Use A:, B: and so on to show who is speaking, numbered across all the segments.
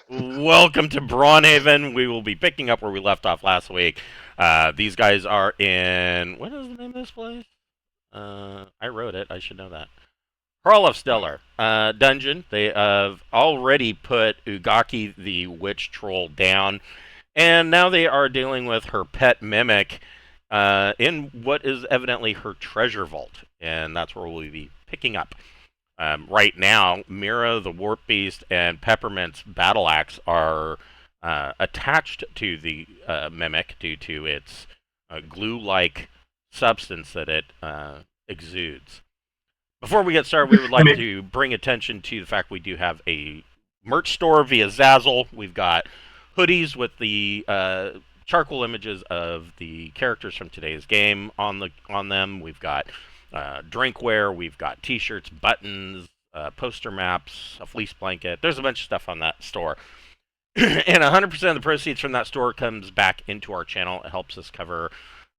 A: Welcome to Braunhaven. We will be picking up where we left off last week. These guys are in. What is the name of this place? I wrote it. I should know that. Olafsvellir dungeon. They have already put Ugaki the witch troll down, and now they are dealing with her pet mimic in what is evidently her treasure vault, and that's where we'll be picking up. Right now, Mira, the Warp Beast, and Peppermint's battle axe are attached to the mimic due to its glue-like substance that it exudes. Before we get started, we would like to bring attention to the fact we do have a merch store via Zazzle. We've got hoodies with the charcoal images of the characters from today's game on them. We've got drinkware, we've got t-shirts, buttons, poster maps, a fleece blanket. There's a bunch of stuff on that store. And 100% of the proceeds from that store comes back into our channel. It helps us cover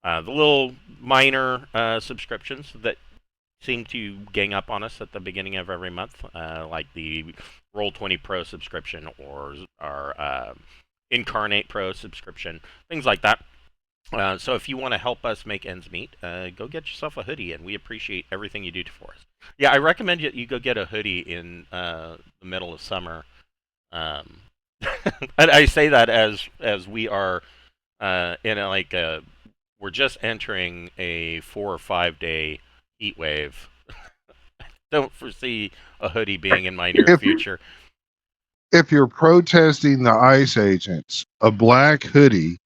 A: the little minor subscriptions that seem to gang up on us at the beginning of every month, like the Roll20 Pro subscription or our Incarnate Pro subscription, things like that. So if you want to help us make ends meet, go get yourself a hoodie, and we appreciate everything you do for us. Yeah, I recommend you go get a hoodie in the middle of summer. And I say that as we are in we're just entering a 4 or 5 day heat wave. Don't foresee a hoodie being in my near future.
B: If you're protesting the ice agents, a black hoodie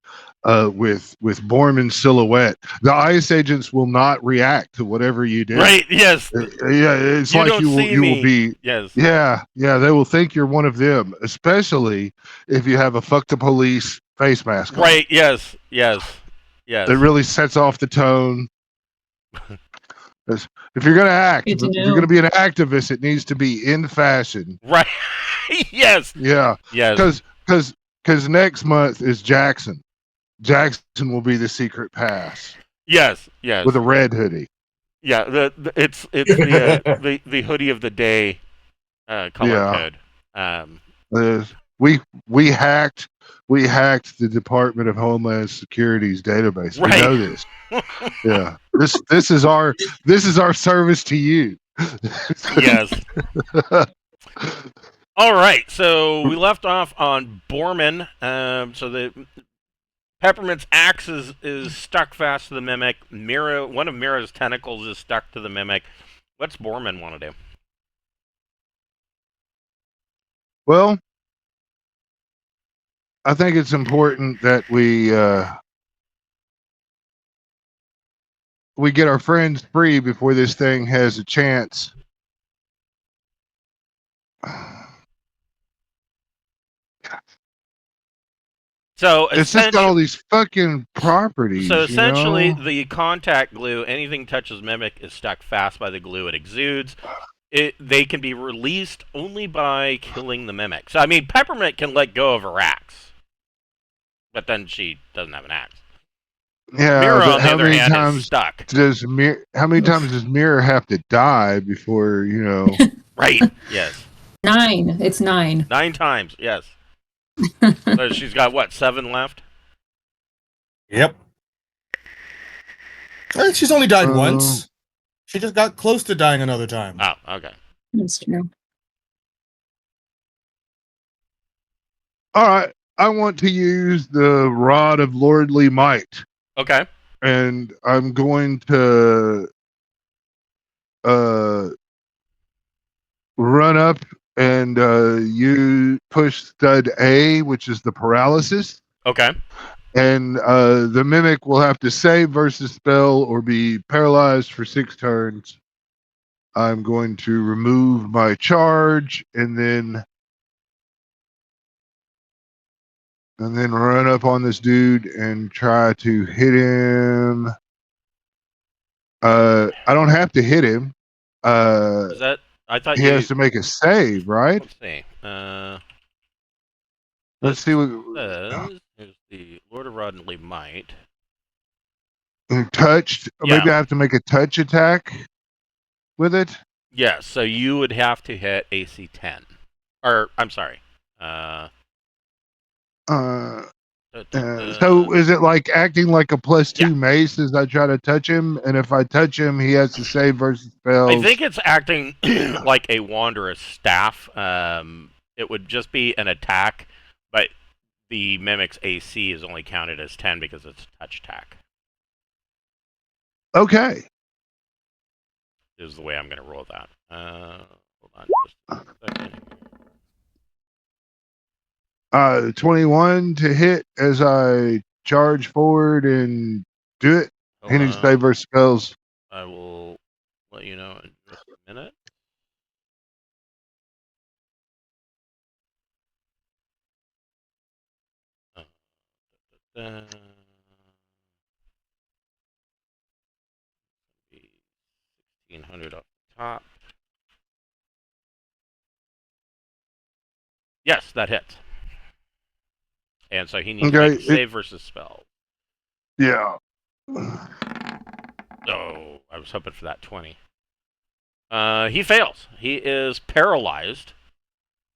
B: with Borman silhouette, the ice agents will not react to whatever you do.
A: Right? Yes.
B: Yeah, it's like you will be.
A: Yes.
B: Yeah. They will think you're one of them, especially if you have a "fuck the police" face mask on.
A: Right? Yes. It
B: really sets off the tone. If you're going to act, if you're going to be an activist, it needs to be in fashion.
A: Right. Yes.
B: Yeah.
A: Yes.
B: Because next month is Jackson. Jackson will be the secret pass.
A: Yes.
B: With a red hoodie.
A: Yeah. It's the hoodie of the day color code.
B: We hacked the Department of Homeland Security's database.
A: Right.
B: We know this. Yeah. This is our service to you.
A: Yes. All right. So we left off on Borman. So the Peppermint's axe is stuck fast to the mimic. One of Mira's tentacles is stuck to the mimic. What's Borman want to do?
B: Well, I think it's important that we get our friends free before this thing has a chance.
A: So
B: it's just got all these fucking properties.
A: So essentially, the contact glue, anything touches mimic, is stuck fast by the glue it exudes. They can be released only by killing the mimic. So I mean, Peppermint can let go of her axe, but then she doesn't have an axe.
B: Yeah,
A: Mira, on the other hand, is stuck.
B: How many times does Mira have to die before,
A: Right, yes.
C: 9. It's 9.
A: 9 times, yes. So she's got, what, 7 left?
D: Yep. She's only died once. She just got close to dying another time.
A: Oh, okay.
C: That's true.
B: All right. I want to use the Rod of Lordly Might.
A: Okay.
B: And I'm going to run up and you push stud A, which is the paralysis.
A: Okay.
B: And the mimic will have to save versus spell or be paralyzed for 6 turns. I'm going to remove my charge and then run up on this dude and try to hit him. I don't have to hit him.
A: Is that? I thought
B: he has to make a save, right?
A: Let's see.
B: Let's see what.
A: There's the Lord of Rodney Might.
B: Touched. Yeah. Maybe I have to make a touch attack with it.
A: Yes. So you would have to hit AC 10, or I'm sorry.
B: Uh,
A: Da, da, da.
B: so is it like acting like a +2
A: Yeah.
B: mace as I try to touch him? And if I touch him, he has to save versus spells.
A: I think it's acting like a wanderous staff. It would just be an attack, but the mimic's AC is only counted as 10 because it's a touch attack.
B: Okay.
A: Is the way I'm going to roll that. Hold on just a second.
B: 21 to hit as I charge forward and do it.
A: Hold
B: Hitting
A: on.
B: save versus spells.
A: I will let you know in just a minute. Uh, 1600 up top. Yes, that hits. And so he needs to make a save versus spell.
B: Yeah.
A: Oh, I was hoping for that 20. He fails. He is paralyzed.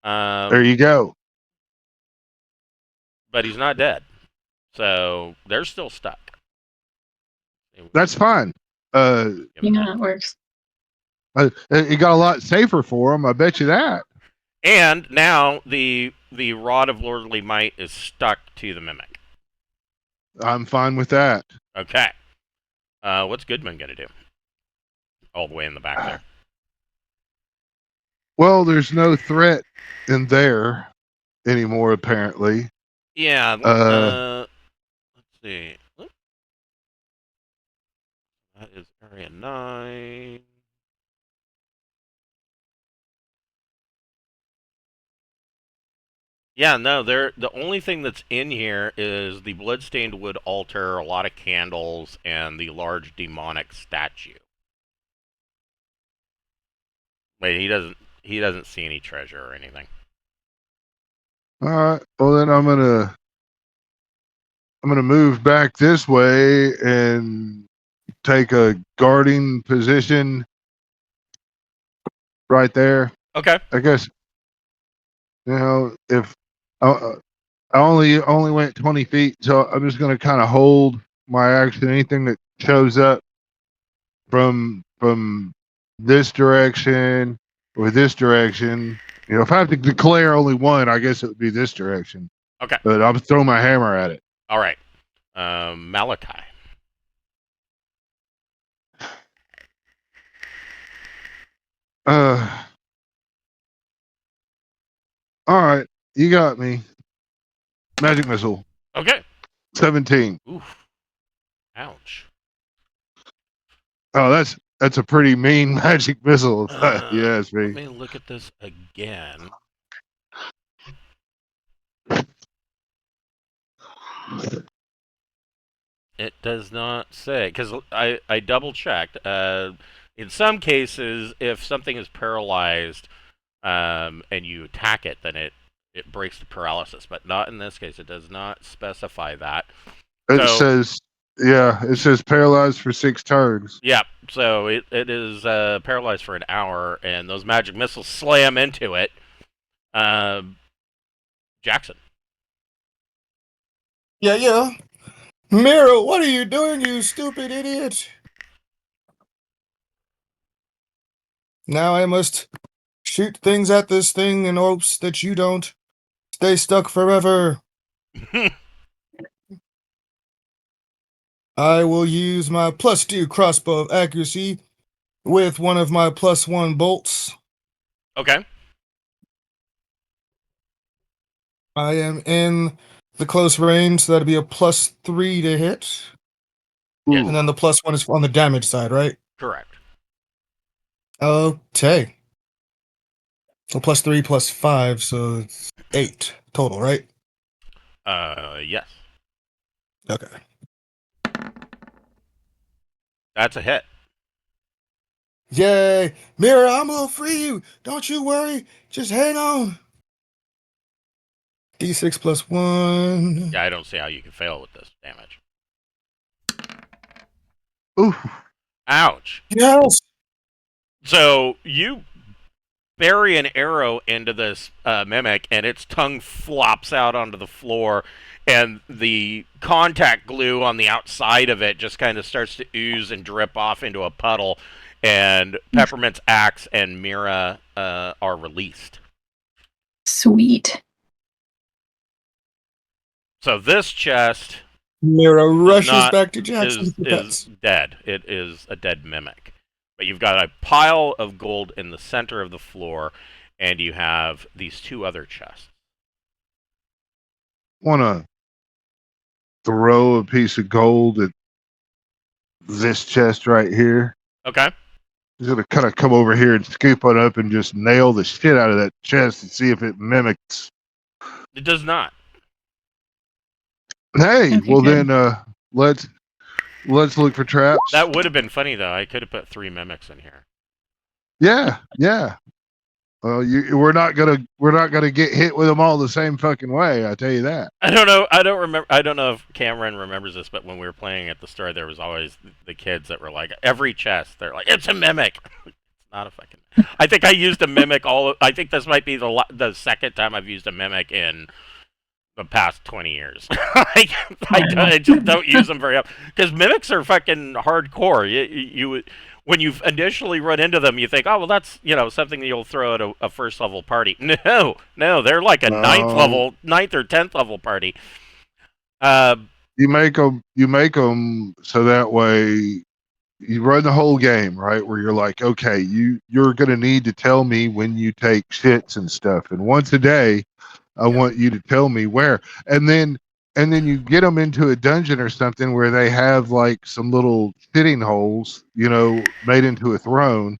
B: There you go.
A: But he's not dead. So they're still stuck.
B: That's fine.
C: You know how it works.
B: It got a lot safer for him. I bet you that.
A: And now the Rod of Lordly Might is stuck to the mimic.
B: I'm fine with that.
A: Okay. What's Goodman going to do? All the way in the back there.
B: Well, there's no threat in there anymore, apparently.
A: Yeah. Let's see. That is area 9. Yeah, no, the only thing that's in here is the bloodstained wood altar, a lot of candles, and the large demonic statue. Wait, he doesn't see any treasure or anything.
B: All right. Well, then I'm gonna move back this way and take a guarding position right there.
A: Okay.
B: I guess if I only went 20 feet, so I'm just gonna kind of hold my action. Anything that shows up from this direction or this direction, if I have to declare only one, I guess it would be this direction.
A: Okay.
B: But I'll throw my hammer at it.
A: All right. Malachi.
B: All right, you got me. Magic missile.
A: Okay.
B: 17.
A: Oof. Ouch.
B: Oh, that's a pretty mean magic missile. You ask
A: Let
B: me.
A: me look at this again. It does not say, because I double checked. In some cases, if something is paralyzed and you attack it, then it breaks the paralysis. But not in this case. It does not specify that.
B: It says paralyzed for 6 turns.
A: Yeah, so it is paralyzed for an hour, and those magic missiles slam into it. Jackson.
D: Yeah. Mira, what are you doing, you stupid idiot? Now I must shoot things at this thing in hopes that you don't stay stuck forever. I will use my +2 crossbow of accuracy with one of my +1 bolts.
A: Okay.
D: I am in the close range, so that'd be a +3 to hit.
A: Yes.
D: And then the +1 is on the damage side, right?
A: Correct.
D: Okay. So +3 +5, so it's 8 total, right?
A: Yes.
D: Okay.
A: That's a hit.
D: Yay! Mira, I'm gonna free you! Don't you worry! Just hang on! D6 +1.
A: Yeah, I don't see how you can fail with this damage.
B: Oof.
A: Ouch.
D: Yes!
A: So you bury an arrow into this mimic, and its tongue flops out onto the floor, and the contact glue on the outside of it just kind of starts to ooze and drip off into a puddle, and Peppermint's axe and Mira are released.
C: Sweet.
A: So this chest
D: Mira rushes
A: not-
D: back to Jackson.
A: is dead. It is a dead mimic. But you've got a pile of gold in the center of the floor, and you have these two other chests.
B: Want to throw a piece of gold at this chest right here.
A: Okay.
B: He's gonna kind of come over here and scoop it up and just nail the shit out of that chest and see if it mimics.
A: It does not.
B: Hey,
C: Okay,
B: well
C: good.
B: then, let's look for traps.
A: That would have been funny, though. I could have put 3 mimics in here.
B: Yeah. Well, we're not gonna get hit with them all the same fucking way. I tell you that.
A: I don't know. I don't remember. I don't know if Cameron remembers this, but when we were playing at the store, there was always the kids that were like, every chest, they're like, "It's a mimic." It's not a fucking. I think I used a mimic I think this might be the second time I've used a mimic in the past 20 years. I just don't use them very often because mimics are fucking hardcore. You when you initially run into them, you think, oh well, that's something that you'll throw at a first level party. No, they're like a ninth or 10th level party.
B: You make them so that way you run the whole game, right? Where you're like, okay, you're gonna need to tell me when you take shits and stuff, and once a day, I want you to tell me where, and then you get them into a dungeon or something where they have like some little sitting holes, made into a throne,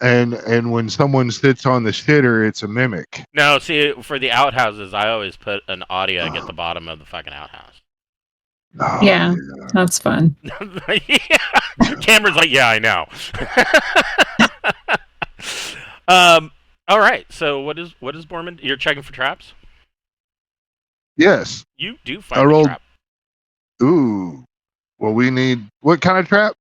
B: and when someone sits on the shitter, it's a mimic.
A: No, see, for the outhouses, I always put an audiog at the bottom of the fucking outhouse.
B: Oh,
C: Yeah. That's fun.
A: Cameron's like, yeah, I know. All right. So what is Borman? You're checking for traps?
B: Yes.
A: You do find
B: I
A: a
B: rolled.
A: trap.
B: Ooh. Well, we need what kind of trap?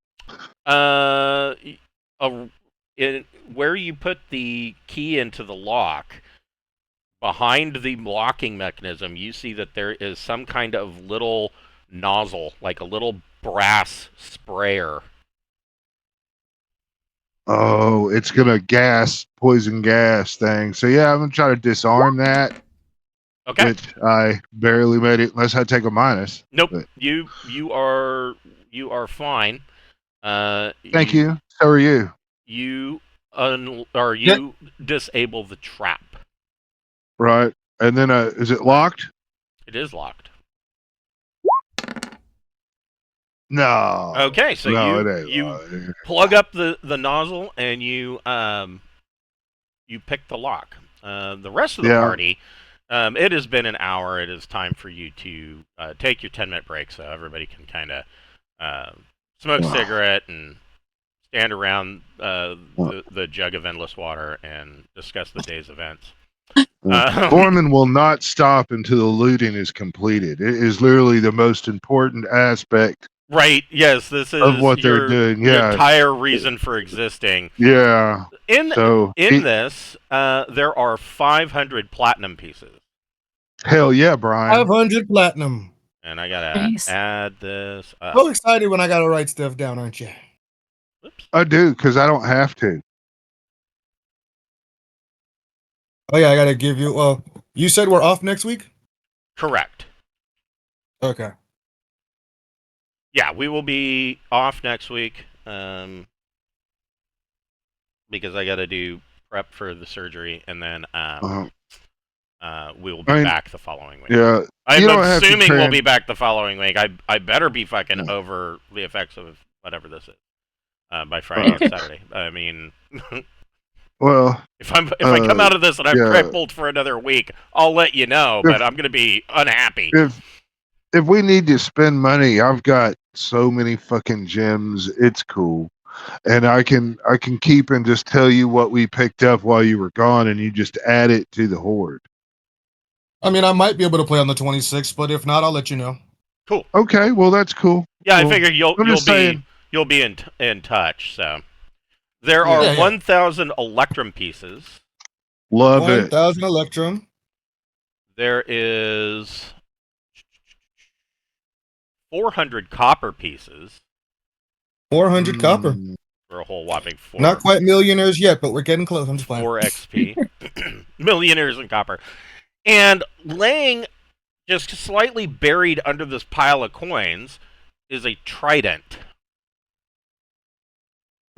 A: Where you put the key into the lock, behind the locking mechanism, you see that there is some kind of little nozzle, like a little brass sprayer.
B: Oh, it's gonna poison gas thing. So yeah, I'm gonna try to disarm that.
A: Okay.
B: Which I barely made it unless I take a minus.
A: Nope.
B: But
A: You are fine.
B: thank you. So are you.
A: You disable the trap.
B: Right. And then is it locked?
A: It is locked.
B: No.
A: Okay, so
B: No, it ain't
A: you
B: locked.
A: plug up the nozzle and you pick the lock. The rest of the party, it has been an hour. It is time for you to take your 10-minute break so everybody can kind of smoke a cigarette and stand around the jug of endless water and discuss the day's events.
B: Foreman will not stop until the looting is completed. It is literally the most important aspect.
A: Right. Yes. This is
B: of what they're doing.
A: your
B: Yeah.
A: entire reason for existing.
B: Yeah.
A: In this, there are 500 platinum pieces.
B: Hell yeah, Brian.
D: 500 platinum.
A: And I gotta
C: Nice.
A: add this up.
D: So excited when I gotta write stuff down, aren't you?
A: Whoops.
B: I do, because I don't have to.
D: Oh yeah, I gotta give you. Well, you said we're off next week.
A: Correct.
D: Okay.
A: Yeah, we will be off next week because I gotta do prep for the surgery, and then we will be back the following week.
B: Yeah.
A: I'm assuming we'll be back the following week. I better be fucking over the effects of whatever this is by Friday or Saturday. I mean,
B: well,
A: if I come out of this and I'm crippled for another week, I'll let you know. But I'm gonna be unhappy.
B: If we need to spend money, I've got so many fucking gems. It's cool. And I can keep and just tell you what we picked up while you were gone, and you just add it to the horde.
D: I mean, I might be able to play on the 26th, but if not, I'll let you know.
A: Cool.
B: Okay, well that's cool.
A: Yeah,
B: cool.
A: I figure you'll be in touch. So, There
B: Yeah.
A: are
D: Yeah, yeah.
A: 1,000 electrum pieces.
B: Love it.
D: 1,000 electrum.
A: There is 400 copper pieces
D: 400 copper.
B: Mm.
A: for a whole whopping
D: Not quite millionaires yet, but we're getting close. I'm just playing.
A: 4 XP. Millionaires in copper. And laying just slightly buried under this pile of coins is a trident.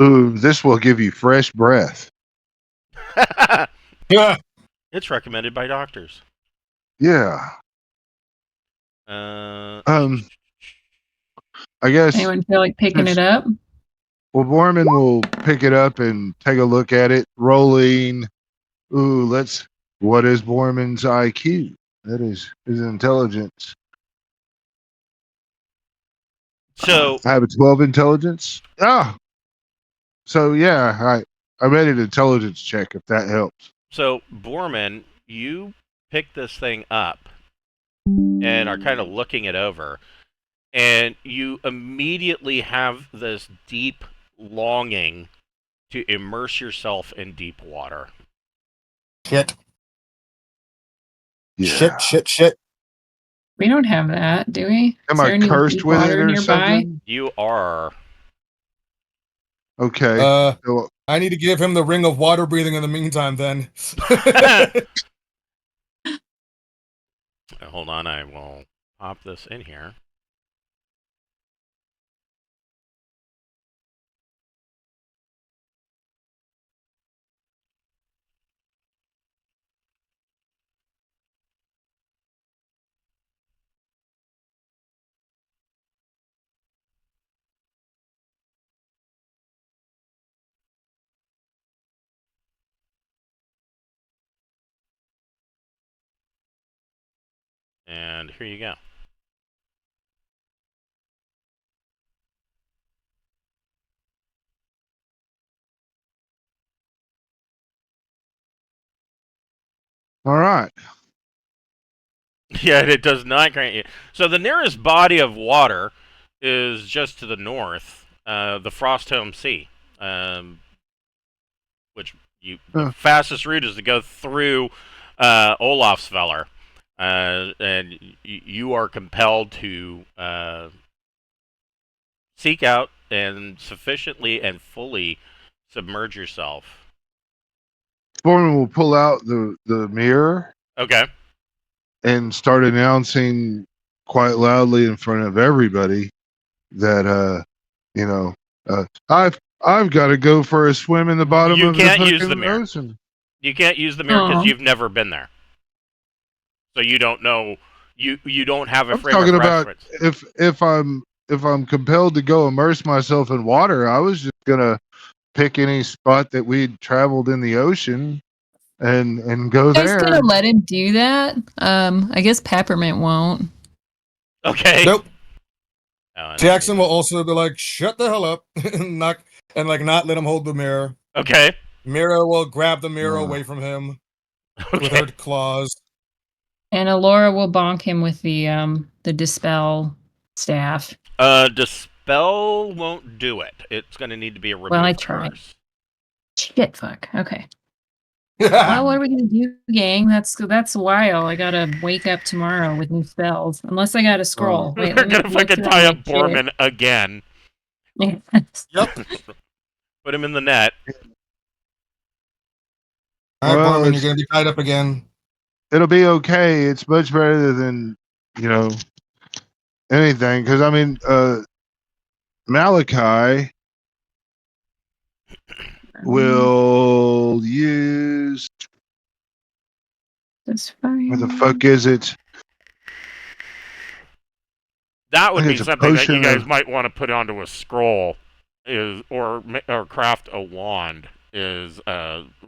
B: Ooh, this will give you fresh breath.
D: Yeah.
A: It's recommended by doctors.
B: Yeah.
A: Uh,
B: I guess.
C: Anyone feel like picking
B: Just-
C: it up?
B: Well, Borman will pick it up and take a look at it. Rolling. Ooh, let's. What is Borman's IQ? That is his intelligence.
A: so
B: I have a 12 intelligence. Ah. So yeah, I made an intelligence check if that helps.
A: So, Borman, you pick this thing up and are kind of looking it over, and you immediately have this deep longing to immerse yourself in deep water.
D: Shit.
B: Yeah.
D: Shit.
C: We don't have that, do we?
B: Am
C: Is
B: I
C: there any
B: cursed
C: deep
B: with it
C: water
B: or
C: nearby?
B: something?
A: You are.
B: Okay. So,
D: I need to give him the ring of water breathing in the meantime, then.
A: Hold on, I will pop this in here. And here you go.
B: all right.
A: Yeah, it does not grant you. So the nearest body of water is just to the north, the Frostholm Sea, which the fastest route is to go through Olafsvellir, and you are compelled to seek out and sufficiently and fully submerge yourself.
B: Foreman will pull out the mirror
A: Okay.
B: and start announcing quite loudly in front of everybody that I've got to go for a swim in the bottom
A: You
B: of the
A: can't use the
B: fucking
A: mirror.
B: ocean.
A: You can't use the mirror because
C: Aw.
A: you've never been there, so you don't know. You don't have a
B: I'm
A: frame of
B: talking about
A: reference.
B: if I'm compelled to go immerse myself in water, I was just gonna pick any spot that we'd traveled in the ocean and go
C: You guys
B: there.
C: gonna let him do that? I guess Peppermint won't.
A: Okay.
D: Nope.
A: Oh, and
D: Jackson
A: then
D: will also be like, shut the hell up. and not let him hold the mirror.
A: Okay.
D: Mira will grab the mirror
B: Uh.
D: away from him with
A: Okay.
D: her claws.
C: And Alora will bonk him with the dispel staff.
A: Dispel won't do it. It's going to need to be a remove
C: Well, I tried.
A: curse.
C: Shit, fuck. Okay. Well, what are we gonna do, gang? That's a while. I gotta wake up tomorrow with new spells. Unless I got a scroll. Wait,
A: We're
C: let me
A: going to
C: look
A: fucking
C: through
A: tie
C: my
A: up Borman again.
C: shit.
D: Yep.
A: Put him in the net.
D: All right,
B: Well,
D: Borman, you're
B: it's-
D: going to be tied up again.
B: It'll be okay. It's much better than anything because I mean Malachi will use
C: That's fine.
B: what the fuck is it?
A: That would
B: I think
A: be
B: it's a
A: something that you
B: potion
A: guys
B: of-
A: might want to put onto a scroll, or craft a wand. Is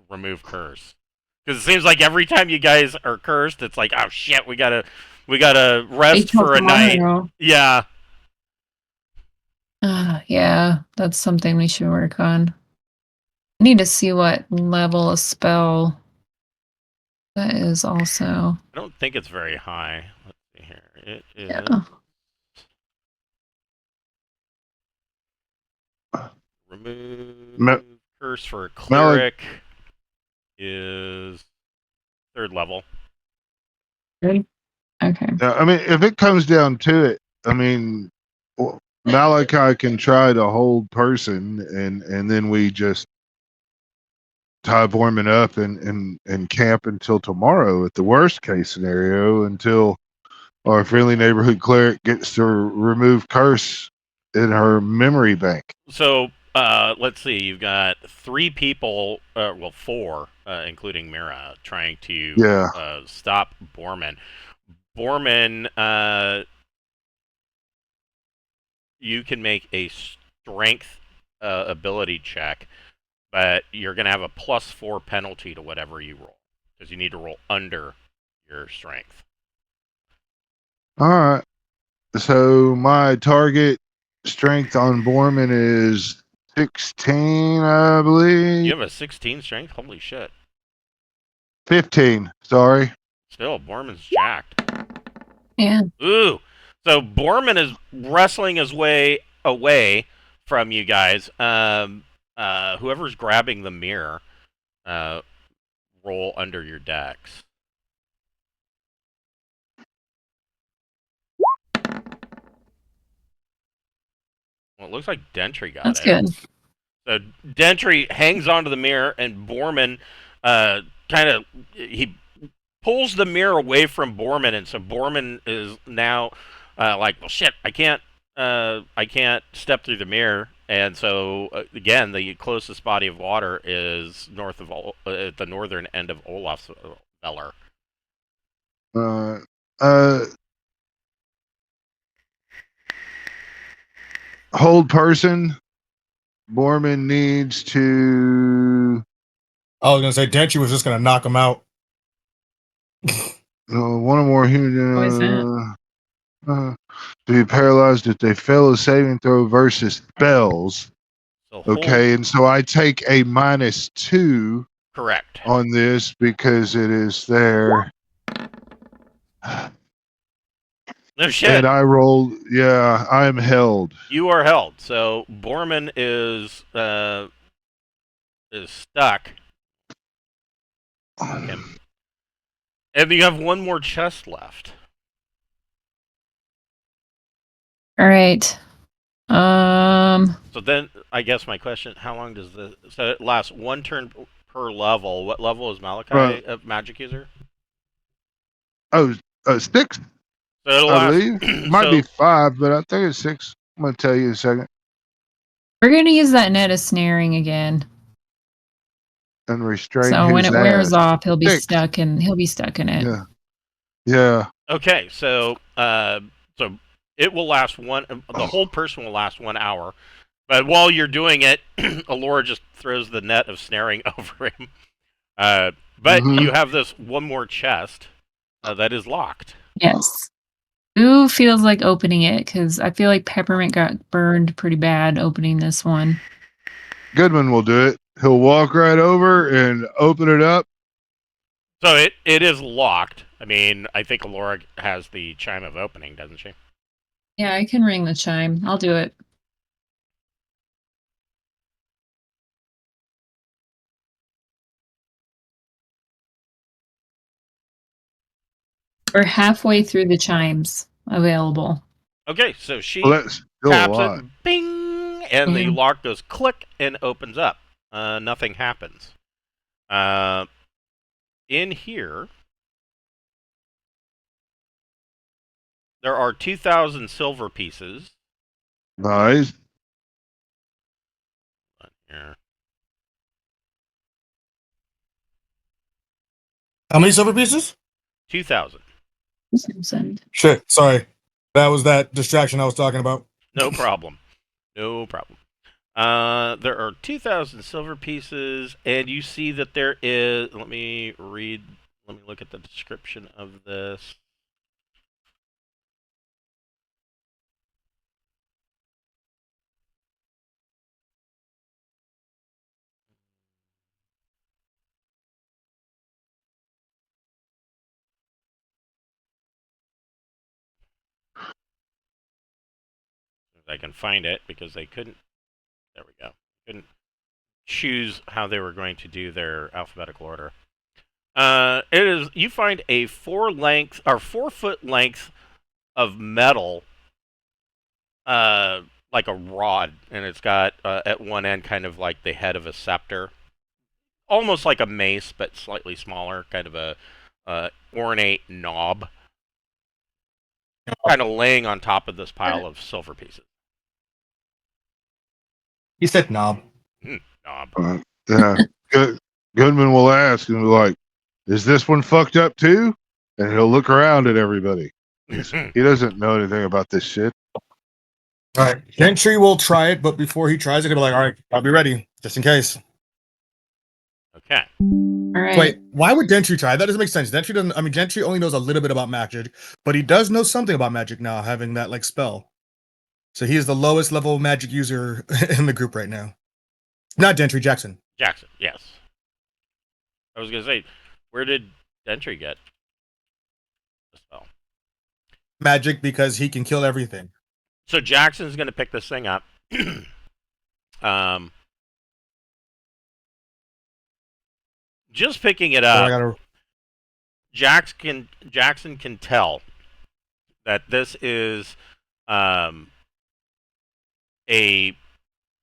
A: remove curse, because it seems like every time you guys are cursed, it's like, oh shit, we gotta
C: Wait
A: rest
C: till
A: for a night.
C: tomorrow.
A: Yeah.
C: Yeah, that's something we should work on. I need to see what level of spell that is also.
A: I don't think it's very high. Let's see here. It is.
C: Yeah.
A: Remove
B: Ma-
A: Curse for
B: Malik,
A: cleric is 3rd level.
C: Good. Okay.
B: I mean, if it comes down to it, I mean, Malachi can try to hold person, and then we just tie Borman up and camp until tomorrow at the worst case scenario, until our friendly neighborhood cleric gets to remove curse in her memory bank.
A: So let's see. You've got 3 people, well, 4, including Mira, trying to
B: Yeah.
A: stop Borman. Borman, you can make a strength ability check, but you're going to have a +4 penalty to whatever you roll, because you need to roll under your strength.
B: All right. So my target strength on Borman is 16, I believe.
A: You have a 16 strength? Holy shit.
B: 15. Sorry.
A: Still, Borman's jacked.
C: Yeah.
A: Ooh. So Borman is wrestling his way away from you guys. Whoever's grabbing the mirror, roll under your decks. Well, it looks like Dentry got
C: That's
A: it.
C: good.
A: So Dentry hangs onto the mirror, and Borman he pulls the mirror away from Borman, and so Borman is now like, well, shit, I can't step through the mirror, and so again, the closest body of water is north of at the northern end of Olafsvellir.
B: Uh, hold person. Borman needs to
D: I was gonna say Dentry was just gonna knock him out.
B: one or more human
C: What is that?
B: to be paralyzed if they fail a saving throw versus spells.
A: So hold,
B: Okay, and so I take a -2
A: correct.
B: on this because it is there.
A: No shit.
B: And I rolled. Yeah, I am held.
A: You are held. So Borman is stuck. Okay. And you have one more chest left.
C: All right.
A: So then, I guess my question: how long does this? So it lasts 1 turn per level. What level is Malachi a magic user?
B: Oh, 6,
A: So it'll
B: I
A: last.
B: believe. It might be 5, but I think it's 6. I'm gonna tell you in a second.
C: We're gonna use that net of snaring again.
B: And restrain
C: So
B: his
C: when it wears
B: ass.
C: off, he'll be
B: 6.
C: stuck in it.
B: Yeah. Yeah.
A: Okay, so it will last one. The whole person will last 1 hour. But while you're doing it, Alora just throws the net of snaring over him. But you have this one more chest that is locked.
C: Yes. Who feels like opening it? Because I feel like Peppermint got burned pretty bad opening this one.
B: Goodman will do it. He'll walk right over and open it up.
A: So it is locked. I mean, I think Alora has the chime of opening, doesn't she?
C: Yeah, I can ring the chime. I'll do it. We're halfway through the chimes available.
A: Okay, so she
B: Well, that's still a
A: taps
B: lot.
A: it, bing, and the lock goes click and opens up. Nothing happens. In here, there are 2,000 silver pieces.
B: Nice.
A: Here.
D: How many silver pieces?
A: 2,000.
D: Shit, sorry. That was that distraction I was talking about.
A: No problem. No problem. There are 2,000 silver pieces, and you see that there is. Let me look at the description of this. I can find it because they couldn't. There we go. Couldn't choose how they were going to do their alphabetical order. It is you find a 4-foot length of metal, like a rod, and it's got at one end kind of like the head of a scepter, almost like a mace but slightly smaller, kind of a ornate knob, kind of laying on top of this pile of silver pieces.
D: He said knob.
A: Knob.
B: Yeah. Goodman will ask and be like, "Is this one fucked up too?" And he'll look around at everybody. He doesn't know anything about this shit.
D: All right. Gentry will try it, but before he tries it, he'll be like, all right, I'll be ready, just in case.
A: Okay.
C: All right.
D: Wait, why would Gentry try? That doesn't make sense. Gentry only knows a little bit about magic, but he does know something about magic now, having that like spell. So he is the lowest level magic user in the group right now. Not Gentry, Jackson.
A: Jackson, yes. I was gonna say, where did Gentry get the spell?
D: Magic, because he can kill everything.
A: So Jackson's gonna pick this thing up. Just picking it up, Jackson can tell that this is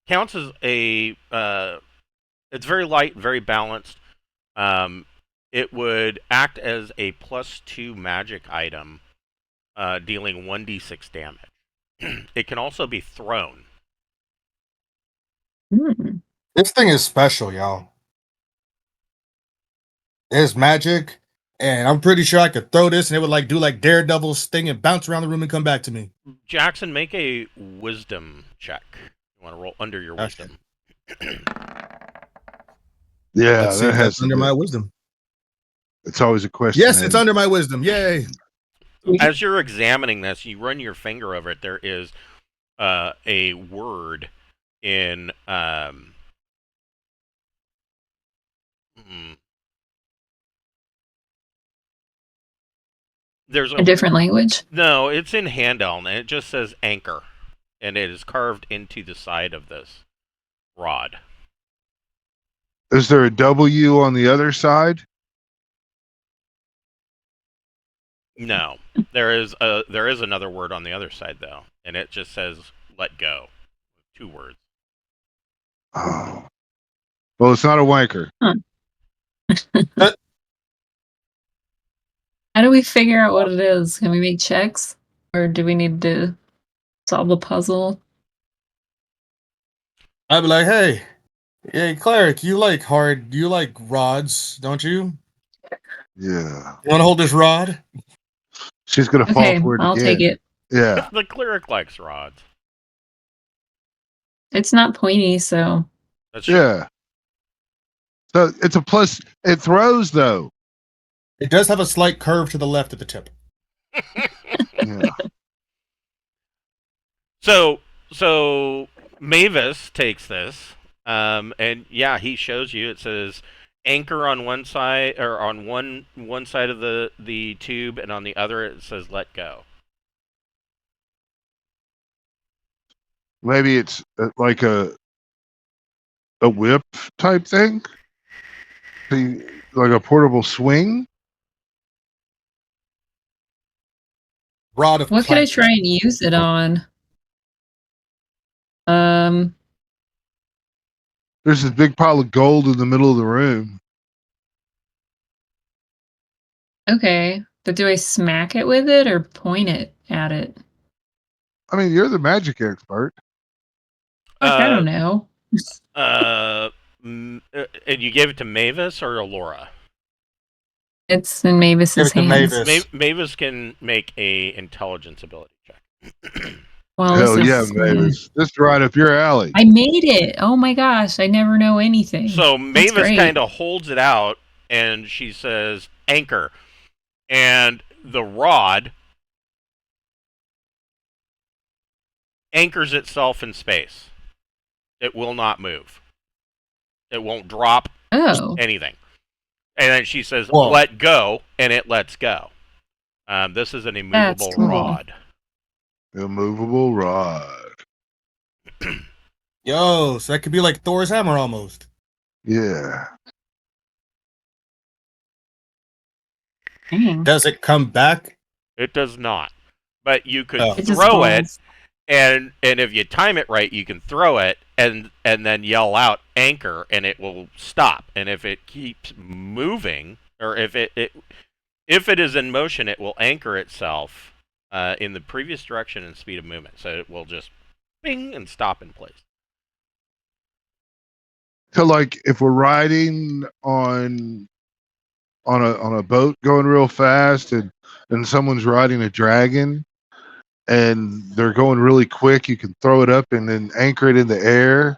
A: counts as a it's very light, very balanced. It would act as a +2 magic item, dealing 1d6 damage. It can also be thrown.
D: This thing is special, y'all. It's magic, and I'm pretty sure I could throw this and it would like do like Daredevil's thing and bounce around the room and come back to me.
A: Jackson, make a wisdom check. You want to roll under your wisdom.
B: Yeah,
D: Let's see
B: that
D: if
B: has
D: that's under my wisdom.
B: It's always a question.
D: Yes, it's under my wisdom. Yay!
A: As you're examining this, you run your finger over it. There is a word in there's
C: A different language?
A: No, it's in Handel, and it just says anchor, and it is carved into the side of this rod.
B: Is there a W on the other side?
A: No, there is another word on the other side though, and it just says "let go." 2 words.
B: Oh. Well, it's not a wanker.
C: Huh. How do we figure out what it is? Can we make checks? Or do we need to solve a puzzle?
D: I'd be like, hey, cleric, you like rods, don't you?
B: Yeah.
D: You want to hold this rod?
B: She's gonna fall
C: Okay,
B: for it
C: I'll
B: again.
C: take it.
B: Yeah.
A: The cleric likes rods.
C: It's not pointy, so
A: That's true.
B: Yeah. So it's a plus. It throws though.
D: It does have a slight curve to the left at the tip.
B: Yeah.
A: So Mavis takes this, and yeah, he shows you. It says anchor on one side, or on one side of the tube, and on the other it says let go.
B: Maybe it's like a whip type thing, like a portable swing.
D: Rod of
C: what could I
D: plank.
C: try and use it on?
B: There's this big pile of gold in the middle of the room.
C: Okay. But do I smack it with it or point it at it?
B: I mean, you're the magic expert.
C: I don't know.
A: And you gave it to Mavis or Alora?
C: It's in Mavis's
D: Give it to
C: hands.
D: Mavis.
A: Mavis can make a intelligence ability check.
C: Well,
B: Hell
C: this
B: yeah,
C: is,
B: Mavis. This is right up your alley.
C: I made it. Oh my gosh, I never know anything.
A: So Mavis
C: great.
A: kind of holds it out, and she says, anchor. And the rod anchors itself in space. It will not move. It won't drop
C: Oh.
A: anything. And then she says,
D: Whoa.
A: let go, and it lets go. This is an
C: That's
A: immovable
C: cool.
A: rod.
B: Immovable rod.
D: Yo, so that could be like Thor's hammer almost.
B: Yeah.
C: Dang.
D: Does it come back?
A: It does not. But you could
D: Oh.
C: It just
A: throw it,
C: falls.
A: and if you time it right, you can throw it and then yell out anchor, and it will stop. And if it keeps moving, or if it is in motion, it will anchor itself in the previous direction and speed of movement. So it will just bing and stop in place.
B: So like if we're riding on a boat going real fast and someone's riding a dragon and they're going really quick, you can throw it up and then anchor it in the air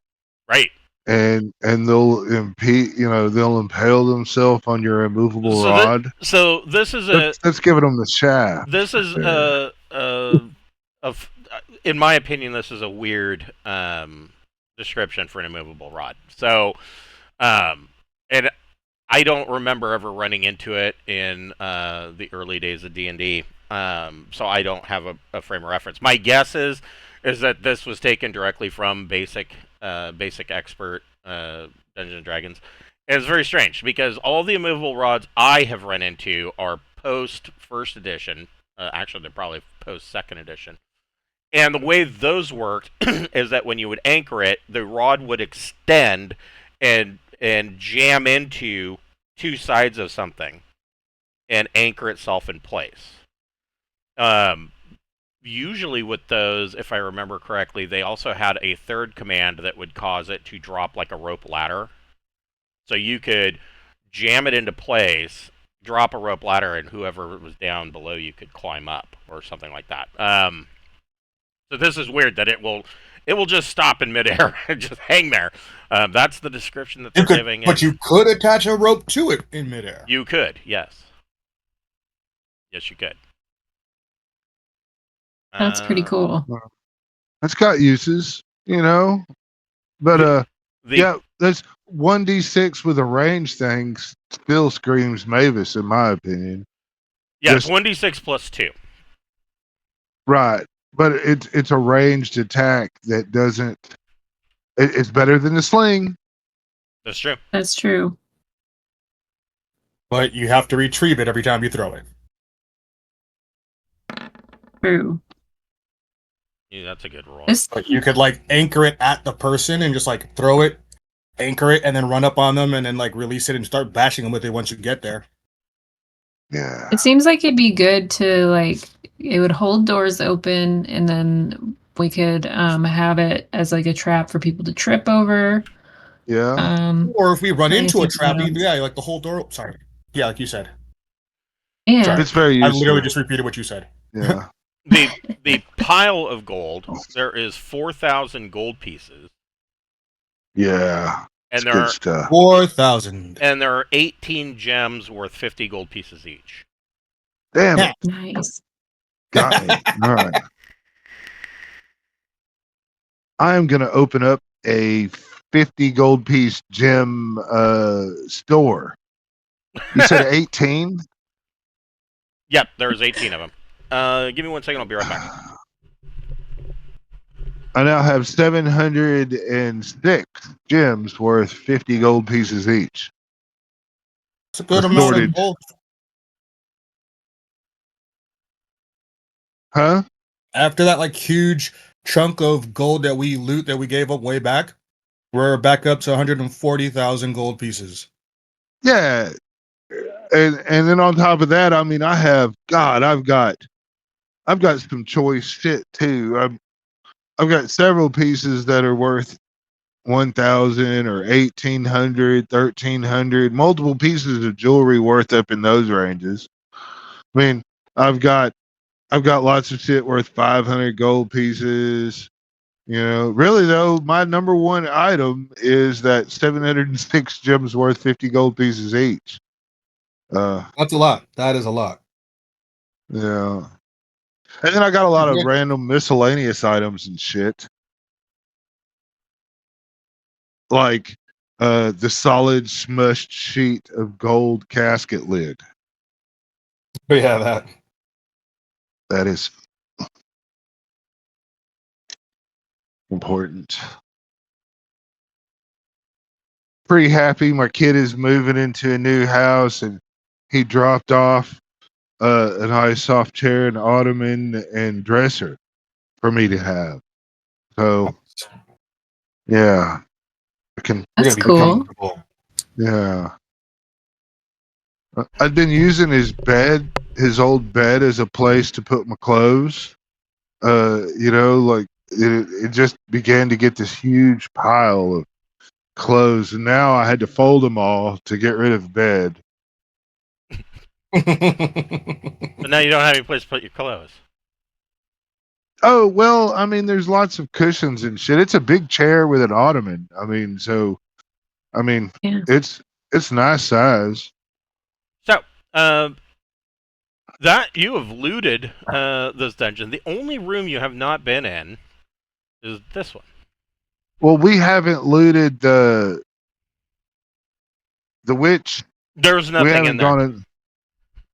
A: Right.
B: and they'll they'll impale themselves on your immovable
A: So
B: rod.
A: this is
B: That's giving them the shaft.
A: this is
B: there.
A: in my opinion, this is a weird description for an immovable rod. So, and I don't remember ever running into it in the early days of D&D. So I don't have a frame of reference. My guess is that this was taken directly from basic expert Dungeons and Dragons. And it's very strange because all the immovable rods I have run into are post first edition. Actually, they're probably post second edition. And the way those worked is that when you would anchor it, the rod would extend and jam into two sides of something and anchor itself in place. Usually with those, if I remember correctly, they also had a third command that would cause it to drop like a rope ladder. So you could jam it into place, drop a rope ladder, and whoever was down below you could climb up or something like that. So this is weird that it will just stop in midair and just hang there. That's the description that they're giving.
D: But you could attach a rope to it in midair.
A: You could, yes. Yes, you could.
C: That's pretty cool.
B: That's got uses, But yeah, that's 1d6 with a range thing still screams Mavis in my opinion.
A: Yeah, it's 1d6 plus 2.
B: Right. But it's a ranged attack that doesn't. It's better than the sling.
A: That's true.
C: That's true.
D: But you have to retrieve it every time you throw it.
C: True.
A: Yeah, that's a good rule.
D: But you could anchor it at the person and just throw it, anchor it, and then run up on them and then release it and start bashing them with it once you get there.
B: Yeah.
C: It seems like it'd be good to it would hold doors open and then we could have it as a trap for people to trip over.
B: Yeah.
D: Or if we run
C: trying to
D: into a
C: think
D: trap,
C: what else.
D: the whole door. Sorry. Yeah, like you said.
C: And
D: Sorry.
B: It's very
D: I
B: useful.
D: literally just repeated what you said.
B: Yeah.
A: The pile of gold, there is 4,000 gold pieces.
B: Yeah.
A: And
B: It's good stuff.
D: 4,000.
A: And there are 18 gems worth 50 gold pieces each.
B: Damn it.
C: nice.
B: Got me. All right. I am going to open up a 50 gold piece gem store. You said 18?
A: Yep, there's 18 of them. Give me 1 second, I'll be right back.
B: I now have 706 gems worth 50 gold pieces each.
D: It's a good amount
B: Assorted.
D: of gold.
B: Huh?
D: After that huge chunk of gold that we gave up way back, we're back up to 140,000 gold pieces.
B: Yeah. And then on top of that, I mean, I've got some choice shit too. I've got several pieces that are worth 1,000 or 1,800, 1,300, multiple pieces of jewelry worth up in those ranges. I mean, I've got lots of shit worth 500 gold pieces. Really though, my number one item is that 706 gems worth 50 gold pieces each.
D: That's a lot. That is a lot.
B: Yeah. And then I got a lot of random miscellaneous items and shit. Like the solid smushed sheet of gold casket lid.
D: Yeah, that.
B: That is important. pretty happy. My kid is moving into a new house, and he dropped off a nice soft chair, and ottoman, and dresser for me to have. So yeah, I can.
D: You're
C: That's
D: gonna be
C: cool.
D: comfortable.
B: Yeah, I've been using his old bed, as a place to put my clothes. Like it just began to get this huge pile of clothes, and now I had to fold them all to get rid of the bed.
A: But now you don't have any place to put your clothes.
B: Oh well, I mean, there's lots of cushions and shit. It's a big chair with an ottoman. I mean,
C: Yeah.
B: it's nice size.
A: So, that you have looted this dungeon. The only room you have not been in is this one.
B: Well, we haven't looted the witch.
A: There's
B: We
A: nothing in
B: haven't
A: there.
B: gone in.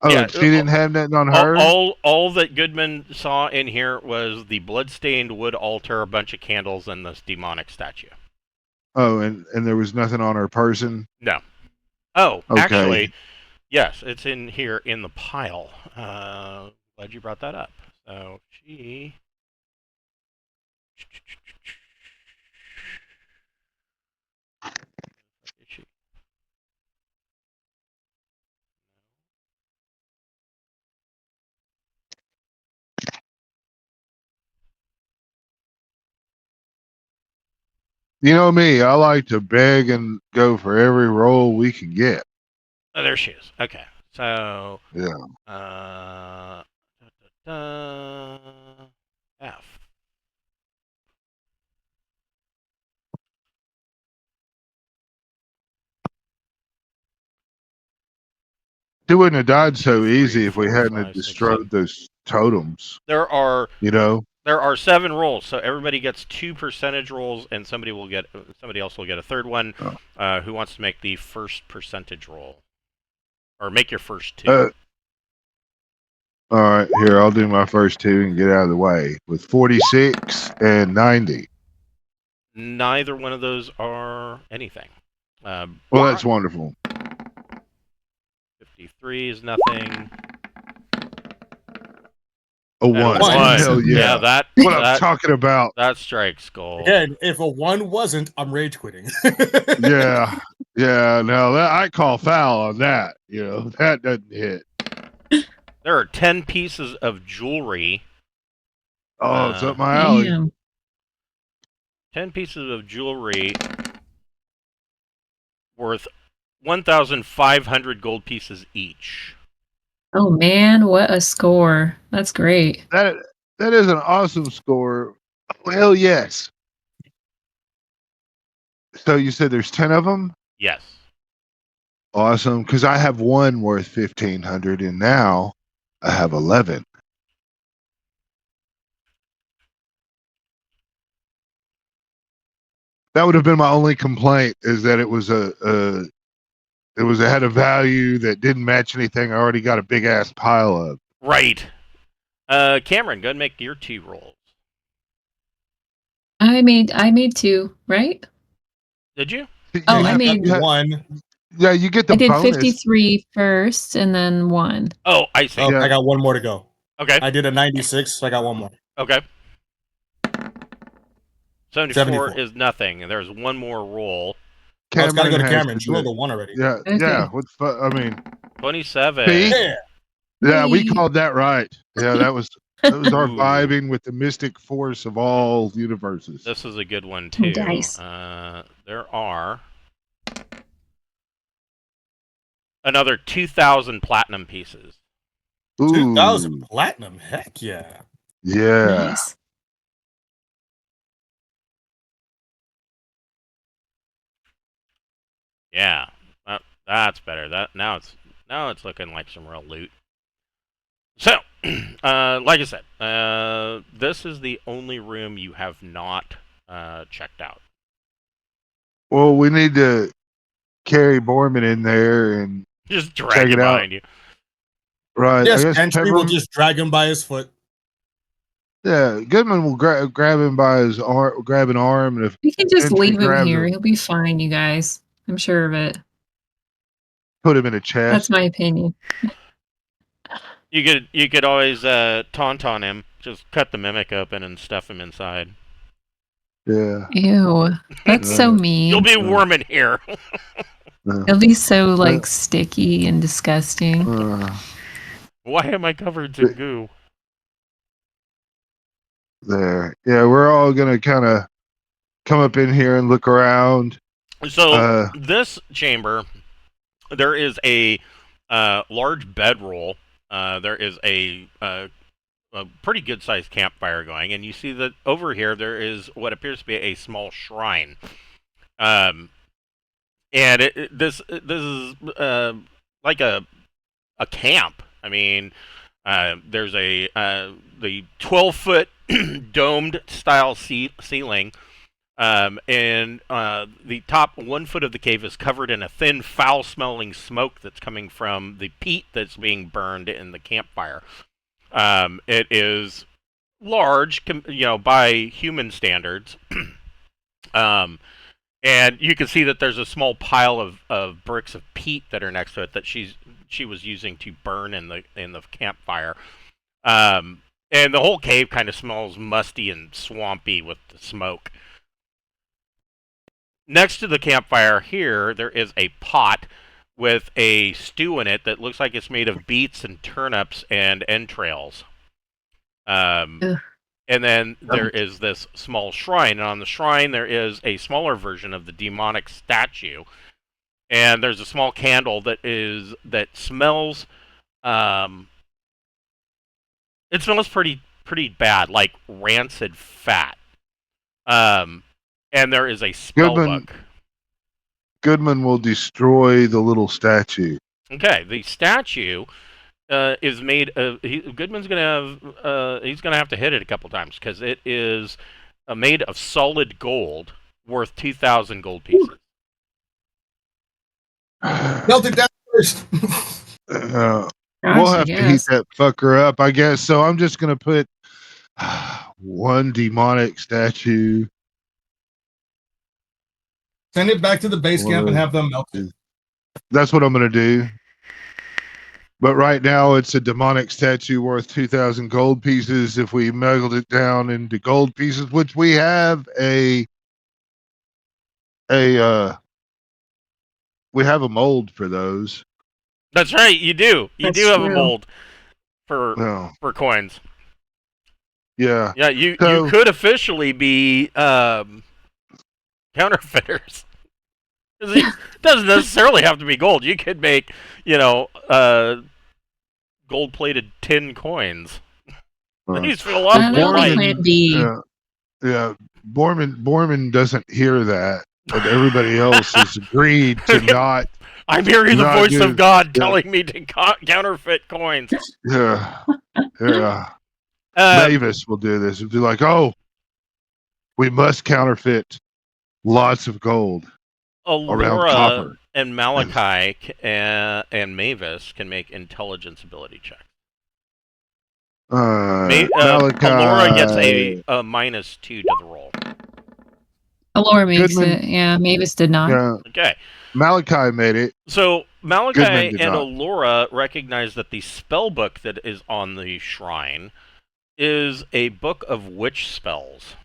B: Oh,
A: Yeah,
B: she didn't have nothing on her.
A: all that Goodman saw in here was the bloodstained wood altar, a bunch of candles, and this demonic statue.
B: Oh, and there was nothing on her person.
A: No. Oh,
B: Okay.
A: actually, yes, it's in here in the pile. Glad you brought that up. So she.
B: You know me, I like to beg and go for every roll we can get.
A: Oh, there she is. Okay, so
B: Yeah.
A: F.
B: It wouldn't have died
A: 1,
B: so
A: 2,
B: easy
A: 3,
B: if we
A: 4,
B: hadn't
A: 5,
B: have
A: 6,
B: destroyed
A: 7.
B: those totems.
A: There are
B: You know.
A: 7 rolls, so everybody gets 2 percentage rolls, and somebody else will get a third one.
B: Oh.
A: Who wants to make the first percentage roll, or make your first 2?
B: All right, here, I'll do my first 2 and get out of the way with 46 and 90.
A: Neither one of those are anything.
B: Well, that's wonderful.
A: 53 is nothing.
B: A 1.
D: one.
B: Hell yeah.
A: that
B: What I'm
A: that,
B: talking about.
A: that strikes gold.
D: Again, if a 1 wasn't, I'm rage quitting.
B: Yeah. Yeah, no, I call foul on that. That doesn't hit.
A: There are 10 pieces of jewelry.
B: Oh, it's up my alley.
C: Damn.
A: 10 pieces of jewelry worth 1,500 gold pieces each.
C: Oh man, what a score. That's great.
B: That is an awesome score. Oh, hell yes. So you said there's 10 of them?
A: Yes.
B: Awesome, because I have 1 worth 1,500, and now I have 11. That would have been my only complaint, is that it was had a value that didn't match anything I already got a big ass pile of.
A: Right. Cameron, go ahead and make your 2 rolls.
C: I made 2, right?
A: Did you?
C: Oh,
D: I
C: I made
D: got 1.
B: Yeah, you get the
C: I did
B: bonus.
C: 53 first and then 1.
A: Oh, I see.
D: Oh,
B: Yeah.
D: I got 1 more to go.
A: Okay.
D: I did a 96, so I got 1 more.
A: Okay. 74
D: 74.
A: is nothing, and there's 1 more roll.
D: I was gotta go to
B: has
D: Cameron.
B: to
D: She
B: do
D: rolled
B: it.
D: a 1 already.
B: Yeah,
C: Okay.
B: yeah. I mean,
A: 27.
B: See?
D: Yeah.
B: yeah, we
C: Yay.
B: called that right. Yeah, that was our
A: Ooh.
B: vibing with the mystic force of all universes.
A: This is a good one, too.
C: Dice.
A: There are another 2,000 platinum pieces.
B: Ooh,
D: 2,000 platinum. Heck yeah.
B: Yeah.
C: Nice.
A: Yeah, that's better. Now it's looking like some real loot. So, like I said, this is the only room you have not checked out.
B: Well, we need to carry Borman in there and
A: Just
B: Check
A: drag
B: it
A: it
B: out.
A: behind you.
B: right.
D: Yes,
B: I guess
D: Entry will
B: Pepperm-
D: just drag him by his foot.
B: Yeah, Goodman will grab him by his arm, grab an arm, and if
C: We can just
B: Entry
C: leave him
B: grabs
C: here.
B: him.
C: He'll be fine, you guys. I'm sure of it.
B: Put him in a
C: That's
B: chest.
C: my opinion.
A: You could always taunt on him. Just cut the mimic open and stuff him inside.
B: Yeah.
C: Ew. That's so mean.
A: You'll be warm in here.
C: It'll be so like sticky and disgusting.
A: Why am I covered in goo?
B: There. Yeah, we're all gonna kind of come up in here and look around.
A: So this chamber, there is a large bedroll. There is a pretty good sized campfire going, and you see that over here there is what appears to be a small shrine. And this is like a camp. I mean, there's the 12-foot domed style ceiling. And the top 1 foot of the cave is covered in a thin, foul-smelling smoke that's coming from the peat that's being burned in the campfire. It is large, by human standards. And you can see that there's a small pile of bricks of peat that are next to it that she was using to burn in the campfire. And the whole cave kind of smells musty and swampy with the smoke. Next to the campfire here, there is a pot with a stew in it that looks like it's made of beets and turnips and entrails. And then there is this small shrine. And on the shrine, there is a smaller version of the demonic statue. And there's a small candle that smells. It smells pretty bad, like rancid fat. And there is a spell book.
B: Goodman will destroy the little statue.
A: Okay, the statue is made of. Goodman's gonna have. He's gonna have to hit it a couple times because it is made of solid gold, worth 2,000 gold pieces.
D: Melt it down first.
B: We'll have to heat that fucker up, I guess. So I'm just gonna put one demonic statue.
D: Send it back to the base camp and have them melt it.
B: That's what I'm gonna do. But right now, it's a demonic statue worth 2,000 gold pieces. If we muggled it down into gold pieces, which we have we have a mold for those.
A: That's right, you do. You do have a mold for coins.
B: Yeah.
A: Yeah, you could officially be counterfeiters. It doesn't necessarily have to be gold. You could make, gold-plated tin coins. These feel a lot more like...
B: Yeah. Borman doesn't hear that, but everybody else has agreed to not.
A: I'm hearing the voice of God telling me to counterfeit coins.
B: Yeah. Mavis will do this. It'll be like, we must counterfeit lots of gold.
A: Alora and Malachi and Mavis can make intelligence ability checks.
B: Malachi...
A: Alora gets a -2 to the roll.
C: Alora makes it. Yeah, Mavis did not.
B: Yeah.
A: Okay.
B: Malachi made it.
A: So Malachi and Alora recognize that the spell book that is on the shrine is a book of witch spells.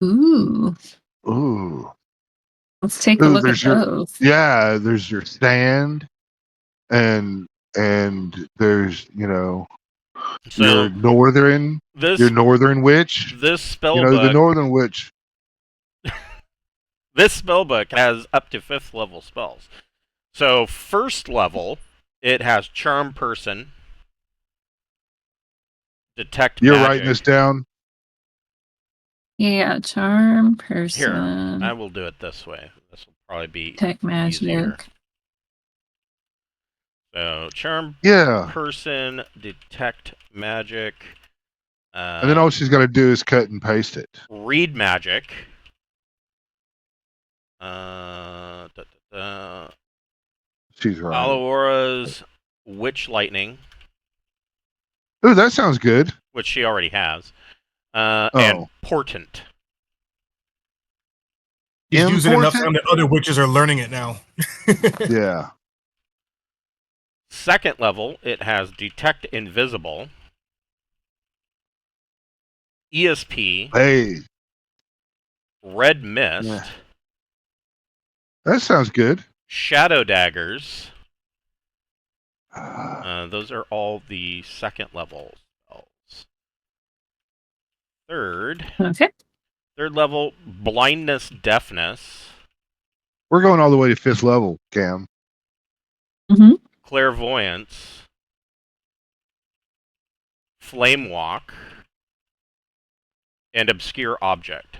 C: Ooh. Let's take a look at those.
B: Yeah, there's your stand, and there's your northern witch.
A: This spell book,
B: the northern witch.
A: This spell book has up to 5th level spells. So 1st level, it has Charm Person, Detect
B: You're
A: Magic.
B: writing this down?
C: Yeah, Charm Person.
A: Here, I will do it this way. This will probably be
C: Detect Magic.
A: Easier. So Charm Person, Detect Magic.
B: And then all she's got to do is cut and paste it.
A: Read Magic.
B: She's right.
A: Alora's Witch Lightning.
B: Ooh, that sounds good.
A: Which she already has. And Portent.
D: He's using it enough
B: Important?
D: time that other witches are learning it now.
B: Yeah.
A: Second level, it has Detect Invisible, ESP,
B: Hey,
A: Red Mist,
B: yeah. That sounds good.
A: Shadow Daggers. Those are all the second level spells. Third
C: Okay.
A: level, Blindness, Deafness,
B: We're going all the way to 5th level, Cam.
C: Mm-hmm.
A: Clairvoyance, Flame Walk, and Obscure Object.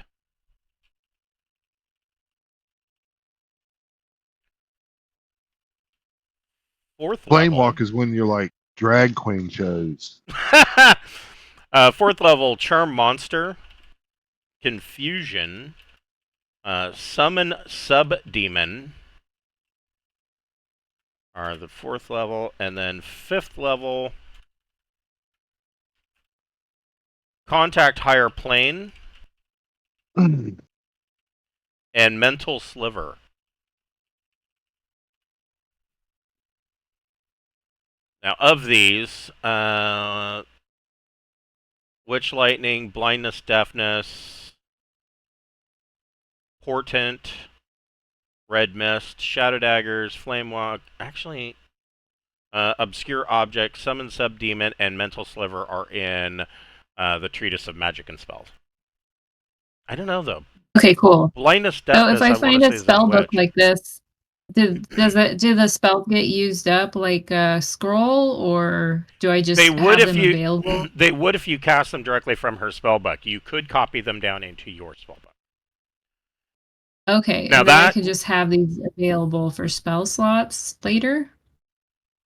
A: Fourth
B: Flame
A: level.
B: walk is when you're like drag queen shows.
A: Fourth level, Charm Monster, Confusion, Summon Subdemon are the fourth level, and then fifth level, Contact Higher Plane and Mental Sliver. Now, of these, Witch Lightning, Blindness, Deafness, Portent, Red Mist, Shadow Daggers, Flame Walk, actually, Obscure Object, Summon Subdemon, and Mental Sliver are in the Treatise of Magic and Spells. I don't know, though.
C: Okay, cool.
A: Blindness,
C: So
A: Deafness,
C: if I
A: want
C: find
A: to
C: a
A: say is in
C: spell book
A: Witch.
C: like this, do the spells get used up like a scroll, or do I just
A: They would
C: have
A: if
C: them
A: you
C: available?
A: they would if you cast them directly from her spellbook. You could copy them down into your spellbook.
C: Okay,
A: Now
C: and then I
A: that
C: could just have these available for spell slots later.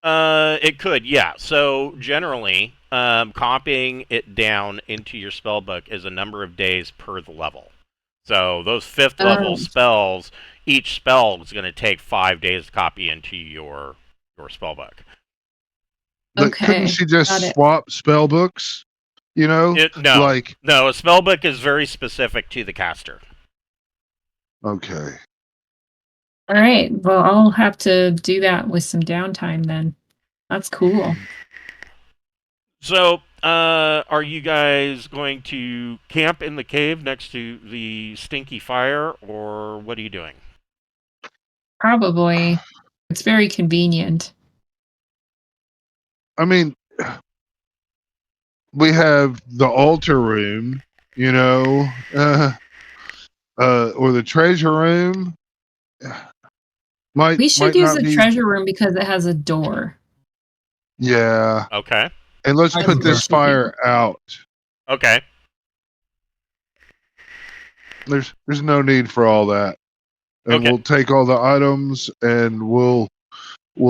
A: it could, yeah. So generally, copying it down into your spellbook is a number of days per the level. So those fifth level spells, each spell is going to take 5 days to copy into your spellbook.
B: But couldn't
C: Okay,
B: she
C: got
B: just
C: it.
B: swap spell books? You know?
A: No,
B: Like,
A: no, a spellbook is very specific to the caster.
B: okay.
C: All right. Well, I'll have to do that with some downtime then. That's cool.
A: So, are you guys going to camp in the cave next to the stinky fire, or what are you doing?
C: Probably. It's very convenient.
B: I mean, we have the altar room, you know, or the treasure room.
C: We should
B: Might
C: use
B: not
C: the
B: be.
C: treasure room because it has a door.
B: Yeah.
A: Okay.
B: And let's
D: I
B: put
D: concur.
B: this fire out.
A: Okay.
B: There's no need for all that. And
A: Okay.
B: we'll take all the items and we'll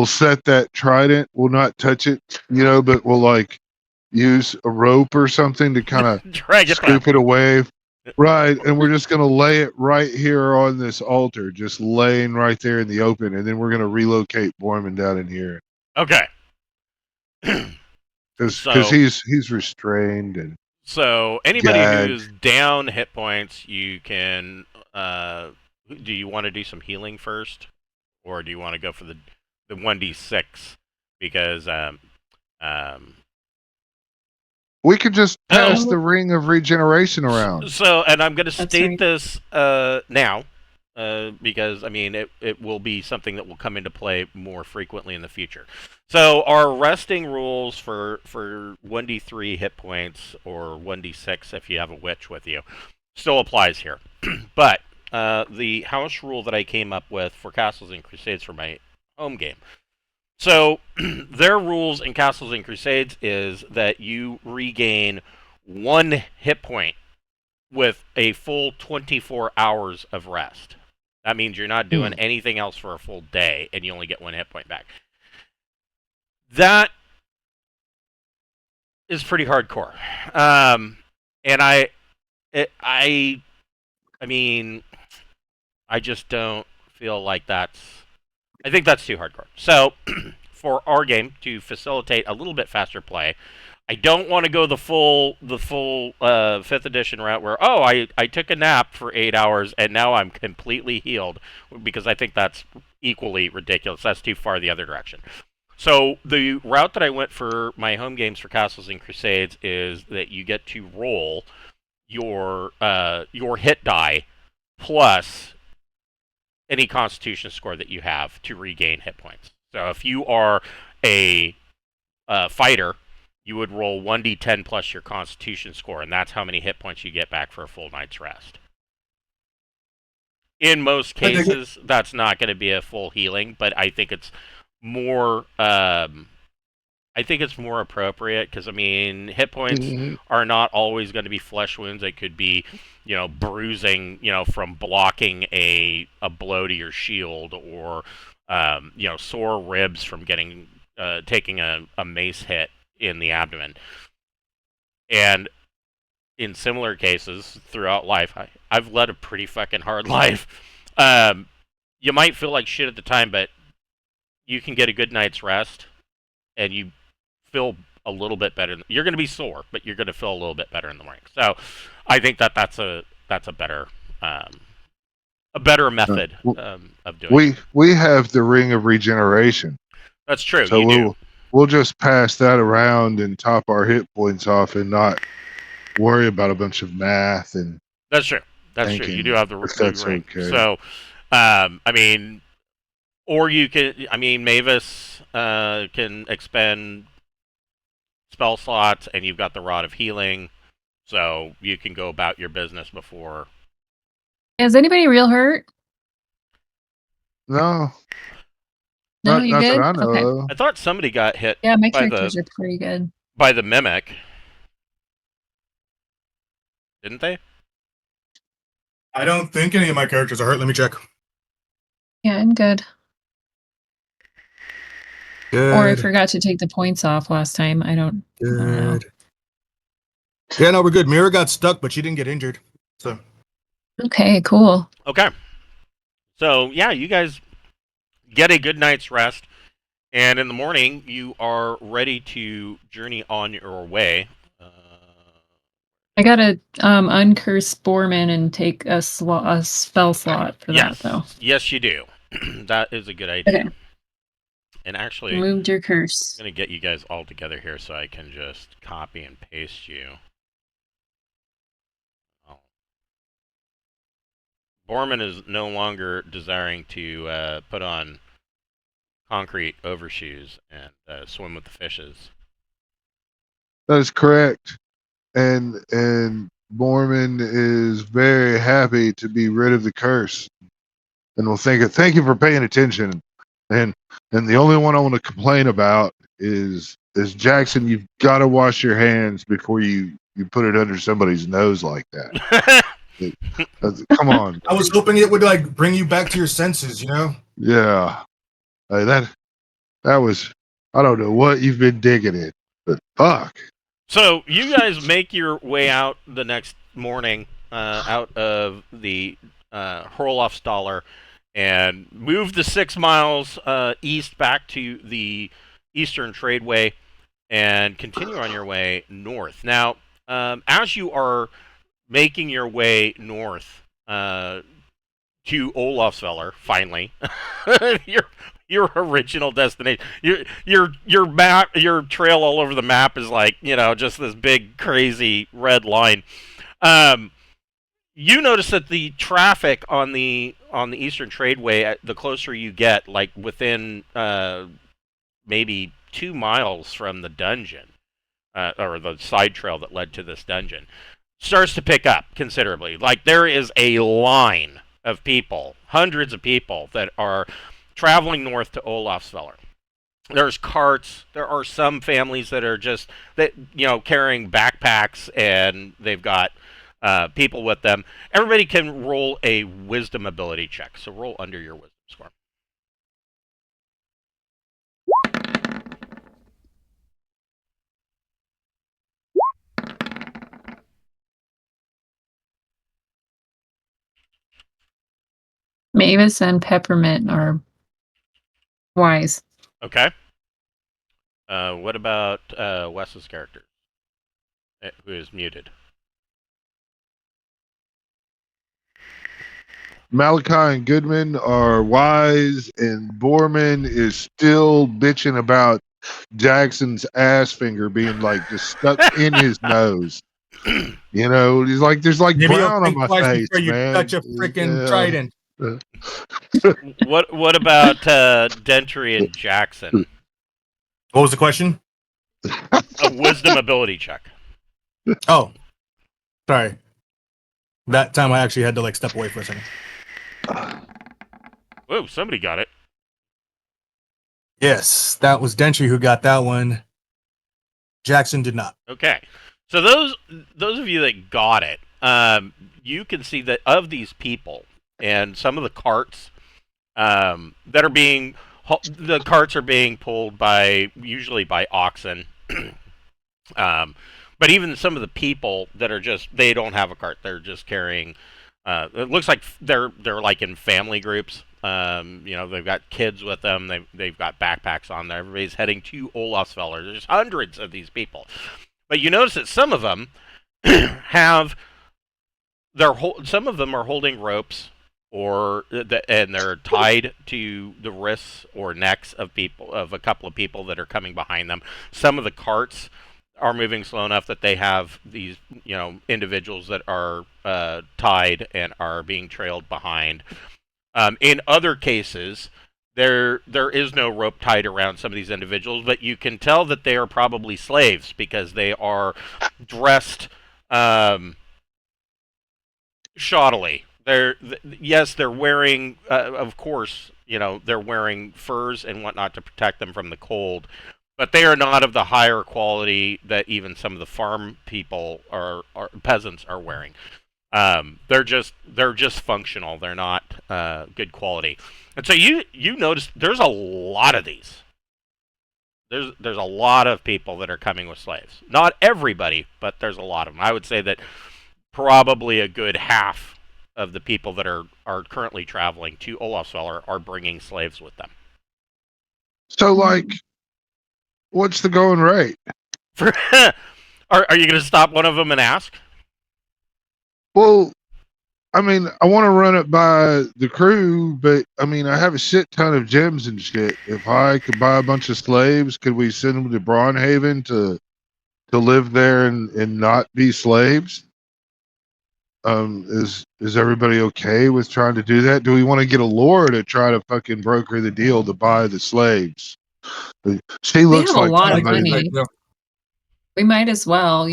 B: set that trident. We'll not touch it, you know, but we'll like use a rope or something to kind of
A: Drag it
B: scoop
A: back.
B: it away. Right. And we're just going to lay it right here on this altar, just laying right there in the open. And then we're going to relocate Borman down in here.
A: Okay.
B: Because
A: So-
B: he's restrained and
A: So, anybody
B: Gagged.
A: who's down hit points, you can. Do you want to do some healing first, or do you want to go for the 1d6? Because
B: we could just pass
C: Oh.
B: the ring of regeneration around.
A: So, and I'm going to
C: That's
A: state
C: right.
A: this now, because I mean it will be something that will come into play more frequently in the future. So, our resting rules for 1d3 hit points or 1d6 if you have a witch with you still applies here, but the house rule that I came up with for Castles and Crusades for my home game. So, their rules in Castles and Crusades is that you regain 1 hit point with a full 24 hours of rest. That means you're not doing anything else for a full day, and you only get 1 hit point back. That is pretty hardcore. And I mean, I just don't feel like I think that's too hardcore. So, for our game, to facilitate a little bit faster play, I don't want to go the full 5th edition route where I took a nap for 8 hours and now I'm completely healed, because I think that's equally ridiculous. That's too far the other direction. So the route that I went for my home games for Castles and Crusades is that you get to roll your hit die plus any Constitution score that you have to regain hit points. So if you are a fighter, you would roll 1d10 plus your Constitution score, and that's how many hit points you get back for a full night's rest. In most cases, that's not going to be a full healing, but I think it's more. I think it's more appropriate because, I mean, hit points are not always going to be flesh wounds. It could be, bruising, from blocking a blow to your shield, or, sore ribs from taking a mace hit in the abdomen. And in similar cases throughout life, I've led a pretty fucking hard life. You might feel like shit at the time, but you can get a good night's rest, and you feel a little bit better. You're going to be sore, but you're going to feel a little bit better in the morning. So, I think that's a better method of doing it.
B: We have the Ring of Regeneration.
A: That's true.
B: So we'll just pass that around and top our hit points off and not worry about a bunch of math and.
A: That's true. That's true. You do have the ring.
B: Okay.
A: So, I mean, or you can. I mean, Mavis can expend spell slots, and you've got the Rod of Healing, so you can go about your business before.
C: Is anybody real hurt?
B: No.
C: No,
B: not
C: you good?
B: that I know
C: Okay.
B: of.
A: I thought somebody got hit.
C: Yeah, my characters are pretty good.
A: By the mimic, didn't they?
D: I don't think any of my characters are hurt. Let me check.
C: Yeah, I'm good.
D: Good.
C: Or I forgot to take the points off last time. I don't know.
D: Yeah, no, we're good. Mira got stuck, but she didn't get injured. So.
C: Okay, cool.
A: Okay. So, yeah, you guys get a good night's rest, and in the morning, you are ready to journey on your way.
C: I gotta uncurse Borman and take a spell slot for that, though.
A: Yes, you do. That is a good idea.
C: Okay.
A: And actually,
C: removed your curse.
A: I'm going to get you guys all together here so I can just copy and paste you. Borman is no longer desiring to put on concrete overshoes and swim with the fishes.
B: That is correct. And Borman is very happy to be rid of the curse. And we'll thank you for paying attention. And the only one I want to complain about is Jackson. You've got to wash your hands before you put it under somebody's nose like that. Come on.
D: I was hoping it would like bring you back to your senses,
B: Yeah. That was, I don't know what you've been digging in, but fuck.
A: So you guys make your way out the next morning out of the Olafsvellir and move the 6 miles east back to the Eastern Tradeway and continue on your way north. Now, as you are making your way north to Olafsvellir, finally, your original destination. Your map, your trail all over the map is like, just this big crazy red line. You notice that the traffic on the Eastern Tradeway, the closer you get, like within maybe 2 miles from the dungeon, or the side trail that led to this dungeon, starts to pick up considerably. Like, there is a line of people, hundreds of people that are traveling north to Olafsvellir. There's carts. There are some families that are just carrying backpacks, and they've got people with them. Everybody can roll a wisdom ability check. So roll under your wisdom score.
C: Mavis and Peppermint are wise.
A: Okay. What about Wes's character? who is muted.
B: Malachi and Goodman are wise, and Borman is still bitching about Jackson's ass finger being like just stuck in his nose. You know, he's like, there's like
D: Maybe you'll
B: brown on
D: think
B: my
D: twice
B: face,
D: before you
B: man.
D: touch a freaking trident.
A: What about Dentry and Jackson?
D: What was the question?
A: A wisdom ability check.
D: Oh, sorry. That time I actually had to like step away for a second.
A: Whoa, somebody got it.
D: Yes, that was Dentry who got that one. Jackson did not.
A: Okay, so those of you that got it, you can see that of these people and some of the carts that are being the carts are being pulled usually by oxen. But even some of the people that are they don't have a cart, they're just carrying. It looks like they're like in family groups. They've got kids with them. They've got backpacks on there. Everybody's heading to Olafsvellir. There's hundreds of these people, but you notice that some of them have some of them are holding ropes, and they're tied to the wrists or necks of a couple of people that are coming behind them. Some of the carts are moving slow enough that they have these, individuals that are tied and are being trailed behind. In other cases, there is no rope tied around some of these individuals, but you can tell that they are probably slaves because they are dressed shoddily. They're wearing, of course, they're wearing furs and whatnot to protect them from the cold, but they are not of the higher quality that even some of the farm people or peasants are wearing. They're just functional. They're not good quality. And so you notice there's a lot of these. There's a lot of people that are coming with slaves. Not everybody, but there's a lot of them. I would say that probably a good half of the people that are currently traveling to Olafsvellir are bringing slaves with them.
B: So, like, what's the going rate?
A: Are you going to stop one of them and ask?
B: Well, I mean, I want to run it by the crew, but I mean, I have a shit ton of gems and shit. If I could buy a bunch of slaves, could we send them to Braunhaven to live there and not be slaves? Is everybody okay with trying to do that? Do we want to get a Laura to try to fucking broker the deal to buy the slaves? She
C: We
B: looks
C: have a
B: like
C: lot of
B: somebody
C: money.
B: that-
C: We might as well,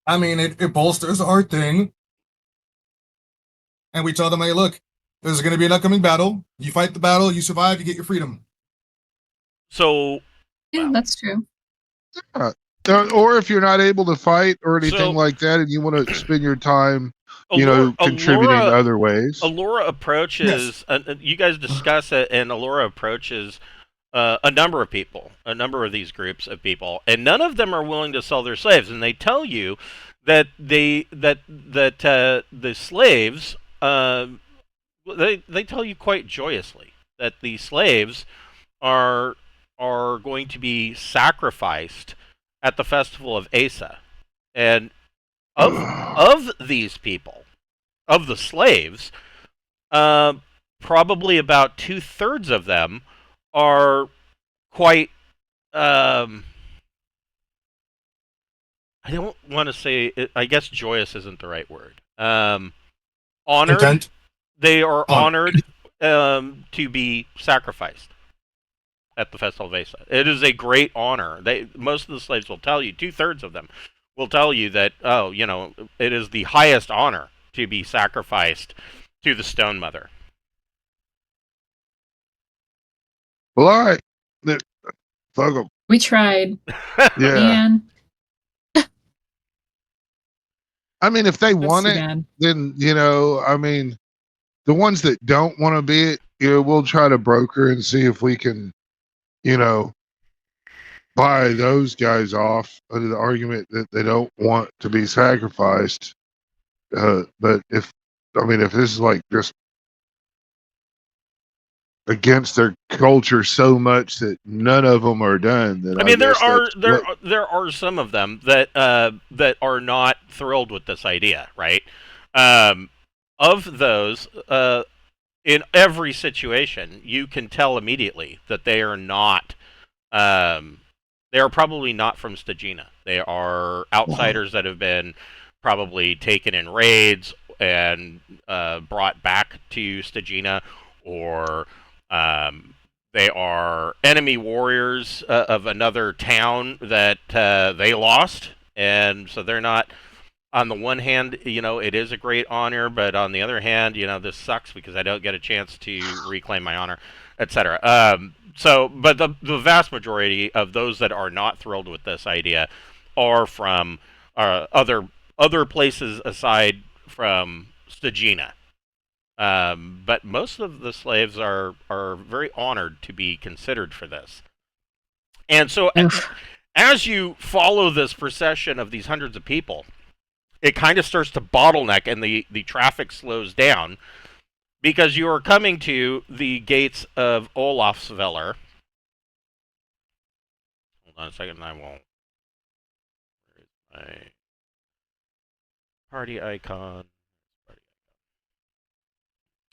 D: I mean, it bolsters our thing. And we tell them, hey, look, there's going to be an upcoming battle. You fight the battle, you survive, you get your freedom.
A: So,
C: Yeah, that's true.
B: or if you're not able to fight or anything like that, and you want to spend your time, contributing in other ways.
A: Allura approaches. Yes. You guys discuss it, and Allura approaches a number of people, a number of these groups of people, and none of them are willing to sell their slaves. And they tell you that the slaves. They tell you quite joyously that the slaves are going to be sacrificed at the Festival of Aesa, and of these people, of the slaves, probably about 2/3 of them are quite. I don't want to say. I guess joyous isn't the right word. Honored.
D: Content?
A: They are honored to be sacrificed at the Festival of Aesa. It is a great honor. Most of the slaves will tell you, 2/3 of them will tell you that, it is the highest honor to be sacrificed to the Stone Mother.
B: Well, all right. Fuck them.
C: We tried.
B: Yeah.
C: Man.
B: I mean, if they want it,
C: bad.
B: then, I mean, the ones that don't want to be it, we'll try to broker and see if we can, buy those guys off under the argument that they don't want to be sacrificed. But if this is like just against their culture so much that none of them are done. That
A: I mean,
B: guess that's what,
A: there are some of them that that are not thrilled with this idea, right? Um, of those, in every situation, you can tell immediately that they are not. They are probably not from Stygina. They are outsiders that have been probably taken in raids and brought back to Stygina, or they are enemy warriors of another town that they lost, and so they're not. On the one hand, it is a great honor, but on the other hand, this sucks because I don't get a chance to reclaim my honor, etc. But the vast majority of those that are not thrilled with this idea are from other places aside from Stygina. But most of the slaves are very honored to be considered for this. And so, as you follow this procession of these hundreds of people, it kind of starts to bottleneck and the traffic slows down because you are coming to the gates of Olafsvellir. Hold on a second, I won't. Where is my party icon?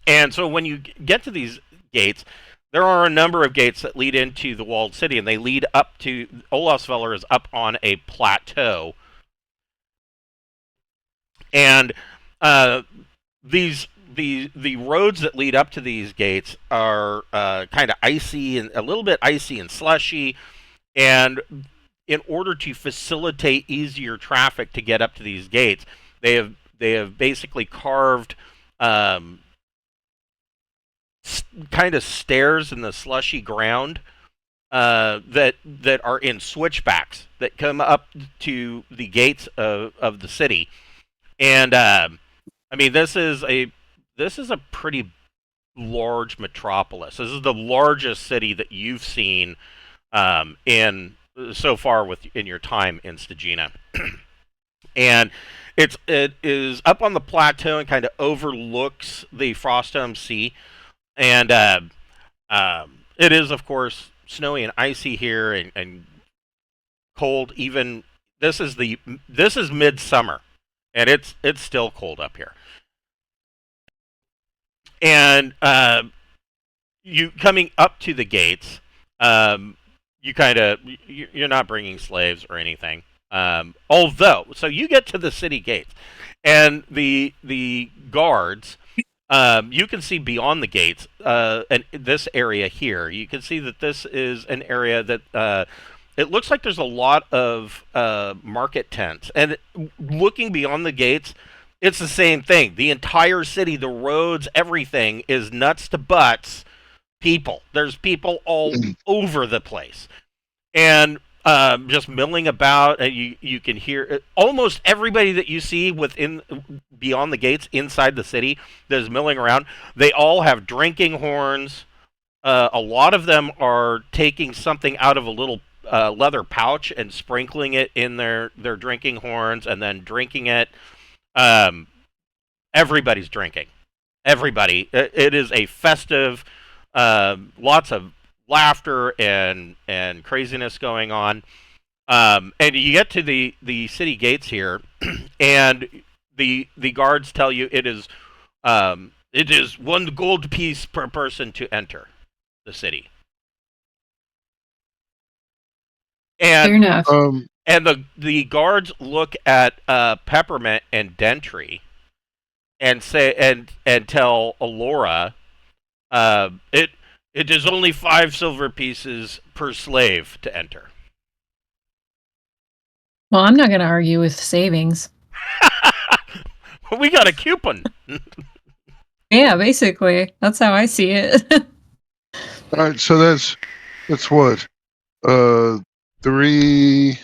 A: And so when you get to these gates, there are a number of gates that lead into the walled city, and they lead up to Olafsvellir is up on a plateau. And the roads that lead up to these gates are kind of icy and a little bit icy and slushy. And in order to facilitate easier traffic to get up to these gates, they have basically carved kind of stairs in the slushy ground that are in switchbacks that come up to the gates of the city. And I mean, this is a pretty large metropolis. This is the largest city that you've seen in so far in your time in Stygina. And it is up on the plateau and kind of overlooks the Frostdome Sea. And it is, of course, snowy and icy here and cold. Even this is midsummer. And it's still cold up here. And you coming up to the gates, you're not bringing slaves or anything. Although, so you get to the city gates, and the guards, you can see beyond the gates, and this area here, you can see that this is an area that. It looks like there's a lot of market tents. And looking beyond the gates, it's the same thing. The entire city, the roads, everything is nuts to butts people. There's people all over the place. And just milling about. And you can hear almost everybody that you see beyond the gates inside the city that is milling around. They all have drinking horns. A lot of them are taking something out of a little leather pouch and sprinkling it in their drinking horns and then drinking it. Everybody's drinking. Everybody. It is a festive, lots of laughter and craziness going on. And you get to the city gates here, and the guards tell you it is 1 gold piece per person to enter the city. And,
C: Fair enough.
A: And the guards look at Peppermint and Dentry and say and tell Alora, it is only 5 silver pieces per slave to enter.
C: Well, I'm not going to argue with savings.
A: We got a coupon.
C: Yeah, basically, that's how I see it.
B: all right, so that's what 3.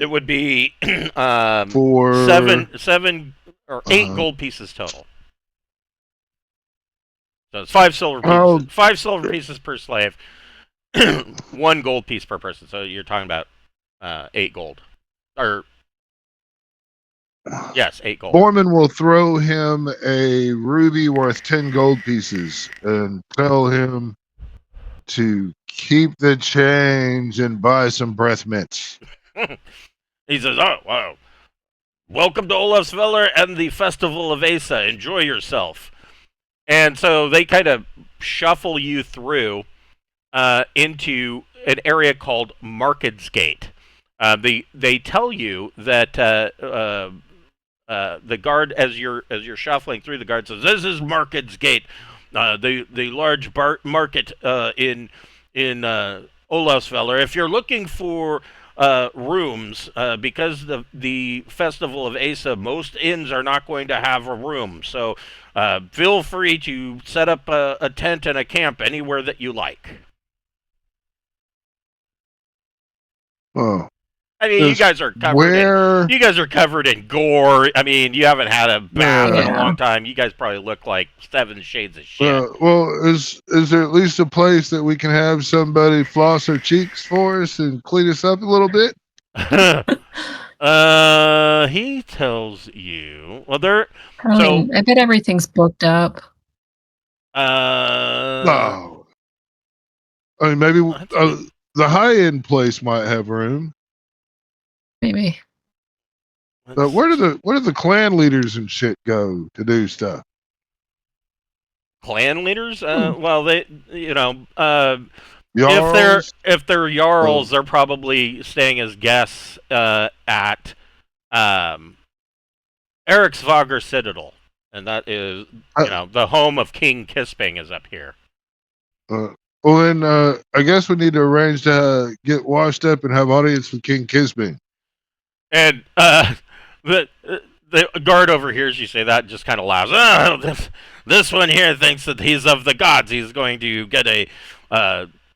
A: It would be
B: 4,
A: 7 or 8 gold pieces total. So it's 5 silver pieces. 5 silver pieces per slave. 1 gold piece per person. So you're talking about 8 gold. Or Yes, 8 gold.
B: Borman will throw him a ruby worth 10 gold pieces and tell him to keep the change and buy some breath mints.
A: He says, "Oh, wow. Welcome to Olafsvellir and the Festival of Aesa. Enjoy yourself." And so they kind of shuffle you through into an area called Market's Gate. They tell you that the guard, as you're shuffling through, the guard says, "This is Market's Gate, the large market in Olafsvellir. If you're looking for rooms, because the Festival of Aesa, most inns are not going to have a room. So feel free to set up a tent and a camp anywhere that you like."
B: Oh,
A: I mean, you
B: Just
A: guys are covered
B: where?
A: in, you guys are covered in gore. I mean, you haven't had a bath in a
C: Yeah.
A: long time. You guys probably look like 7 shades of shit.
B: Well, is there at least a place that we can have somebody floss our cheeks for us and clean us up a little bit?
A: He tells you. Well, there.
C: Probably, I bet everything's booked up.
B: No. I mean, maybe
A: That's good.
B: the high-end place might have room.
C: Maybe.
B: But where do the clan leaders and shit go to do stuff?
A: Clan leaders? Well, they,
B: Jarls?
A: if they're jarls, they're probably staying as guests at Eriksvager Citadel, and that is the home of King Kisping is up here.
B: Well, then I guess we need to arrange to get washed up and have audience with King Kisbing.
A: And the guard overhears you say that and just kind of laughs. "Oh, this one here thinks that he's of the gods. He's going to get an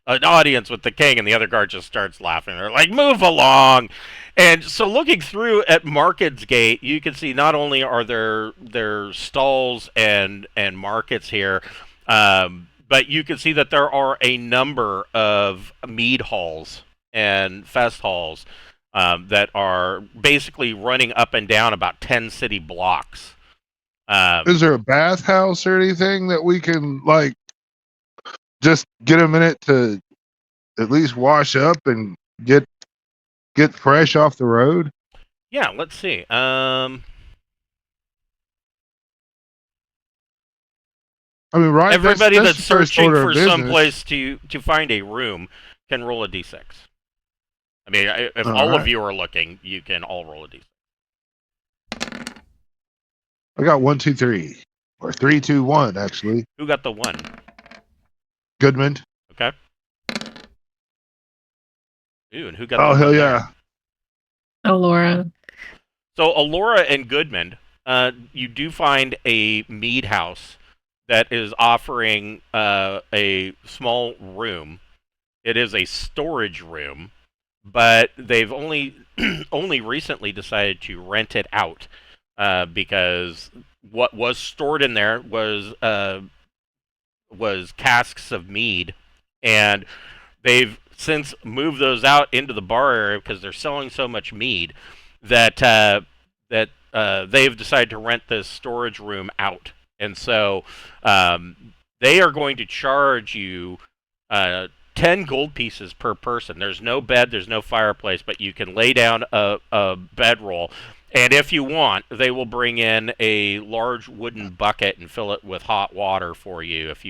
A: audience with the king." And the other guard just starts laughing. They're like, "Move along." And so looking through at Market's Gate, you can see not only are there stalls and markets here, but you can see that there are a number of mead halls and fest halls that are basically running up and down about 10 city blocks.
B: Is there a bathhouse or anything that we can just get a minute to at least wash up and get fresh off the road?
A: Yeah, let's see.
B: I mean, right?
A: Everybody
B: that's
A: that's
B: the first
A: searching
B: order
A: for
B: of business.
A: some place to find a room can roll a d6. I mean, if
B: All
A: all
B: right.
A: of you are looking, you can all roll a d6.
B: I got 1, 2, 3, or 3, 2, 1 actually.
A: Who got the 1?
B: Goodman.
A: Okay. Ooh, and who got
B: Oh
A: the
B: hell
A: 1
B: yeah!
C: Oh, Laura.
A: So Alora and Goodman, you do find a mead house that is offering a small room. It is a storage room, but they've only recently decided to rent it out because what was stored in there was casks of mead, and they've since moved those out into the bar area because they're selling so much mead that they've decided to rent this storage room out, and so they are going to charge you 10 gold pieces per person. There's no bed, there's no fireplace, but you can lay down a bedroll. And if you want, they will bring in a large wooden bucket and fill it with hot water for you if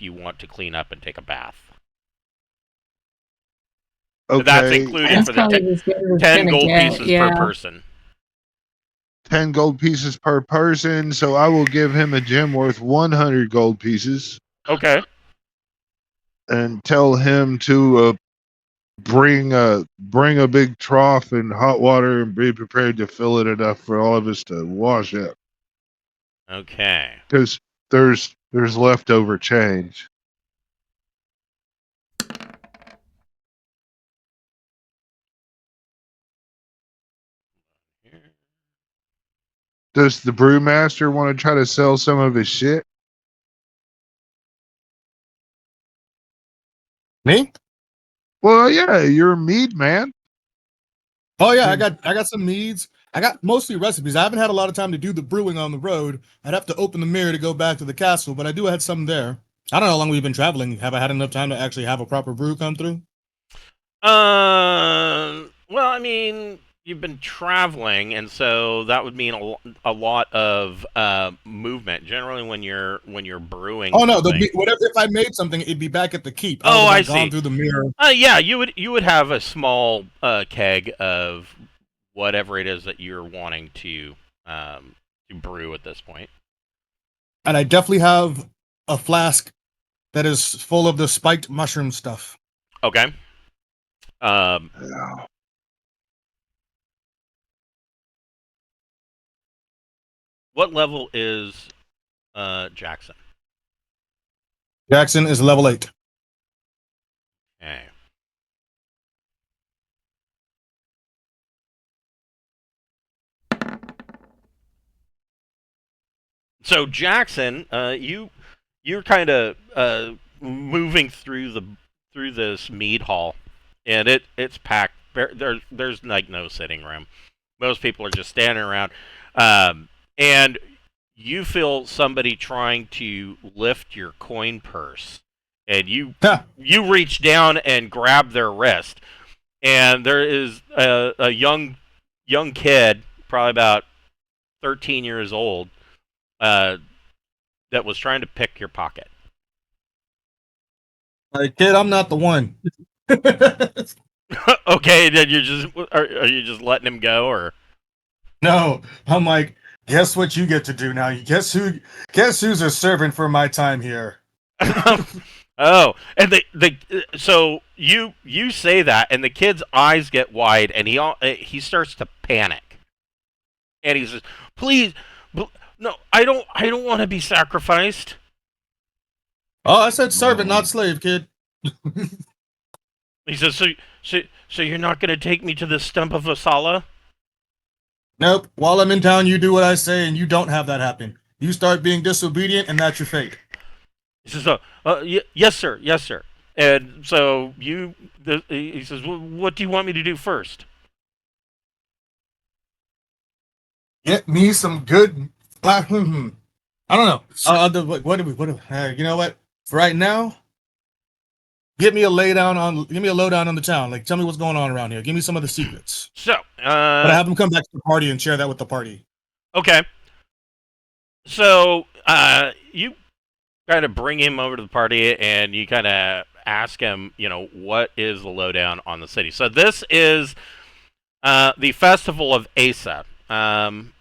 A: you want to clean up and take a bath.
B: Okay.
A: That's included
C: That's
A: for
C: probably
A: the
C: as good as it's
A: 10
C: gonna
A: gold
C: get,
A: pieces
C: yeah.
A: per person.
B: 10 gold pieces per person, so I will give him a gem worth 100 gold pieces
A: Okay.
B: and tell him to bring a big trough and hot water and be prepared to fill it enough for all of us to wash up.
A: Okay.
B: Because there's leftover change. Does the brewmaster want to try to sell some of his shit?
D: Me?
B: Well, yeah, you're a mead man.
D: Oh yeah, I got some meads. I got mostly recipes. I haven't had a lot of time to do the brewing on the road. I'd have to open the mirror to go back to the castle, but I do have some there. I don't know how long we've been traveling. Have I had enough time to actually have a proper brew come through?
A: Well, I mean, you've been traveling, and so that would mean a lot of movement. Generally, when you're brewing
D: Oh no,
A: something.
D: whatever. If I made something, it'd be back at the keep. I would
A: Oh,
D: have
A: I
D: like gone
A: see.
D: through the mirror.
A: Yeah, you would have a small keg of whatever it is that you're wanting to brew at this point.
D: And I definitely have a flask that is full of the spiked mushroom stuff.
A: Okay. Um,
B: Yeah.
A: what level is Jackson?
D: Jackson is level 8.
A: Okay. So Jackson, you're kind of moving through this mead hall, and it's packed. There's like no sitting room. Most people are just standing around, and you feel somebody trying to lift your coin purse, and you reach down and grab their wrist, and there is a young kid, probably about 13 years old, uh, that was trying to pick your pocket.
D: Like, kid, I'm not the one.
A: Okay, then are you just letting him go, or?
D: No, I'm like, guess what you get to do now? Guess who's a servant for my time here?
A: Oh, and so you say that, and the kid's eyes get wide, and he starts to panic, and he says, "Please, no, I don't want to be sacrificed."
D: Oh, I said servant, not slave, kid.
A: He says, "So you're not going to take me to the stump of Asala?"
D: Nope. While I'm in town, you do what I say, and you don't have that happen. You start being disobedient, and that's your fate.
A: He says, yes, sir, yes, sir." And so he says, well, "What do you want me to do first?"
D: Get me some good. I don't know. You know what? For right now, give me a lowdown on the town. Like, tell me what's going on around here. Give me some of the secrets.
A: So,
D: But I have them come back to the party and share that with the party.
A: okay. So, you kind of bring him over to the party, and you kind of ask him, what is the lowdown on the city? So this is the Festival of Aesa. And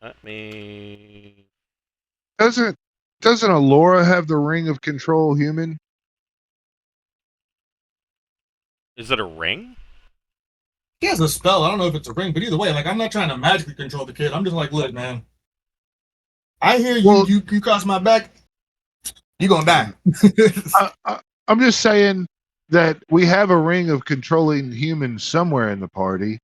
A: let me.
B: Doesn't Alora have the ring of control human?
A: Is it a ring?
D: He has a spell. I don't know if it's a ring, but either way, like, I'm not trying to magically control the kid. I'm just like, look, man. I hear you.
B: Well,
D: you cross my back. You gonna die.
B: I'm just saying that we have a ring of controlling humans somewhere in the party,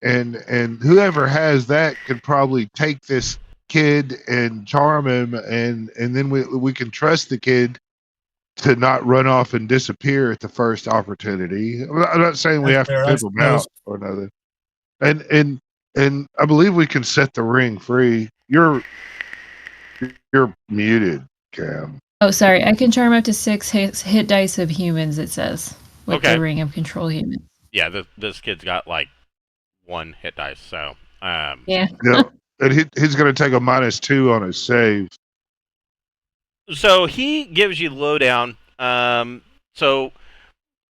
B: and whoever has that could probably take this kid and charm him, and then we can trust the kid to not run off and disappear at the first opportunity. I'm not saying we have to pimp him out or nothing. And I believe we can set the ring free. You're muted, Cam.
C: Oh, sorry. I can charm up to 6 hit dice of humans, it says, with
A: Okay.
C: the ring of control humans.
A: Yeah, this kid's got like 1 hit dice, so
C: Yeah.
B: Yeah, and he's going to take a -2 on his save.
A: So he gives you lowdown. So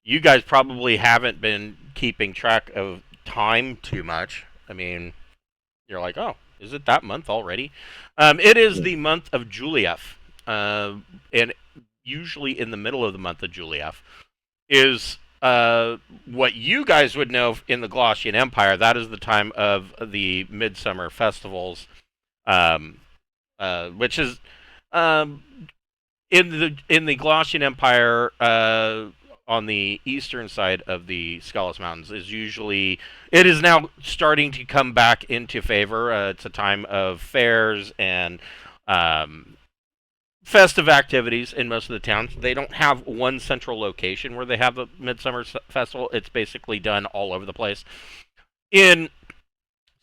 A: you guys probably haven't been keeping track of time too much. I mean, you're like, oh, is it that month already? It is the month of Julief, and usually in the middle of the month of Julief is what you guys would know in the Glaucian Empire. That is the time of the midsummer festivals, which is in the Glaucian Empire, on the eastern side of the Skelos Mountains, it is now starting to come back into favor. It's a time of fairs and festive activities in most of the towns. They don't have one central location where they have a midsummer festival. It's basically done all over the place. In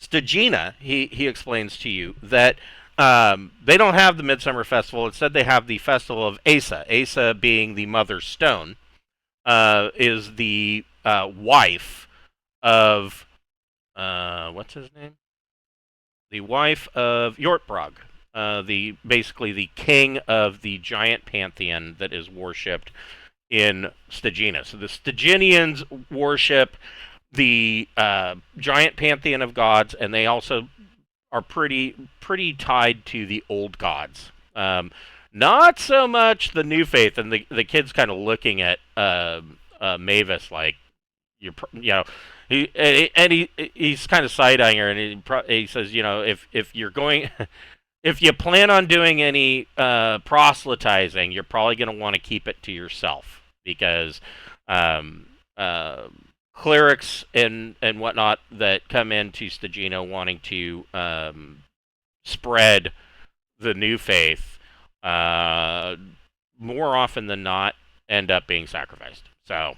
A: Stygina, he explains to you that they don't have the Midsummer Festival. Instead, they have the Festival of Aesa. Aesa being the Mother Stone, is the wife of what's his name? The wife of Yortbrog, the basically the king of the giant pantheon that is worshipped in Stygina. So the Styginians worship the giant pantheon of gods, and they also are pretty tied to the old gods. Not so much the new faith, and the kid's kind of looking at Mavis like you know he's kind of side eyeing her, and he says, if you're going if you plan on doing any proselytizing, you're probably going to want to keep it to yourself, because um, clerics and whatnot that come into Stygina wanting to spread the new faith, more often than not end up being sacrificed. So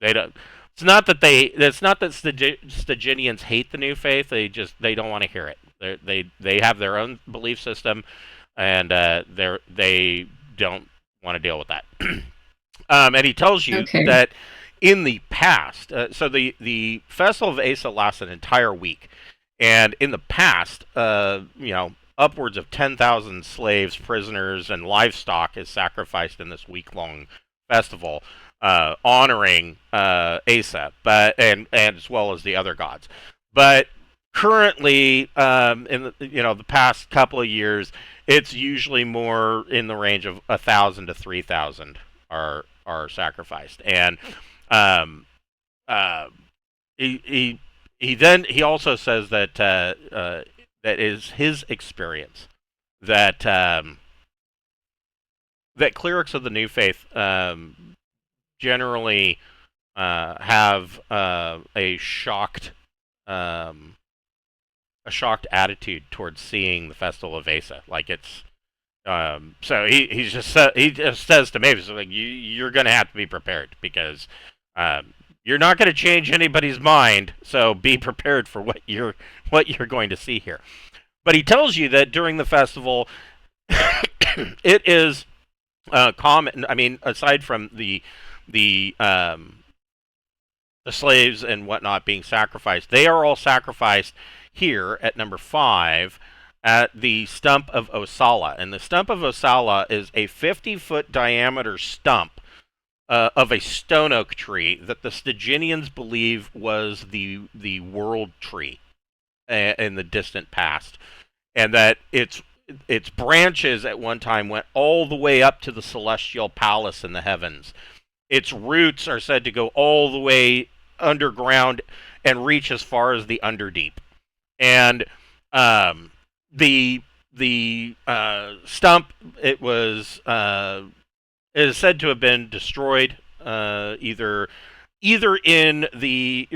A: they don't. It's not that Styginians hate the new faith. They don't want to hear it. They have their own belief system, and they don't want to deal with that. And he tells you that in the past, so the Festival of Aesa lasts an entire week, and in the past, upwards of 10,000 slaves, prisoners, and livestock is sacrificed in this week-long festival, honoring Aesa, and as well as the other gods. But currently, in the past couple of years, it's usually more in the range of 1,000 to 3,000 are sacrificed. And he also says that that is his experience that that clerics of the new faith generally have a shocked attitude towards seeing the Festival of Aesa. Like it's so he just says to Mavis, like, you're going to have to be prepared, because you're not going to change anybody's mind. So be prepared for what you're going to see here. But he tells you that during the festival, it is common. I mean, aside from the slaves and whatnot being sacrificed, they are all sacrificed here at number 5 at the stump of Osala. And the stump of Osala is a 50-foot diameter stump of a stone oak tree that the Styginians believe was the world tree in the distant past, and that its branches at one time went all the way up to the celestial palace in the heavens. Its roots are said to go all the way underground and reach as far as the Underdeep. And the stump, it is said to have been destroyed either in the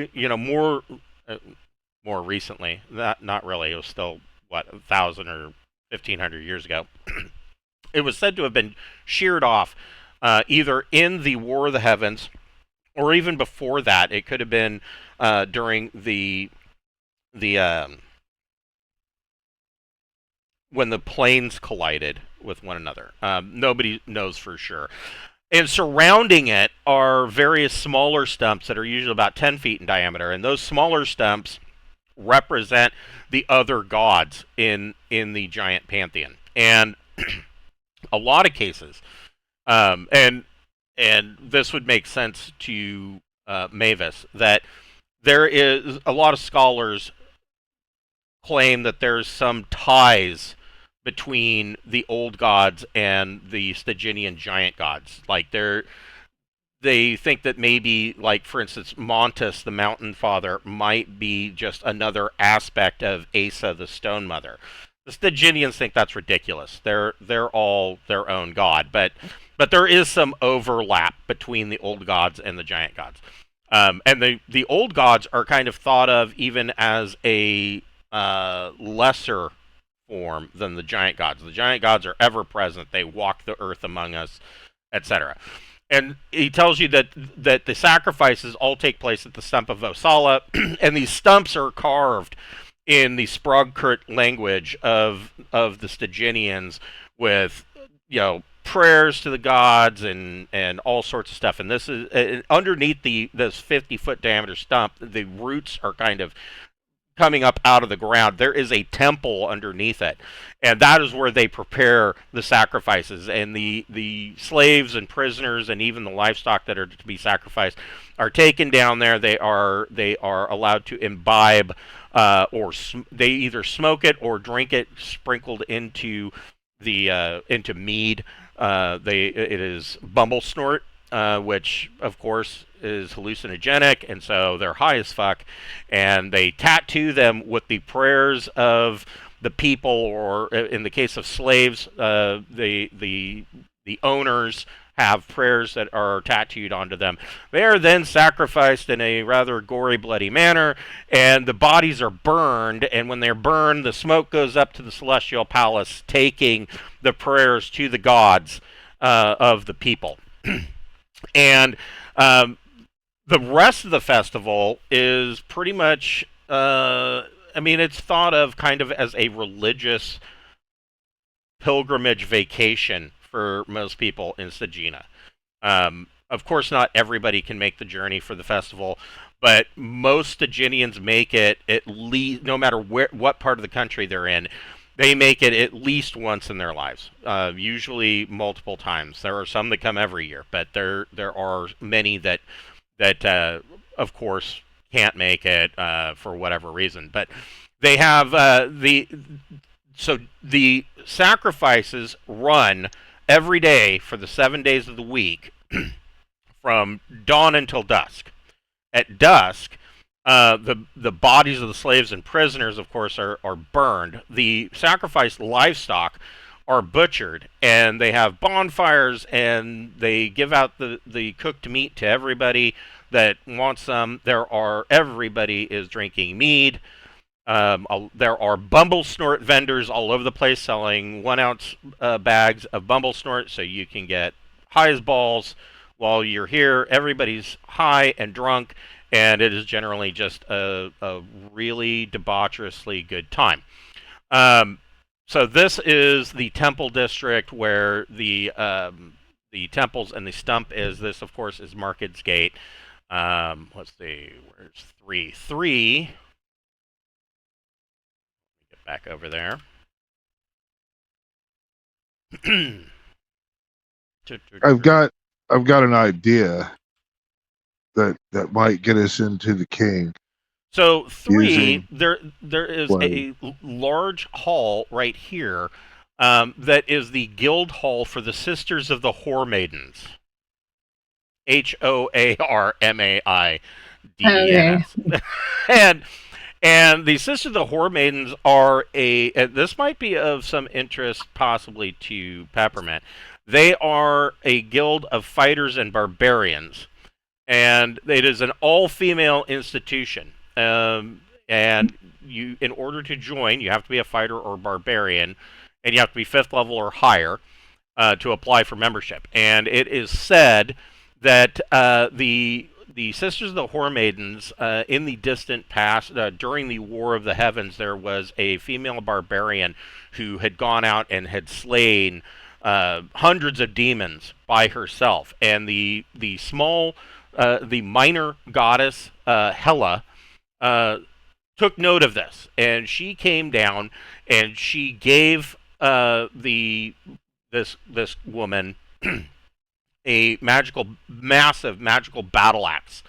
A: more recently. Not really. It was still 1,000 or 1,500 years ago. It was said to have been sheared off either in the War of the Heavens, or even before that. It could have been during the when the planes collided with one another. Nobody knows for sure. And surrounding it are various smaller stumps that are usually about 10 feet in diameter, and those smaller stumps represent the other gods in the giant pantheon. And a lot of cases, and this would make sense to Mavis, that there is a lot of scholars claim that there's some ties between the old gods and the Styginian giant gods. Like they think that maybe, like, for instance, Montes, the mountain father, might be just another aspect of Aesa, the stone mother. The Styginians think that's ridiculous. They're all their own god, but there is some overlap between the old gods and the giant gods. And the old gods are kind of thought of even as a lesser form than the giant gods. The giant gods are ever present. They walk the earth among us, etc. and he tells you that the sacrifices all take place at the stump of Osala, and these stumps are carved in the Sprogkurt language of the Styginians with prayers to the gods and all sorts of stuff. And this is underneath this 50-foot diameter stump. The roots are kind of coming up out of the ground. There is a temple underneath it, and that is where they prepare the sacrifices. And the slaves and prisoners and even the livestock that are to be sacrificed are taken down there. They are allowed to imbibe, they either smoke it or drink it sprinkled into into mead. It is bumble snort, which of course is hallucinogenic, and so they're high as fuck, and they tattoo them with the prayers of the people, or in the case of slaves, the owners have prayers that are tattooed onto them. They are then sacrificed in a rather gory, bloody manner, and the bodies are burned, and when they're burned, the smoke goes up to the celestial palace, taking the prayers to the gods of the people. And the rest of the festival is pretty much, it's thought of kind of as a religious pilgrimage vacation for most people in Stygina. Of course, not everybody can make the journey for the festival, but most Styginians make it at least, no matter what part of the country they're in, they make it at least once in their lives, usually multiple times. There are some that come every year, but there are many that of course can't make it for whatever reason. But they have the sacrifices run every day for the 7 days of the week from dawn until dusk. At dusk, the bodies of the slaves and prisoners, of course, are burned. The sacrificed livestock are butchered, and they have bonfires, and they give out the cooked meat to everybody that wants some. Everybody is drinking mead. There are bumble snort vendors all over the place selling 1 ounce bags of bumble snort, so you can get high as balls while you're here. Everybody's high and drunk, and it is generally just a really debaucherously good time. So this is the temple district where the temples and the stump is. This, of course, is Market's Gate. Let's see, where's 3? Get back over there.
B: I've got an idea that might get us into the king.
A: So 3,
B: Using
A: there is
B: what?
A: a large hall right here that is the guild hall for the Sisters of the Whore Maidens. HOARMAIDENS.
C: Okay.
A: And the Sisters of the Whore Maidens are this might be of some interest possibly to Peppermint. They are a guild of fighters and barbarians, and it is an all-female institution. And you, in order to join, you have to be a fighter or barbarian, and you have to be 5th level or higher to apply for membership. And it is said that the Sisters of the Whore Maidens, in the distant past, during the War of the Heavens, there was a female barbarian who had gone out and had slain hundreds of demons by herself. And the minor goddess Hela took note of this, and she came down and she gave this woman a massive magical battle axe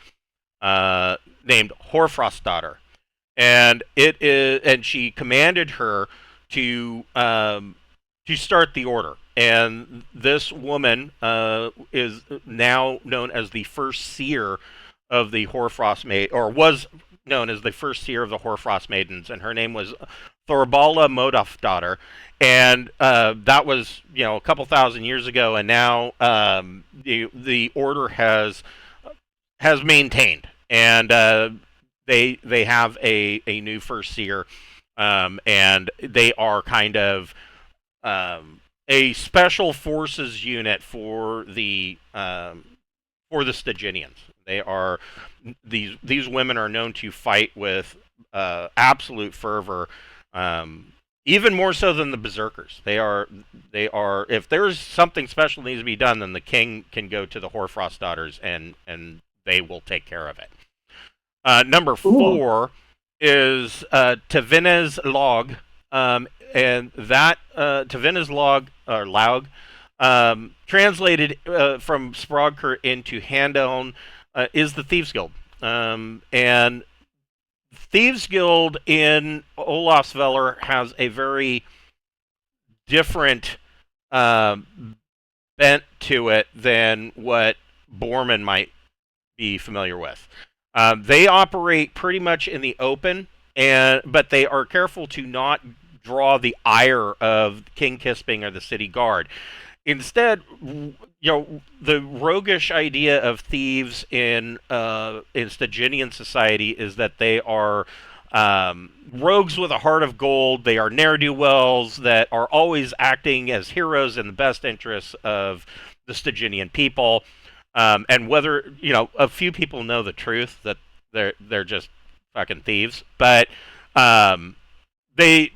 A: named Horfrostdaughter, and she commanded her to start the order. And this woman is now known as the first seer of the Hoarfrost Maid, or was known as the first seer of the Hoarfrost Maidens, and her name was Thorbala Modafdaughter. And that was, a couple thousand years ago, and now the order has maintained, and they have a new first seer, and they are kind of a special forces unit for the for the Styginians. They are these women are known to fight with absolute fervor, even more so than the berserkers. They are if there's something special that needs to be done, then the king can go to the Hoarfrost daughters and they will take care of it. Number four is Tvinna's log, and that Tvinna's log or laug, translated from Sprogker into Handeln, is the Thieves Guild. And Thieves Guild in Olafsvellir has a very different bent to it than what Borman might be familiar with. They operate pretty much in the open, but they are careful to not draw the ire of King Kisping or the city guard. Instead, the roguish idea of thieves in Styginian society is that they are rogues with a heart of gold. They are ne'er-do-wells that are always acting as heroes in the best interests of the Styginian people. And whether a few people know the truth that they're just fucking thieves, but the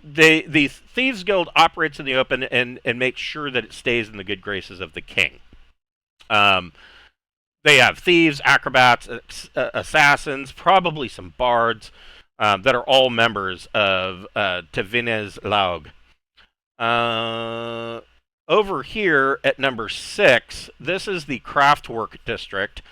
A: Thieves Guild operates in the open and makes sure that it stays in the good graces of the king. They have thieves, acrobats, assassins, probably some bards that are all members of Tvinna's laug. Over here at number 6, this is the Craftwork district.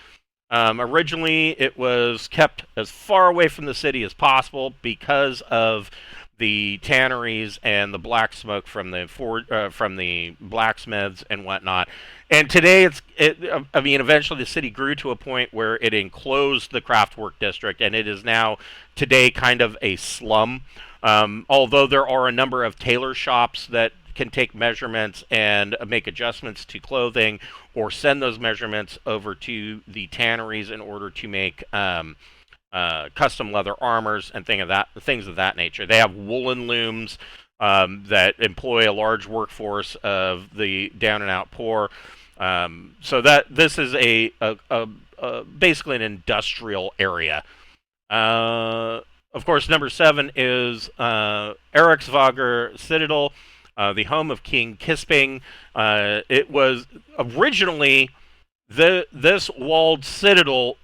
A: Originally, it was kept as far away from the city as possible because of the tanneries and the black smoke from the blacksmiths and whatnot. And today, eventually the city grew to a point where it enclosed the Craftwork district, and it is now today kind of a slum. Although there are a number of tailor shops that can take measurements and make adjustments to clothing, or send those measurements over to the tanneries in order to make custom leather armors and things of that nature. They have woolen looms that employ a large workforce of the down and out poor. So that this is a basically an industrial area. Of course, number 7 is Eriksvåger Citadel, the home of King Kisping. It was originally this walled citadel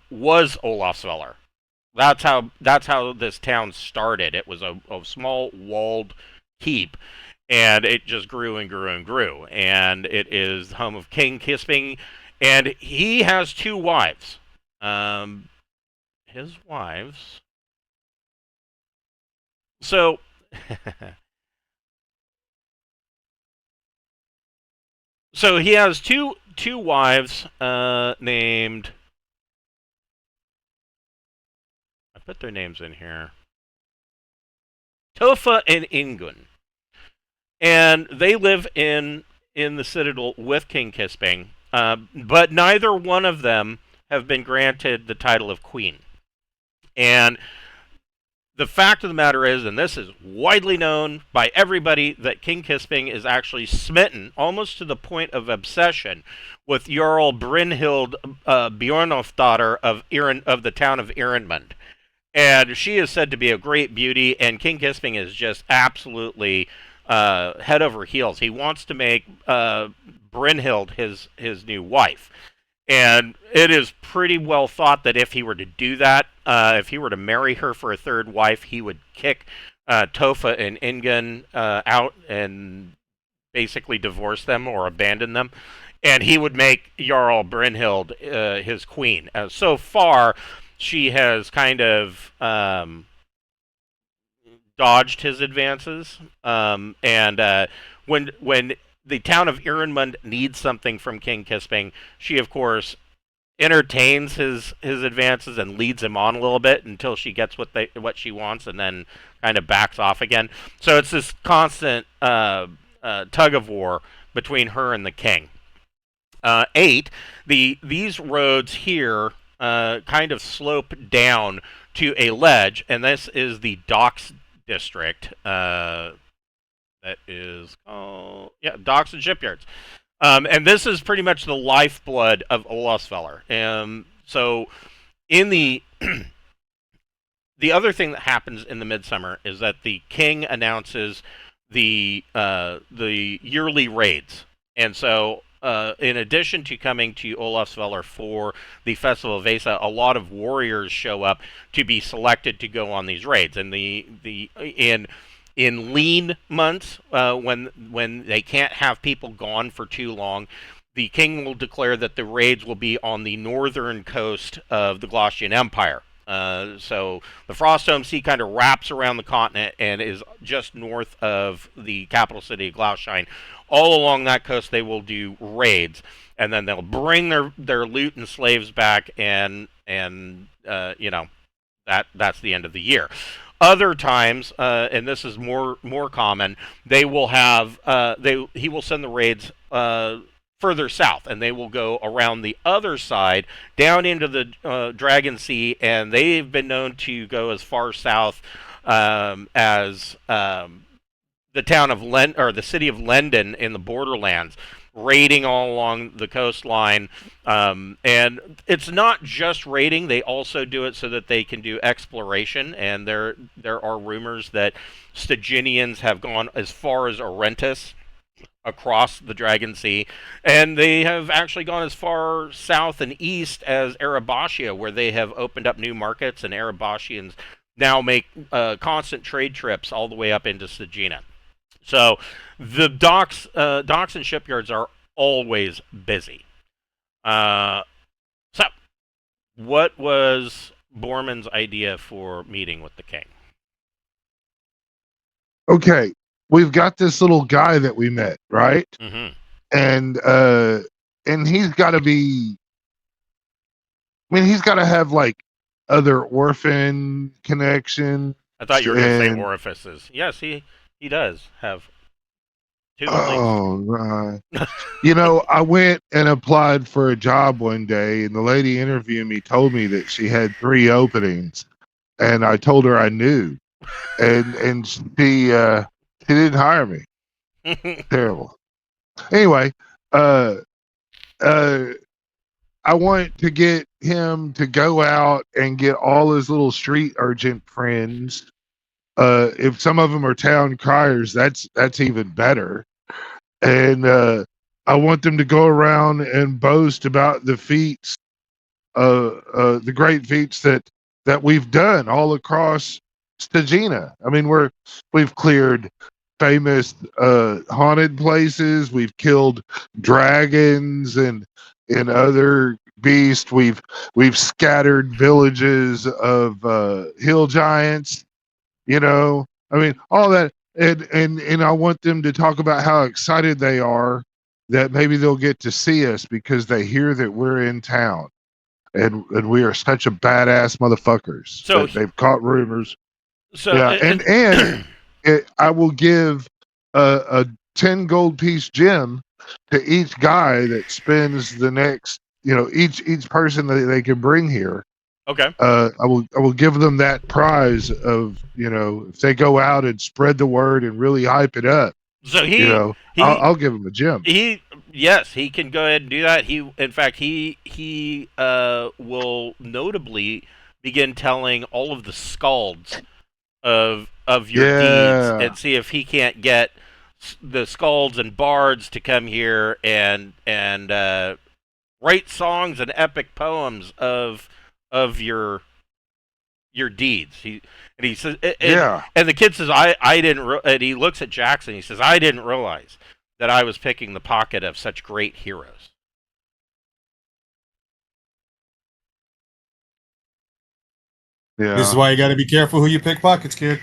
A: was Olafsvellir. That's how this town started. It was a small walled keep, and it just grew and grew and grew. And it is the home of King Kisping, and he has 2 wives. His wives. So. So he has two wives named. I put their names in here. Tofa and Ingun, and they live in the citadel with King Kisping, but neither one of them have been granted the title of queen. And the fact of the matter is, and this is widely known by everybody, that King Kisping is actually smitten, almost to the point of obsession, with Jarl Brynhild Bjornolfsdottir of the town of Ironmund. And she is said to be a great beauty, and King Kisping is just absolutely head over heels. He wants to make Brynhild his new wife. And it is pretty well thought that if he were to do that, if he were to marry her for a third wife, he would kick Tofa and Ingun out and basically divorce them or abandon them. And he would make Jarl Brynhild his queen. So far, she has kind of dodged his advances. And when the town of Ironmund needs something from King Kisping, she, of course, entertains his advances and leads him on a little bit until she gets what she wants, and then kind of backs off again. So it's this constant tug of war between her and the king. 8, these roads here kind of slope down to a ledge, and this is the Docks district. That is called, docks and shipyards. And this is pretty much the lifeblood of Olafsvellir. So in the other thing that happens in the midsummer is that the king announces the yearly raids, and so in addition to coming to Olafsvellir for the Festival of Aesa, a lot of warriors show up to be selected to go on these raids. And in lean months, when they can't have people gone for too long, the king will declare that the raids will be on the northern coast of the Glaucian Empire. So the Frostdome Sea kind of wraps around the continent and is just north of the capital city of Glaushine. All along that coast, they will do raids, and then they'll bring their loot and slaves back, and that's the end of the year. Other times, and this is more common, they will have he will send the raids further south, and they will go around the other side down into the Dragon Sea, and they've been known to go as far south as the town of the city of Lendon in the borderlands, raiding all along the coastline. And it's not just raiding; they also do it so that they can do exploration. And there are rumors that Styginians have gone as far as Orentis across the Dragon Sea, and they have actually gone as far south and east as Erebachia, where they have opened up new markets, and Erebashians now make constant trade trips all the way up into Stygina. So the docks and shipyards are always busy. So, what was Borman's idea for meeting with the king?
B: Okay, we've got this little guy that we met, right?
A: Mm-hmm.
B: And he's got to be. I mean, he's got to have like other orphan connection.
A: I thought you were going to say orifices. Yes, he does have two.
B: Oh, right. I went and applied for a job one day, and the lady interviewing me told me that she had 3 openings, and I told her I knew, and she didn't hire me. Terrible. Anyway, I want to get him to go out and get all his little street urchin friends. If some of them are town criers, that's even better. And I want them to go around and boast about the feats, the great feats that we've done all across Stygina. I mean, we've cleared famous haunted places. We've killed dragons and other beasts. We've scattered villages of hill giants. I mean, all that, and I want them to talk about how excited they are that maybe they'll get to see us because they hear that we're in town, and we are such a badass motherfuckers. So they've caught rumors.
A: So
B: yeah, and I will give a 10 gold piece gem to each guy that spends the next, each person that they can bring here.
A: Okay.
B: I will give them that prize of, if they go out and spread the word and really hype it up.
A: So
B: I'll give them a gem.
A: Yes, he can go ahead and do that. In fact, he will notably begin telling all of the skalds of your deeds, and see if he can't get the skalds and bards to come here and write songs and epic poems of your deeds. He says, and the kid says, I didn't. And he looks at Jackson. He says, I didn't realize that I was picking the pocket of such great heroes.
B: Yeah.
D: This is why you got to be careful who you pick pockets, kid.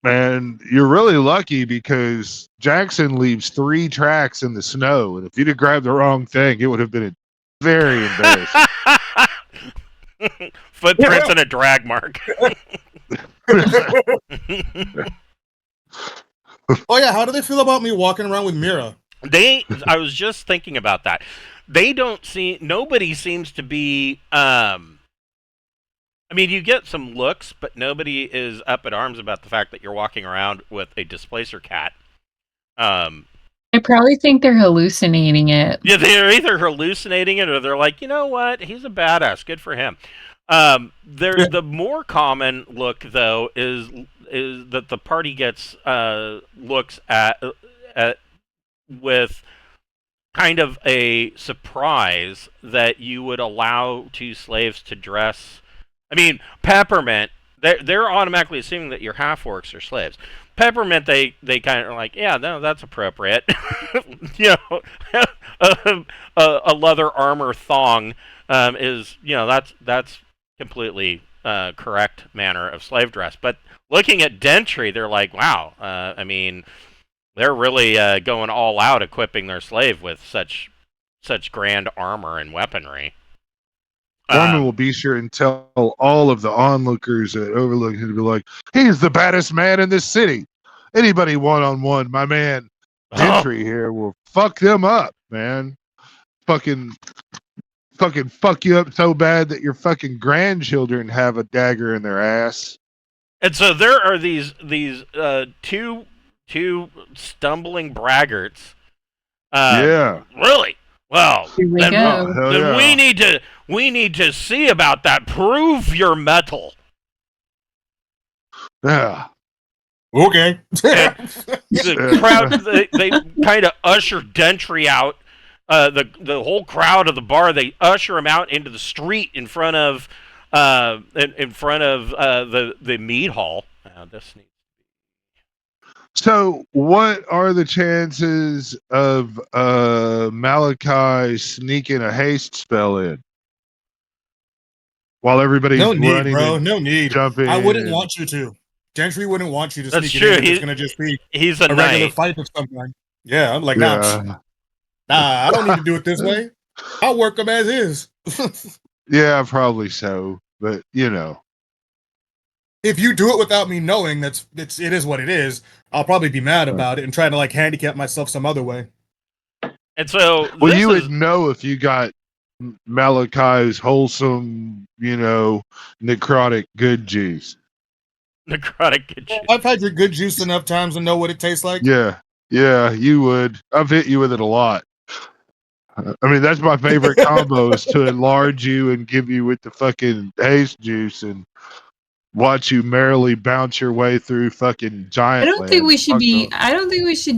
B: And you're really lucky because Jackson leaves 3 tracks in the snow, and if you'd have grabbed the wrong thing, it would have been very embarrassing.
A: Footprints and a drag mark.
D: Oh yeah, how do they feel about me walking around with Mira?
A: I was just thinking about that. Nobody seems to be, I mean, you get some looks, but nobody is up at arms about the fact that you're walking around with a displacer cat.
C: I I probably think they're hallucinating it.
A: Yeah, they're either hallucinating it or they're like, you know what, he's a badass, good for him. The more common look though is that the party gets looks at with kind of a surprise that you would allow two slaves to dress. I mean, Peppermint, they're automatically assuming that you're half orcs or slaves. Peppermint, they kind of are like, yeah, no, that's appropriate. you know, a leather armor thong is, that's completely correct manner of slave dress. But looking at Dentry, they're like, wow. I mean, they're really going all out, equipping their slave with such grand armor and weaponry.
B: Norman will be sure and tell all of the onlookers at Overlook to be like, he's the baddest man in this city. Anybody one-on-one, my man Gentry here will fuck them up, man. Fucking fuck you up so bad that your fucking grandchildren have a dagger in their ass.
A: And so there are these two stumbling braggarts.
B: Yeah.
A: Really? Well,
C: Here we
A: then,
C: go.
A: then we need to see about that. Prove your mettle.
B: Yeah.
D: Okay.
A: The crowd, they kind of usher Dentry out. The whole crowd of the bar, they usher him out into the street in front of the mead hall.
B: So, what are the chances of Malachi sneaking a haste spell in while everybody's
D: no need,
B: running?
D: bro. No need.
B: Jumping.
D: I wouldn't want you to. Gentry wouldn't want you to
A: That's
D: sneak
A: true.
D: it in. It's gonna just be
A: He's a
D: regular
A: knight.
D: fight of some kind. Yeah, I'm like,
B: Yeah.
D: nah, I don't need to do it this way. I'll work them as is.
B: Yeah, probably so. But
D: If you do it without me knowing, it is what it is. I'll probably be mad about it and try to like handicap myself some other way.
A: And so,
B: well, you would know if you got Malachi's wholesome, necrotic good juice.
A: Necrotic good juice.
D: I've had your good juice enough times to know what it tastes like.
B: Yeah, you would. I've hit you with it a lot. I mean, that's my favorite combo is to enlarge you and give you with the fucking haste juice and watch you merrily bounce your way through fucking giant.
C: I don't think we should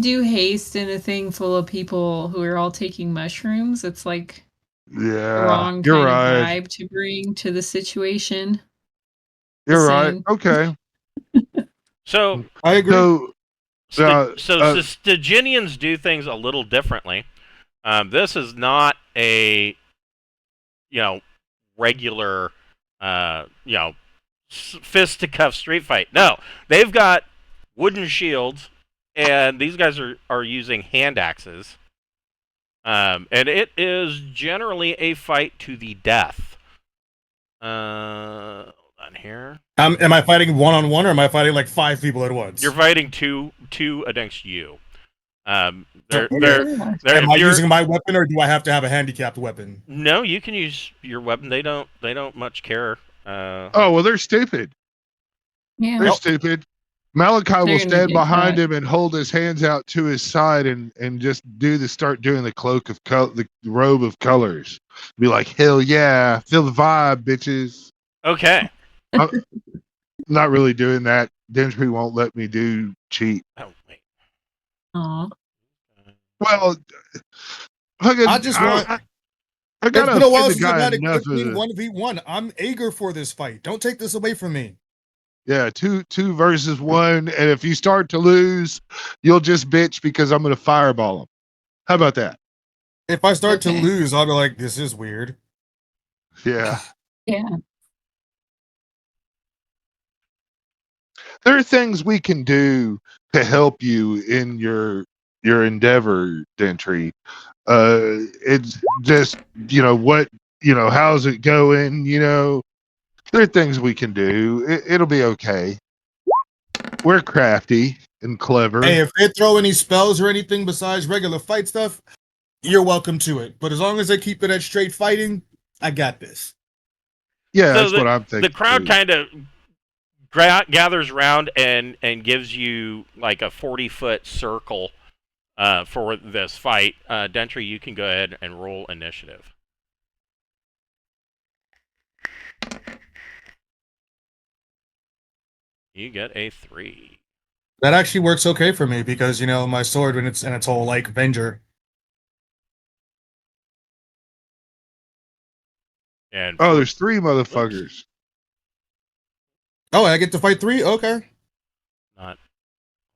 C: do haste in a thing full of people who are all taking mushrooms. It's like the wrong
B: you're
C: kind
B: right.
C: of vibe to bring to the situation.
B: You're right. Okay.
D: So I agree.
B: So
A: Styginians do things a little differently. This is not a regular fisticuff street fight. No, they've got wooden shields, and these guys are using hand axes. And it is generally a fight to the death. Hold on here.
D: Am I fighting one-on-one, or am I fighting like 5 people at once?
A: You're fighting two against you.
D: Am I using my weapon, or do I have to have a handicapped weapon?
A: No, you can use your weapon. They don't much care.
B: Well, they're stupid.
C: Yeah.
B: They're stupid. Malachi will stand behind
C: that.
B: him and hold his hands out to his side and just start doing the cloak of the robe of colors. Be like, hell yeah, feel the vibe, bitches.
A: Okay.
B: I'm not really doing that. Dentry won't let me do cheat.
A: Oh wait.
C: Aw.
B: Well,
D: I just want.
B: I gotta
D: it's been a while
B: the
D: since I've
B: guy
D: had a
B: enough
D: clean
B: of
D: 1v1. I'm eager for this fight. Don't take this away from me.
B: Yeah, two versus one, and if you start to lose, you'll just bitch because I'm gonna fireball him. How about that?
D: If I start to lose, I'll be like, "This is weird."
B: Yeah.
C: Yeah.
B: There are things we can do to help you in your endeavor, Dentry. It's just how's it going? There are things we can do. It'll be okay. We're crafty and clever.
D: Hey, if they throw any spells or anything besides regular fight stuff, you're welcome to it. But as long as they keep it at straight fighting, I got this.
B: Yeah, so that's what I'm thinking.
A: The crowd kind of gathers around and gives you like a 40-foot circle for this fight. Dentry, you can go ahead and roll initiative. You get a 3.
D: That actually works okay for me because my sword when it's in its whole like Venger.
A: And
B: Oh, there's 3 motherfuckers.
D: Oh, I get to fight 3? Okay.
A: not.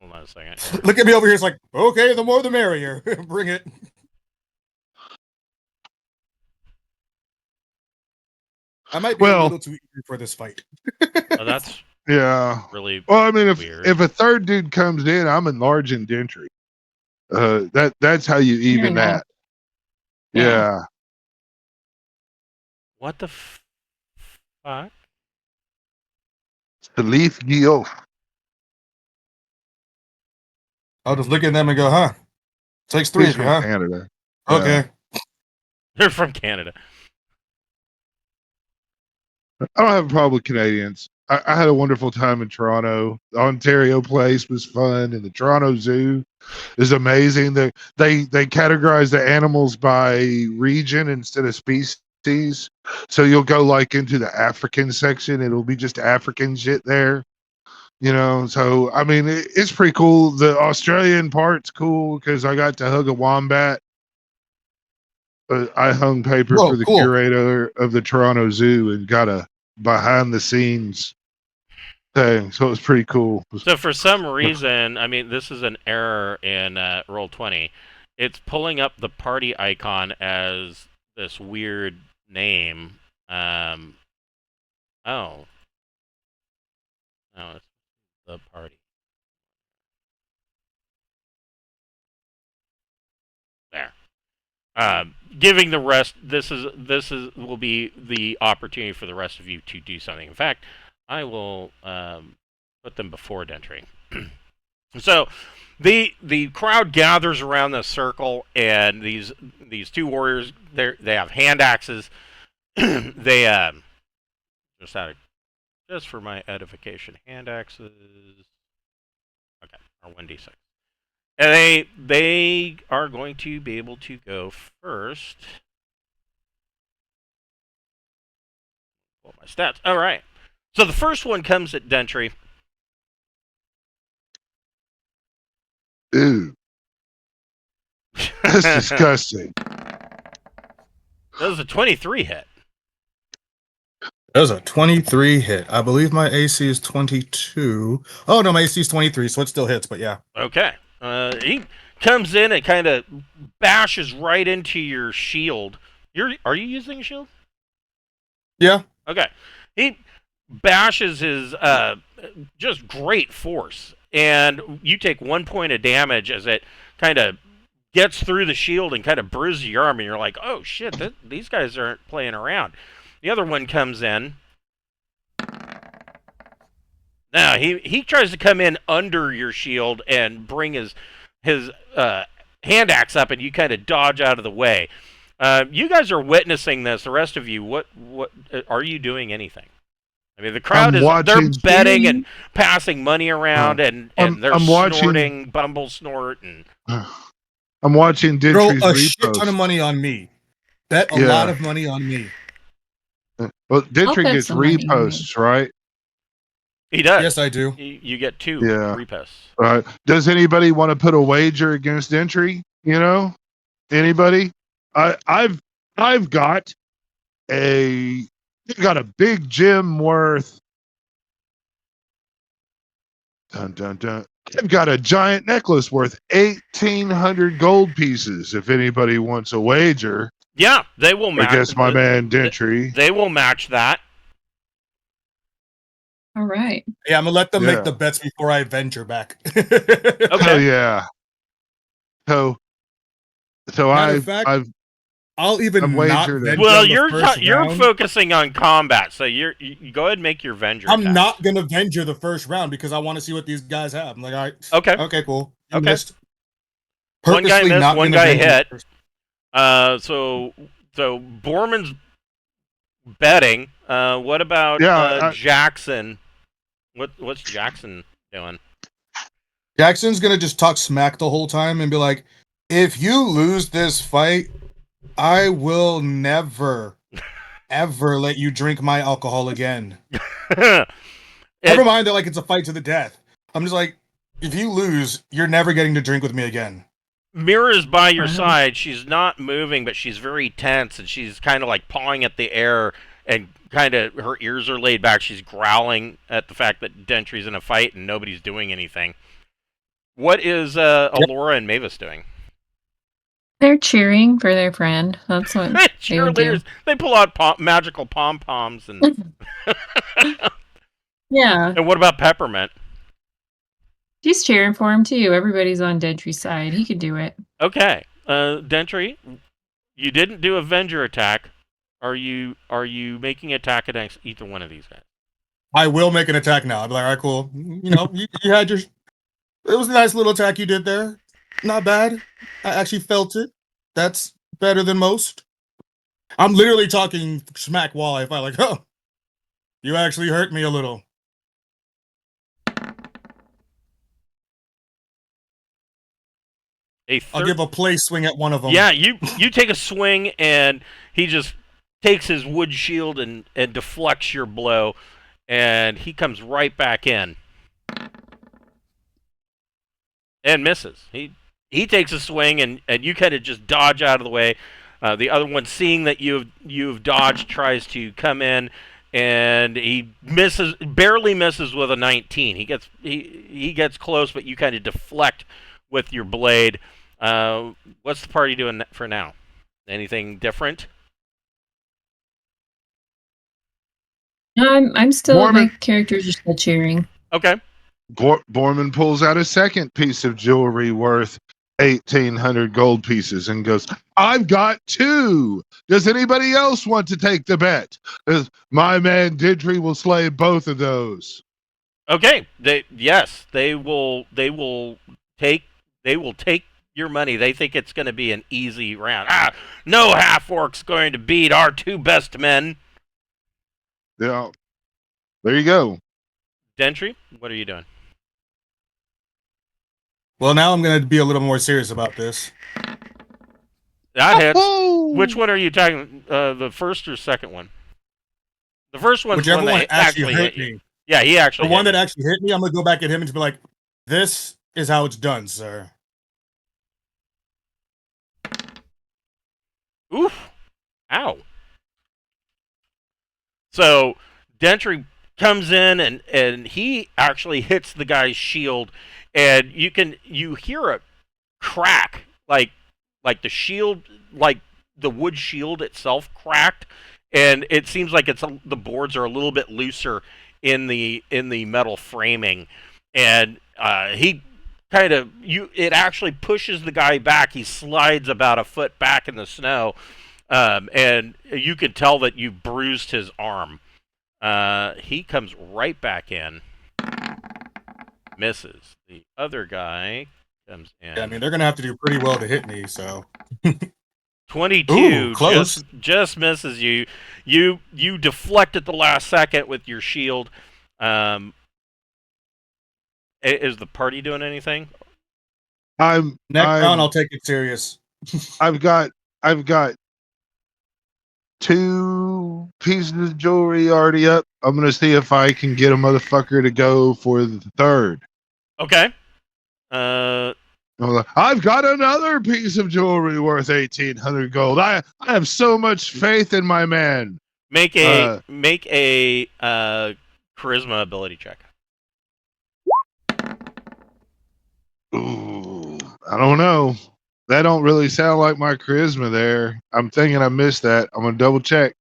A: Hold on a second.
D: Look at me over here. It's like, okay, the more the merrier. Bring it. I might be a
B: Well,
D: little too eager for this fight.
A: Oh, that's
B: yeah.
A: really
B: Well, I mean,
A: weird.
B: if a third dude comes in, I'm enlarging Dentry. That's how you even
C: Yeah.
B: that.
C: Yeah.
B: Yeah.
A: What the fuck?
B: Salif Giof.
D: I'll just look at them and go, huh? Takes 3
B: He's
D: of you,
B: from
D: huh?
B: Canada.
D: Okay.
A: They're from Canada.
B: I don't have a problem with Canadians. I had a wonderful time in Toronto. The Ontario place was fun, and the Toronto Zoo is amazing. They categorize the animals by region instead of species. So you'll go like into the African section, it'll be just African shit there. So I mean, it's pretty cool. The Australian part's cool because I got to hug a wombat. But I hung paper
D: Whoa,
B: for the
D: cool.
B: curator of the Toronto Zoo and got a behind the scenes thing. So it was pretty cool.
A: So for some reason, I mean, this is an error in Roll20. It's pulling up the party icon as this weird name. Oh. No, it's the party. There. Giving the rest, this will be the opportunity for the rest of you to do something. In fact, I will put them before Dentry. So, the crowd gathers around the circle, and these 2 warriors, they have hand axes. They just for my edification, hand axes. Okay, are 1d6. And they are going to be able to go first. Pull my stats. All right. So the first one comes at Dentry.
B: Ew. That's disgusting.
A: That was a 23 hit.
D: That was a 23 hit. I believe my AC is 22. Oh, no, my AC is 23, so it still hits, but yeah.
A: Okay. He comes in and kind of bashes right into your shield. Are you using a shield?
D: Yeah.
A: Okay. He bashes his just great force, and you take 1 point of damage as it kind of gets through the shield and kind of bruises your arm, and you're like, oh shit, these guys aren't playing around. The other one comes in. Now he tries to come in under your shield and bring his hand axe up, and you kind of dodge out of the way. You guys are witnessing this. The rest of you, what are you doing anything? I mean, the crowd they're betting and passing money around, and they're snorting Bumble Snort, and
B: I'm watching
D: Throw
B: Dentry's
D: a shit ton of
B: repost.
D: money on me. Bet a lot of money on me.
B: Well, Dentry
C: bet
B: gets
C: some money on me.
B: reposts, right?
A: he does.
D: Yes, I do.
A: You get 2
B: Yeah.
A: reposts.
B: Right. Does anybody want to put a wager against Dentry? Anybody? I've got a big gem worth. Dun dun dun. I've got a giant necklace worth 1,800 gold pieces. If anybody wants a wager,
A: Yeah, they will match.
B: I guess my man Dentry.
A: They will match that.
C: All right.
D: Yeah, I'm gonna let them
B: Yeah.
D: make the bets before I venture back.
A: Okay.
B: Oh yeah. So
D: Matter of fact,
B: I've
D: I'll even
B: I'm
D: not
B: wagered
D: venture.
A: Well,
D: on the first
A: you're
D: round.
A: focusing on combat, so you go ahead and make your Venger.
D: I'm
A: attack.
D: not gonna venture the first round because I want to see what these guys have. I'm like, all right,
A: Okay.
D: Cool. You
A: Okay.
D: missed.
A: One guy
D: Purposely
A: missed,
D: not
A: one
D: gonna
A: guy
D: venture
A: hit.
D: the first-
A: So Borman's betting. What about
B: Yeah,
A: Jackson? What's Jackson doing?
D: Jackson's gonna just talk smack the whole time and be like, if you lose this fight, I will never, ever let you drink my alcohol again. Never mind that like it's a fight to the death. I'm just like, if you lose, you're never getting to drink with me again.
A: Mira's by your
C: Wow.
A: side. She's not moving, but she's very tense, and she's kind of like pawing at the air, and kind of her ears are laid back. She's growling at the fact that Dentry's in a fight and nobody's doing anything. What is Alora and Mavis doing?
C: They're cheering for their friend. That's what they would do.
A: Cheerleaders. They pull out magical pom poms and.
C: Yeah,
A: And what about Peppermint?
C: she's cheering for him too. Everybody's on Dentry's side. He could do it.
A: Okay, Dentry, you didn't do Avenger attack. Are you making attack against either one of these guys?
D: I will make an attack now. I'll be like, all right, cool. You know, you had your. It was a nice little attack you did there. Not bad. I actually felt it. That's better than most. I'm literally talking smack while I fight. Like, oh, you actually hurt me a little. I'll give a play swing at one of them.
A: Yeah, you take a swing and he just takes his wood shield and deflects your blow, and he comes right back in and misses. He takes a swing and you kind of just dodge out of the way. The other one, seeing that you've dodged, tries to come in, and he barely misses with a 19. He gets close, but you kind of deflect with your blade. What's the party doing for now? Anything different?
C: No, I'm still.
B: Mormon.
C: My characters are still cheering.
A: Okay.
B: Borman pulls out a second piece of jewelry worth 1,800 gold pieces and goes, I've got 2. Does anybody else want to take the bet? My man Didry will slay both of those.
A: Okay. They will take your money. They think it's going to be an easy round. No half-orc's going to beat our 2 best men.
B: Yeah. There you go.
A: Dentry, what are you doing?
D: Well, now I'm going to be a little more serious about this.
A: That hits. Which one are you talking? The first or second one? The first one's
D: Whichever
A: one that actually hit
D: me.
A: you. Yeah, he actually.
D: The one that actually hit me, I'm going to go back at him and just be like, this is how it's done, sir.
A: Oof. Ow. So Dentry comes in and he actually hits the guy's shield, and you hear a crack, like the shield, like the wood shield itself cracked, and it seems like the boards are a little bit looser in the metal framing, and he kind of it actually pushes the guy back. He slides about a foot back in the snow. And you can tell that you bruised his arm. He comes right back in. Misses. The other guy comes in.
D: Yeah, I mean, they're going to have to do pretty well to hit me, so.
A: 22.
D: Ooh, close.
A: Just misses you. You deflect at the last second with your shield. Is the party doing anything?
D: Next round, I'll take it serious.
B: I've got 2 pieces of jewelry already up. I'm gonna see if I can get a motherfucker to go for the 3rd.
A: Okay.
B: I've got another piece of jewelry worth 1,800 gold. I have so much faith in my man.
A: Make a charisma ability check.
B: Ooh, I don't know. That don't really sound like my charisma there. I'm thinking I missed that. I'm going to double check.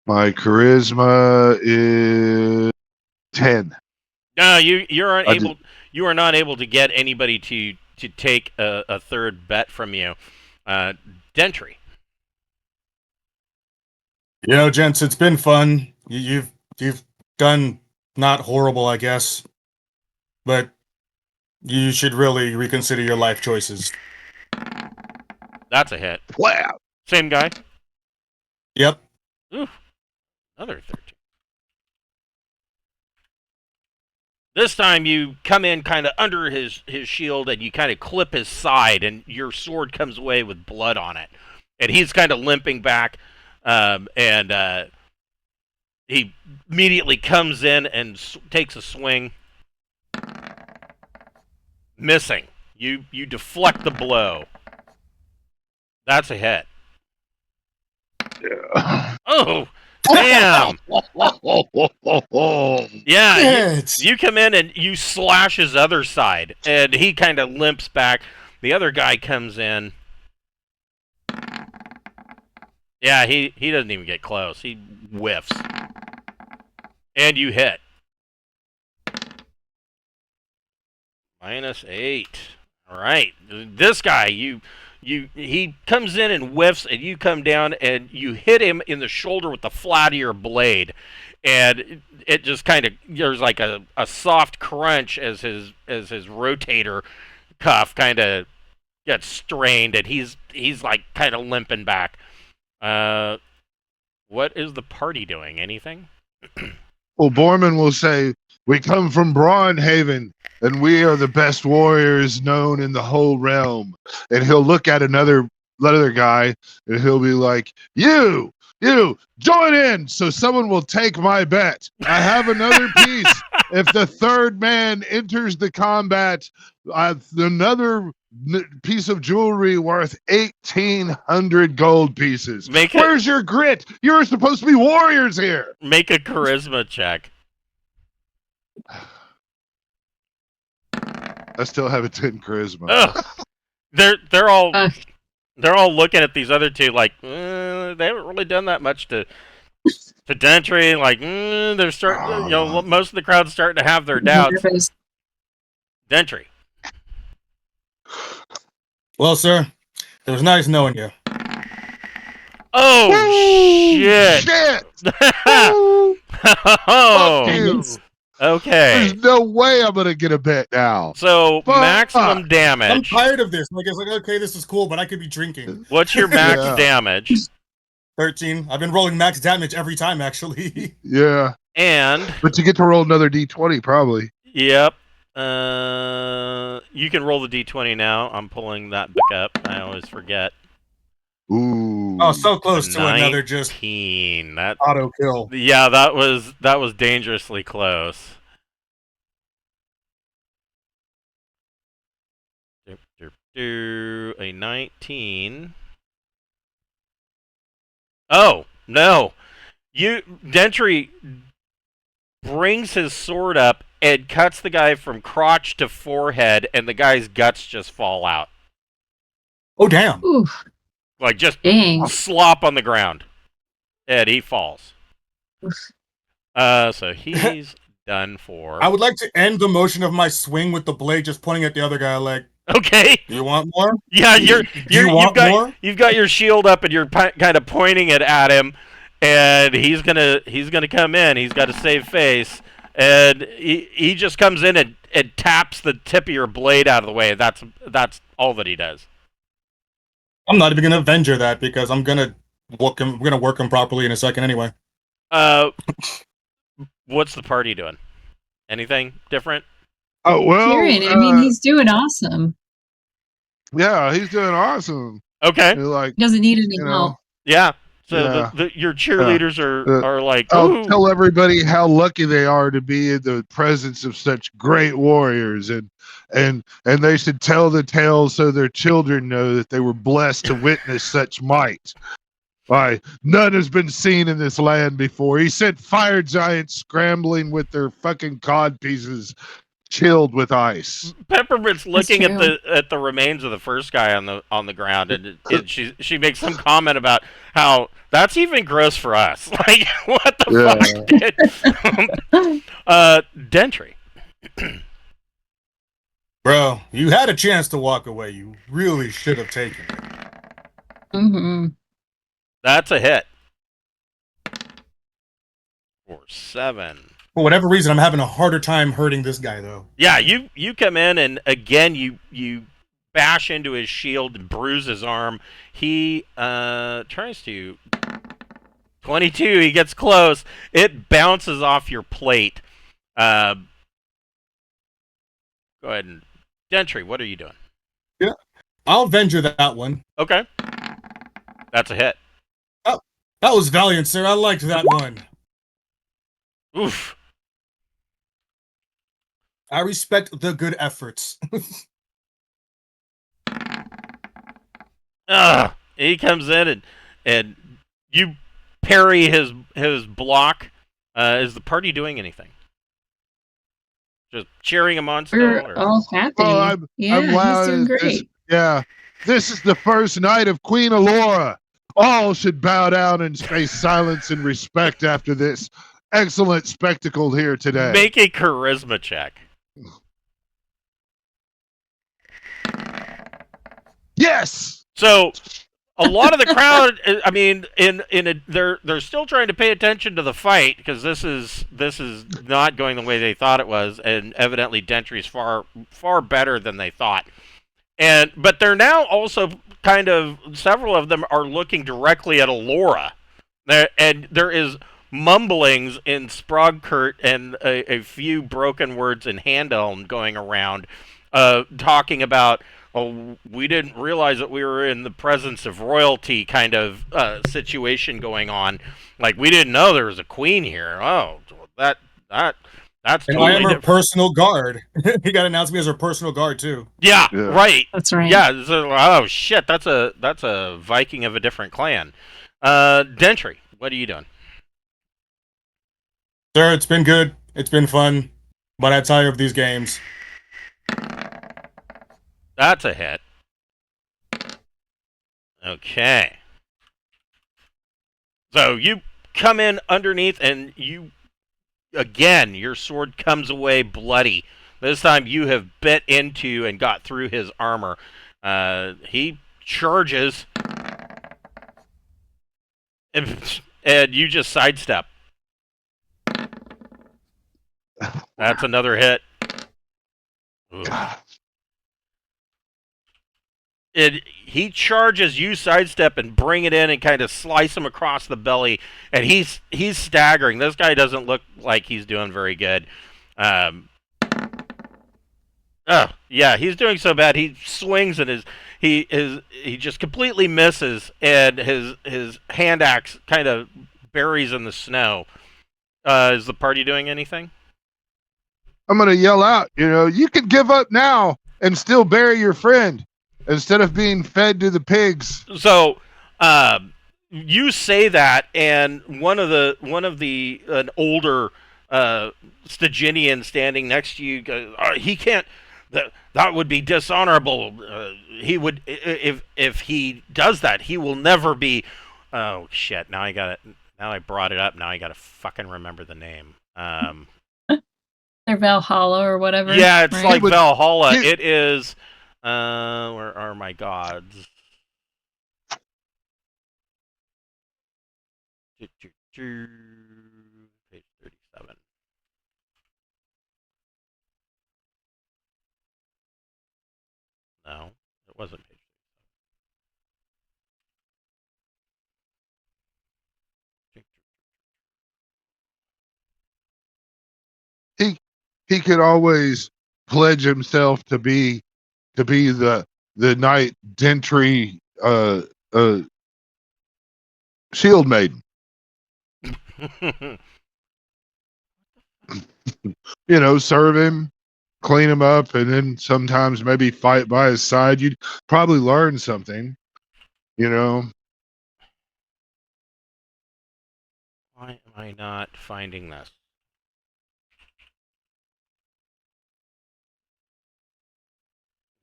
B: My charisma is 10.
A: No, you are not able to get anybody to take a 3rd bet from you. Dentry.
D: You know, gents, it's been fun. You've done not horrible, I guess. But you should really reconsider your life choices.
A: That's a hit.
B: Wow.
A: Same guy.
D: Yep.
A: Ooh, another 13. This time you come in kind of under his shield and you kind of clip his side, and your sword comes away with blood on it. And he's kind of limping back, and he immediately comes in and takes a swing, missing. You deflect the blow. That's a hit.
B: Yeah.
A: Oh, damn! Yeah,
D: Shit.
A: you come in and you slash his other side, and he kind of limps back. The other guy comes in. Yeah, he doesn't even get close. He whiffs. And you hit. -8. All right. This guy, he comes in and whiffs, and you come down and you hit him in the shoulder with the flat of your blade, and it just kind of, there's like a soft crunch as his rotator cuff kind of gets strained, and he's like kind of limping back. What is the party doing? Anything?
B: Well, Borman will say, "We come from Braunhaven, and we are the best warriors known in the whole realm." And he'll look at another guy, and he'll be like, "You, join in, so someone will take my bet. I have another piece. If the third man enters the combat, another piece of jewelry worth 1,800 gold pieces. Where's your grit? You're supposed to be warriors here."
A: Make a charisma check.
B: I still have a 10 charisma.
A: Ugh. They're all looking at these other two like they haven't really done that much to Dentry. Like they're starting. Most of the crowd's starting to have their doubts. Dentry.
D: Well, sir, it was nice knowing you.
A: Oh shit!
B: Oh,
A: Oh,
B: fuck you.
A: okay.
B: There's no way I'm gonna get a bet now.
A: So
B: Fuck.
A: maximum
D: I'm
A: damage.
D: tired of this. Like, it's like, okay, this is cool, but I could be drinking.
A: What's your max
B: Yeah.
A: damage?
D: 13. I've been rolling max damage every time, actually.
B: Yeah,
A: And
B: but you get to roll another d20 probably.
A: yep. You can roll the d20 now. I'm pulling that back up. I always forget.
B: Ooh.
D: Oh, so close to another just
A: 19. That
D: auto kill.
A: yeah, that was dangerously close. A 19. Oh no! Dentry brings his sword up and cuts the guy from crotch to forehead, and the guy's guts just fall out.
D: Oh, damn.
C: Oof.
A: Like just
C: Dang.
A: slop on the ground. And he falls. So he's done for.
D: I would like to end the motion of my swing with the blade just pointing at the other guy like,
A: Okay.
D: you want more?
A: Yeah,
D: want more?
A: You've got your shield up and you're kind of pointing it at him, and he's gonna come in. He's got to save face, and he just comes in and taps the tip of your blade out of the way. That's all that he does.
D: I'm not even gonna venture that because I'm gonna work him. We're gonna work him properly in a second anyway.
A: What's the party doing? Anything different?
B: Oh well.
C: Kieran, I mean, he's doing awesome.
B: Yeah, he's doing awesome.
A: Okay.
B: He's like,
C: He doesn't need any
B: you
C: help.
B: know,
A: Yeah. So
B: Yeah.
A: your cheerleaders are like,
B: I'll
A: ooh.
B: tell everybody how lucky they are to be in the presence of such great warriors, and they should tell the tale so their children know that they were blessed to witness such might. Why, none has been seen in this land before. He sent fire giants scrambling with their fucking cod pieces chilled with ice.
A: Peppermint's looking at
C: true.
A: the remains of the first guy on the ground, and she makes some comment about how that's even gross for us. Like, what the fuck, dude? Dentry.
D: Bro, you had a chance to walk away. You really should have taken it.
C: Mm-hmm.
A: That's a hit. For 7.
D: For whatever reason, I'm having a harder time hurting this guy, though.
A: Yeah, you come in and again you bash into his shield and bruise his arm. He tries to 22. He gets close. It bounces off your plate. Go ahead and Dentry, what are you doing?
D: I'll venture that one.
A: Okay. That's a hit.
D: Oh, that was valiant, sir. I liked that one.
A: Oof.
D: I respect the good efforts.
A: He comes in and you parry his block. Is the party doing anything? Just cheering him on still?
C: We're all happy.
B: Oh,
C: I'm
B: he's doing great. This is the first night of Queen Alora. All should bow down and face silence and respect after this excellent spectacle here today.
A: Make a charisma check.
B: Yes.
A: So a lot of the crowd, I mean, they're still trying to pay attention to the fight because this is not going the way they thought it was, and evidently Dentry's far better than they thought. But they're now also kind of, several of them are looking directly at Alora, and there is mumblings in Sprogkurt and a few broken words in Handeln going around, talking about, oh, we didn't realize that we were in the presence of royalty kind of situation going on. Like, we didn't know there was a queen here. Oh, that's
D: and
A: totally
D: I am her
A: different.
D: personal guard. He got announced me as her personal guard too.
A: Yeah, right.
C: That's right.
A: Yeah. So, oh shit, that's a Viking of a different clan. Dentry, what are you doing?
D: Sir, it's been good. It's been fun, but I'm tired of these games.
A: That's a hit. Okay. So you come in underneath and again, your sword comes away bloody. This time you have bit into and got through his armor. He charges, and you just sidestep. That's another hit. Ooh. He charges, you sidestep and bring it in and kind of slice him across the belly, and he's staggering. This guy doesn't look like he's doing very good. Yeah, he's doing so bad. He swings and he just completely misses, and his hand axe kind of buries in the snow. Is the party doing anything?
B: I'm gonna yell out. You can give up now and still bury your friend instead of being fed to the pigs.
A: So, you say that, and one of an older Styginian standing next to you goes, he can't. That would be dishonorable. He would, if he does that, he will never be. Oh shit! Now I brought it up. Now I gotta fucking remember the name.
C: They're Valhalla or whatever.
A: Yeah, it's
C: right?
A: like Valhalla. It is. Where are my gods? Page 37. No, it wasn't page
B: 37. He could always pledge himself to be the knight Dentry shield maiden. Serve him, clean him up, and then sometimes maybe fight by his side. You'd probably learn something.
A: Why am I not finding this?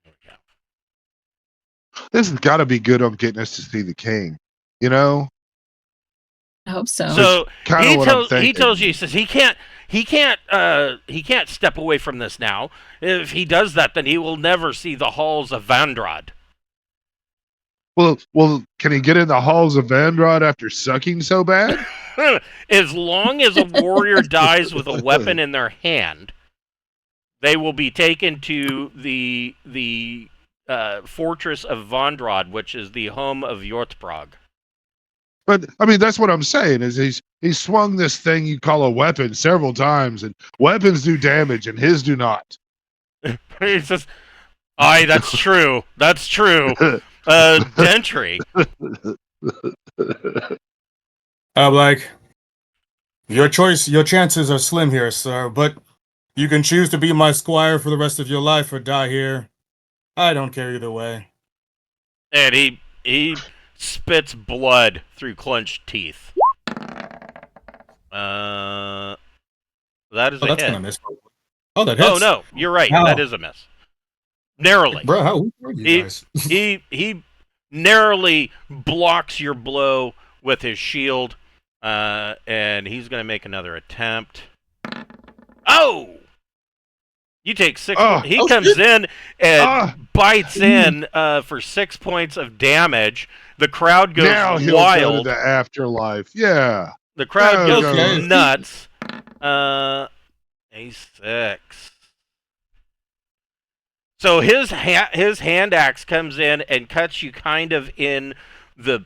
A: There we go.
B: This has got to be good on getting us to see the king.
C: I hope so.
A: So he tells you, he says he can't step away from this now. If he does that, then he will never see the halls of Vandrad.
B: Well, can he get in the halls of Vandrad after sucking so bad?
A: As long as a warrior dies with a weapon in their hand, they will be taken to the fortress of Vandrad, which is the home of Jortbrog.
B: But I mean, that's what I'm saying. Is he's swung this thing you call a weapon several times, and weapons do damage, and his do not.
A: He says, "Aye, that's true. That's true." Dentry.
D: I'm like, your chances are slim here, sir, but you can choose to be my squire for the rest of your life or die here. I don't care either way.
A: And he spits blood through clenched teeth. That is
D: Oh,
A: a
D: that's
A: hit.
D: gonna miss. Oh, that hits.
A: Oh no, you're right.
D: How?
A: That is a miss. Narrowly.
D: Bro, how weak are you guys?
A: He narrowly blocks your blow with his shield, and he's going to make another attempt. Oh! You take 6. He comes in and bites in for 6 points of damage. The crowd goes
B: now he'll
A: wild.
B: go to the afterlife. Yeah.
A: The crowd
B: Yeah,
A: goes
D: okay.
A: nuts. A 6. So his hand axe comes in and cuts you kind of in the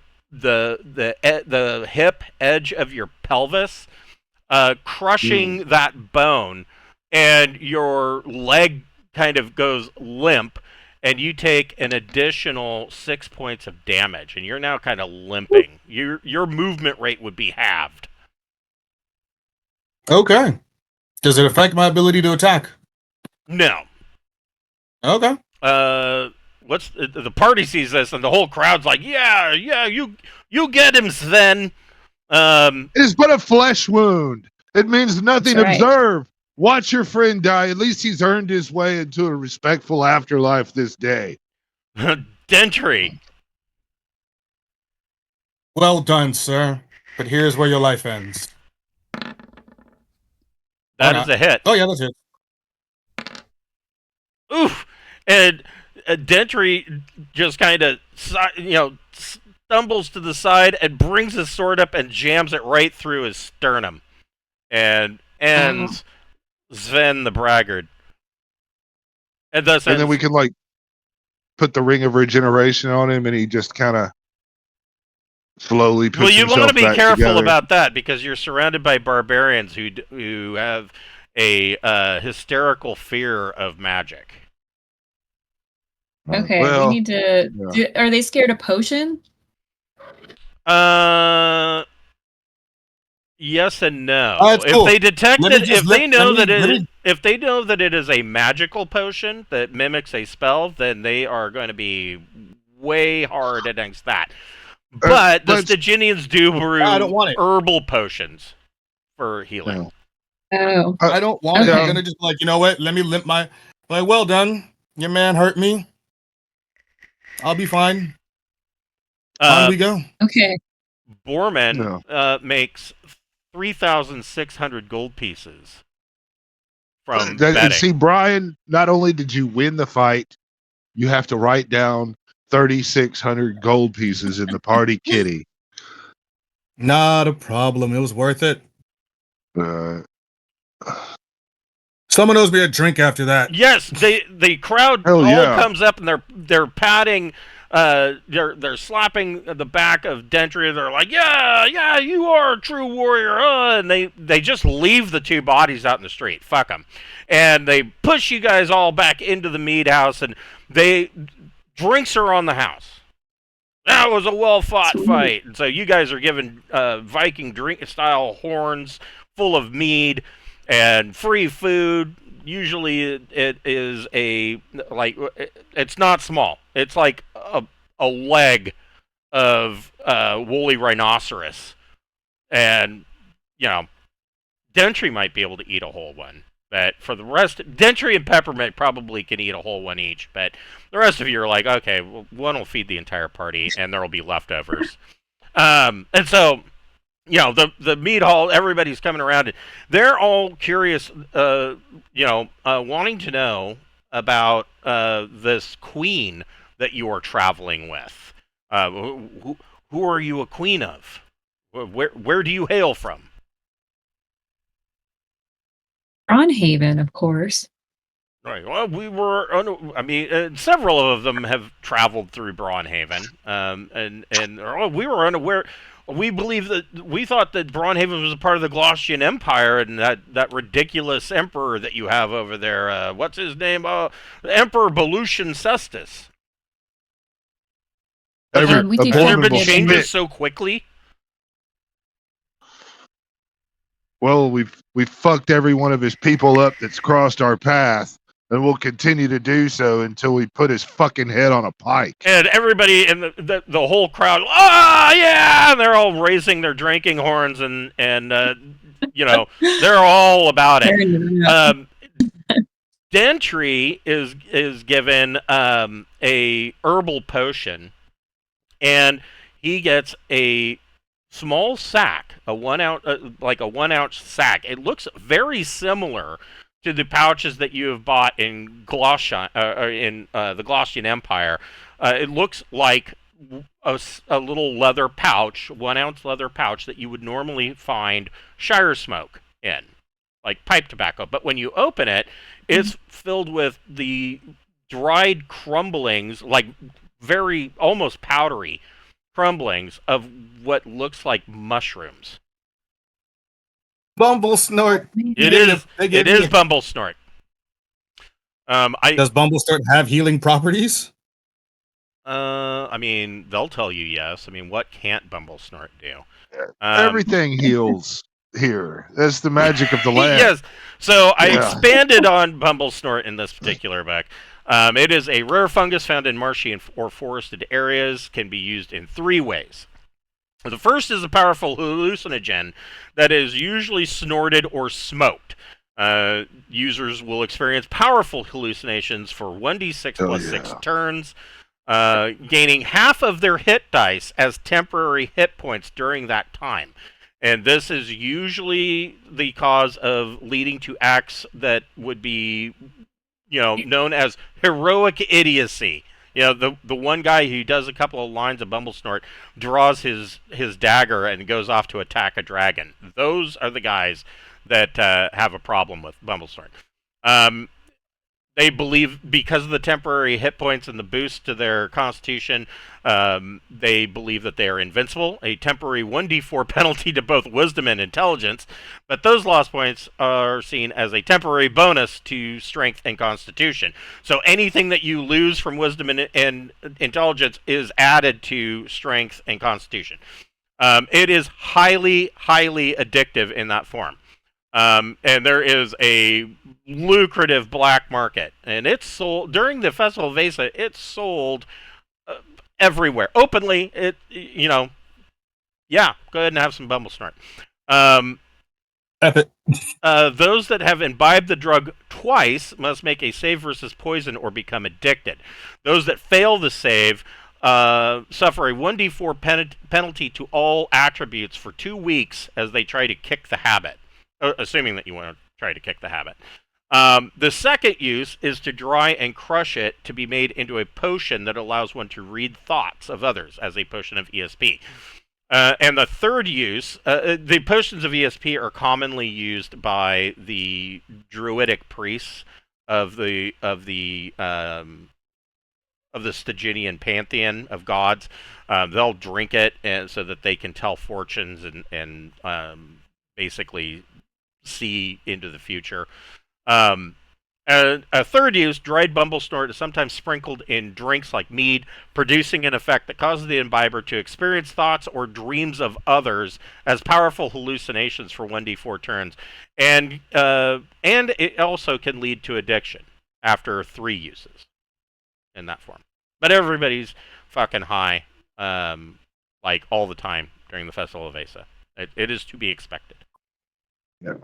A: hip edge of your pelvis, crushing that bone, and your leg kind of goes limp, and you take an additional 6 points of damage, and you're now kind of limping. Your movement rate would be halved.
D: Okay. Does it affect my ability to attack?
A: No.
D: Okay.
A: What's the party sees this and the whole crowd's like, yeah, you get him, Sven.
B: It is but a flesh wound. It means nothing.
C: That's right.
B: Observe. Watch your friend die. At least he's earned his way into a respectful afterlife this day.
A: Dentry.
D: Well done, sir. But here's where your life ends.
A: That is a hit.
D: Oh yeah, that's it.
A: Oof. And Dentry just kind of, stumbles to the side and brings his sword up and jams it right through his sternum. And ends Sven the Braggart. And thus
B: And then we can put the ring of regeneration on him, and he just kind of slowly puts
A: Well, you
B: himself
A: want to be
B: back
A: careful
B: together.
A: about that because you're surrounded by barbarians who have a hysterical fear of magic.
C: Okay,
B: Well,
C: we need to. Are they scared of potion?
A: Yes and no.
D: That's cool.
A: If they detect
D: Let me
A: it,
D: just-
A: if they know
D: let
A: that
D: me-
A: if they know that it is a magical potion that mimics a spell, then they are going to be way hard against that. But the Styginians do brew
D: I don't want it.
A: herbal potions for healing.
C: Oh,
D: I don't want it.
C: Okay.
D: I'm gonna just you know what? Let me limp my. Well done. Your man hurt me. I'll be fine. On we go.
C: okay.
A: Borman makes 3,600 gold pieces from
B: And
A: betting.
B: see, Brian, not only did you win the fight, you have to write down 3,600 gold pieces in the party kitty.
D: Not a problem. It was worth it.
B: Uh,
D: Someone owes me a drink after that.
A: Yes, the crowd
B: Hell
A: all
B: yeah.
A: comes up and they're patting, they're slapping the back of Dentry. They're like, yeah, you are a true warrior, and they just leave the two bodies out in the street. Fuck them, and they push you guys all back into the mead house, and drinks are on the house. That was a well-fought fight. And so you guys are given Viking drink-style horns full of mead and free food. Usually it is it's not small. It's like a leg of woolly rhinoceros. And, Dentry might be able to eat a whole one. But for the rest, Dentry and Peppermint probably can eat a whole one each. But the rest of you are like, okay, well, one will feed the entire party, and there will be leftovers. And so, the meat hall, everybody's coming around. And they're all curious, wanting to know about this queen that you are traveling with. Who are you a queen of? Where do you hail from?
C: Braunhaven, of course.
A: Right. Well, several of them have traveled through Braunhaven, and we were unaware. we thought that Braunhaven was a part of the Glaucian Empire, and that ridiculous emperor that you have over there. What's his name? Emperor Belusian Cestus.
B: Every
C: we did
A: Has there been
B: abominable
A: changes
B: shit.
A: so quickly?
B: Well, we've fucked every one of his people up that's crossed our path, and we'll continue to do so until we put his fucking head on a pike.
A: And everybody in the whole crowd, ah, yeah, and they're all raising their drinking horns, and you know, they're all about it. Dentry is given a herbal potion, and he gets a small sack, a 1 ounce, like a 1 ounce sack. It looks very similar to the pouches that you have bought in Glaucia, the Glaucian Empire. It looks like a little leather pouch, 1 ounce leather pouch that you would normally find shire smoke in, like pipe tobacco. But when you open it, it's filled with the dried crumblings, like very almost powdery crumblings of what looks like mushrooms.
D: Bumble snort.
A: It is Bumble Snort.
D: Does Bumble snort have healing properties?
A: I mean, they'll tell you yes. I mean, what can't Bumble Snort do?
B: Everything heals here. That's the magic of the land.
A: Yes. So I
B: Yeah.
A: expanded on Bumble Snort in this particular book. It is a rare fungus found in marshy or forested areas. Can be used in 3 ways. The first is a powerful hallucinogen that is usually snorted or smoked. Users will experience powerful hallucinations for 1d6 plus 6 turns, gaining half of their hit dice as temporary hit points during that time. And this is usually the cause of leading to acts that would be, known as heroic idiocy. The one guy who does a couple of lines of Bumble Snort draws his dagger and goes off to attack a dragon. Those are the guys that have a problem with Bumble Snort. They believe because of the temporary hit points and the boost to their constitution, they believe that they are invincible. A temporary 1d4 penalty to both wisdom and intelligence, but those loss points are seen as a temporary bonus to strength and constitution. So anything that you lose from wisdom and intelligence is added to strength and constitution. It is highly, highly addictive in that form. And there is a lucrative black market, and it's sold during the Festival of Aesa. It's sold everywhere openly. Yeah, go ahead and have some Bumble Snort.
D: Epic.
A: Those that have imbibed the drug twice must make a save versus poison or become addicted. Those that fail the save suffer a 1d4 penalty to all attributes for 2 weeks as they try to kick the habit. Assuming that you want to try to kick the habit. The second use is to dry and crush it to be made into a potion that allows one to read thoughts of others as a potion of ESP. And the third use, the potions of ESP are commonly used by the druidic priests of the Styginian pantheon of gods. They'll drink it so that they can tell fortunes and basically see into the future. A third use, dried Bumble Snort, is sometimes sprinkled in drinks like mead, producing an effect that causes the imbiber to experience thoughts or dreams of others as powerful hallucinations for 1d4 turns. And it also can lead to addiction after 3 uses in that form. But everybody's fucking high, like all the time during the Festival of Aesa. It is to be expected.
B: Yeah.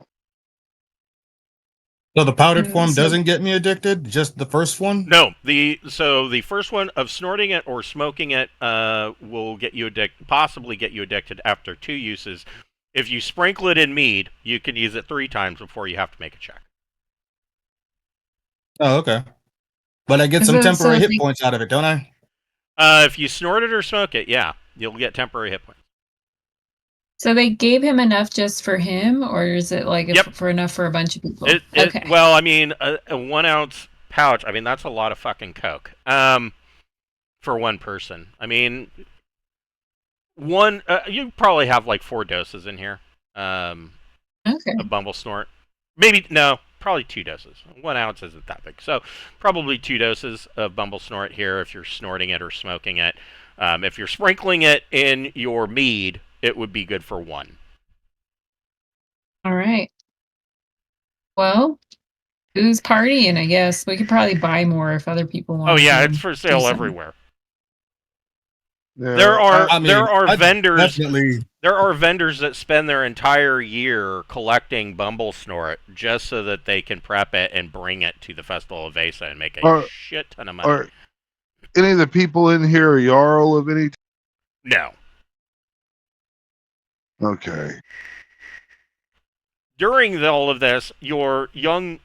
D: So the powdered form doesn't get me addicted? Just the first one?
A: No. The first one of snorting it or smoking it will get you possibly get you addicted after 2 uses. If you sprinkle it in mead, you can use it 3 times before you have to make a check.
D: Oh, okay. But I get some temporary hit points out of it, don't I?
A: If you snort it or smoke it, yeah, you'll get temporary hit points.
C: So they gave him enough just for him, or is it like for enough for a bunch of people? Okay.
A: Well, I mean, a 1 ounce pouch. I mean, that's a lot of fucking coke. For one person. I mean, one. You probably have like 4 doses in here.
C: Okay.
A: Of Bumble Snort. Maybe no, probably 2 doses. 1 ounce isn't that big, so probably 2 doses of Bumble Snort here if you're snorting it or smoking it. If you're sprinkling it in your mead, it would be good for 1.
C: All right. Well, who's partying? I guess we could probably buy more if other people want.
A: Oh yeah,
C: to
A: it's for
C: do
A: sale
C: something.
A: everywhere.
B: Yeah,
A: There are
D: I mean,
A: there are
D: I'd
A: vendors.
D: definitely.
A: There are vendors that spend their entire year collecting Bumble Snort just so that they can prep it and bring it to the Festival of Aesa and make a
B: Are
A: shit ton of money.
B: are any of the people in here a Jarl of any?
A: No.
B: Okay.
A: During all of this, your young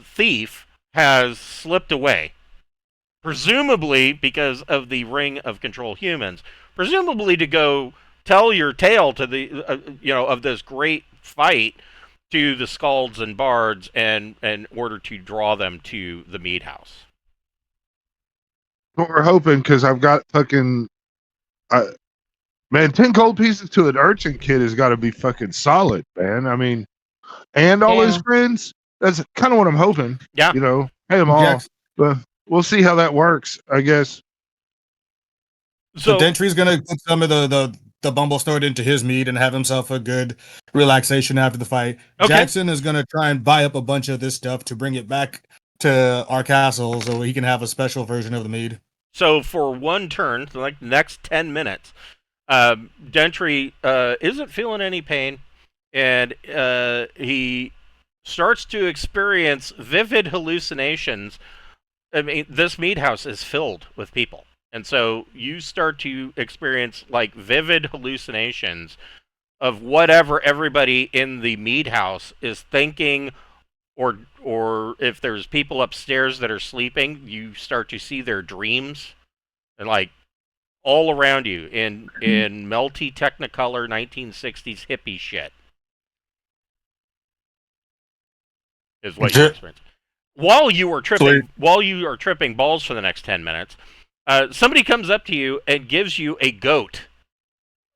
A: thief has slipped away. Presumably because of the Ring of Control Humans. Presumably to go tell your tale to the, of this great fight to the Skalds and Bards and in order to draw them to the mead house.
B: What we're hoping, because I've got fucking, man, 10 gold pieces to an urchin kid has got to be fucking solid, man. I mean, and all his
C: Yeah.
B: friends. That's kind of what I'm hoping.
A: Yeah.
B: You know, pay them all.
D: Jackson,
B: But we'll see how that works, I guess.
D: so
A: So
D: Dentry's gonna put some of the Bumble Snort into his mead and have himself a good relaxation after the fight.
A: Okay.
D: Jackson is gonna try and buy up a bunch of this stuff to bring it back to our castle so he can have a special version of the mead.
A: So for 1 turn, like the next 10 minutes, Dentry isn't feeling any pain, and he starts to experience vivid hallucinations. I mean, this mead house is filled with people, and so you start to experience like vivid hallucinations of whatever everybody in the mead house is thinking, or if there's people upstairs that are sleeping, you start to see their dreams, and like all around you in melty Technicolor 1960s hippie shit is what you're experiencing. While you are tripping balls for the next 10 minutes, somebody comes up to you and gives you a goat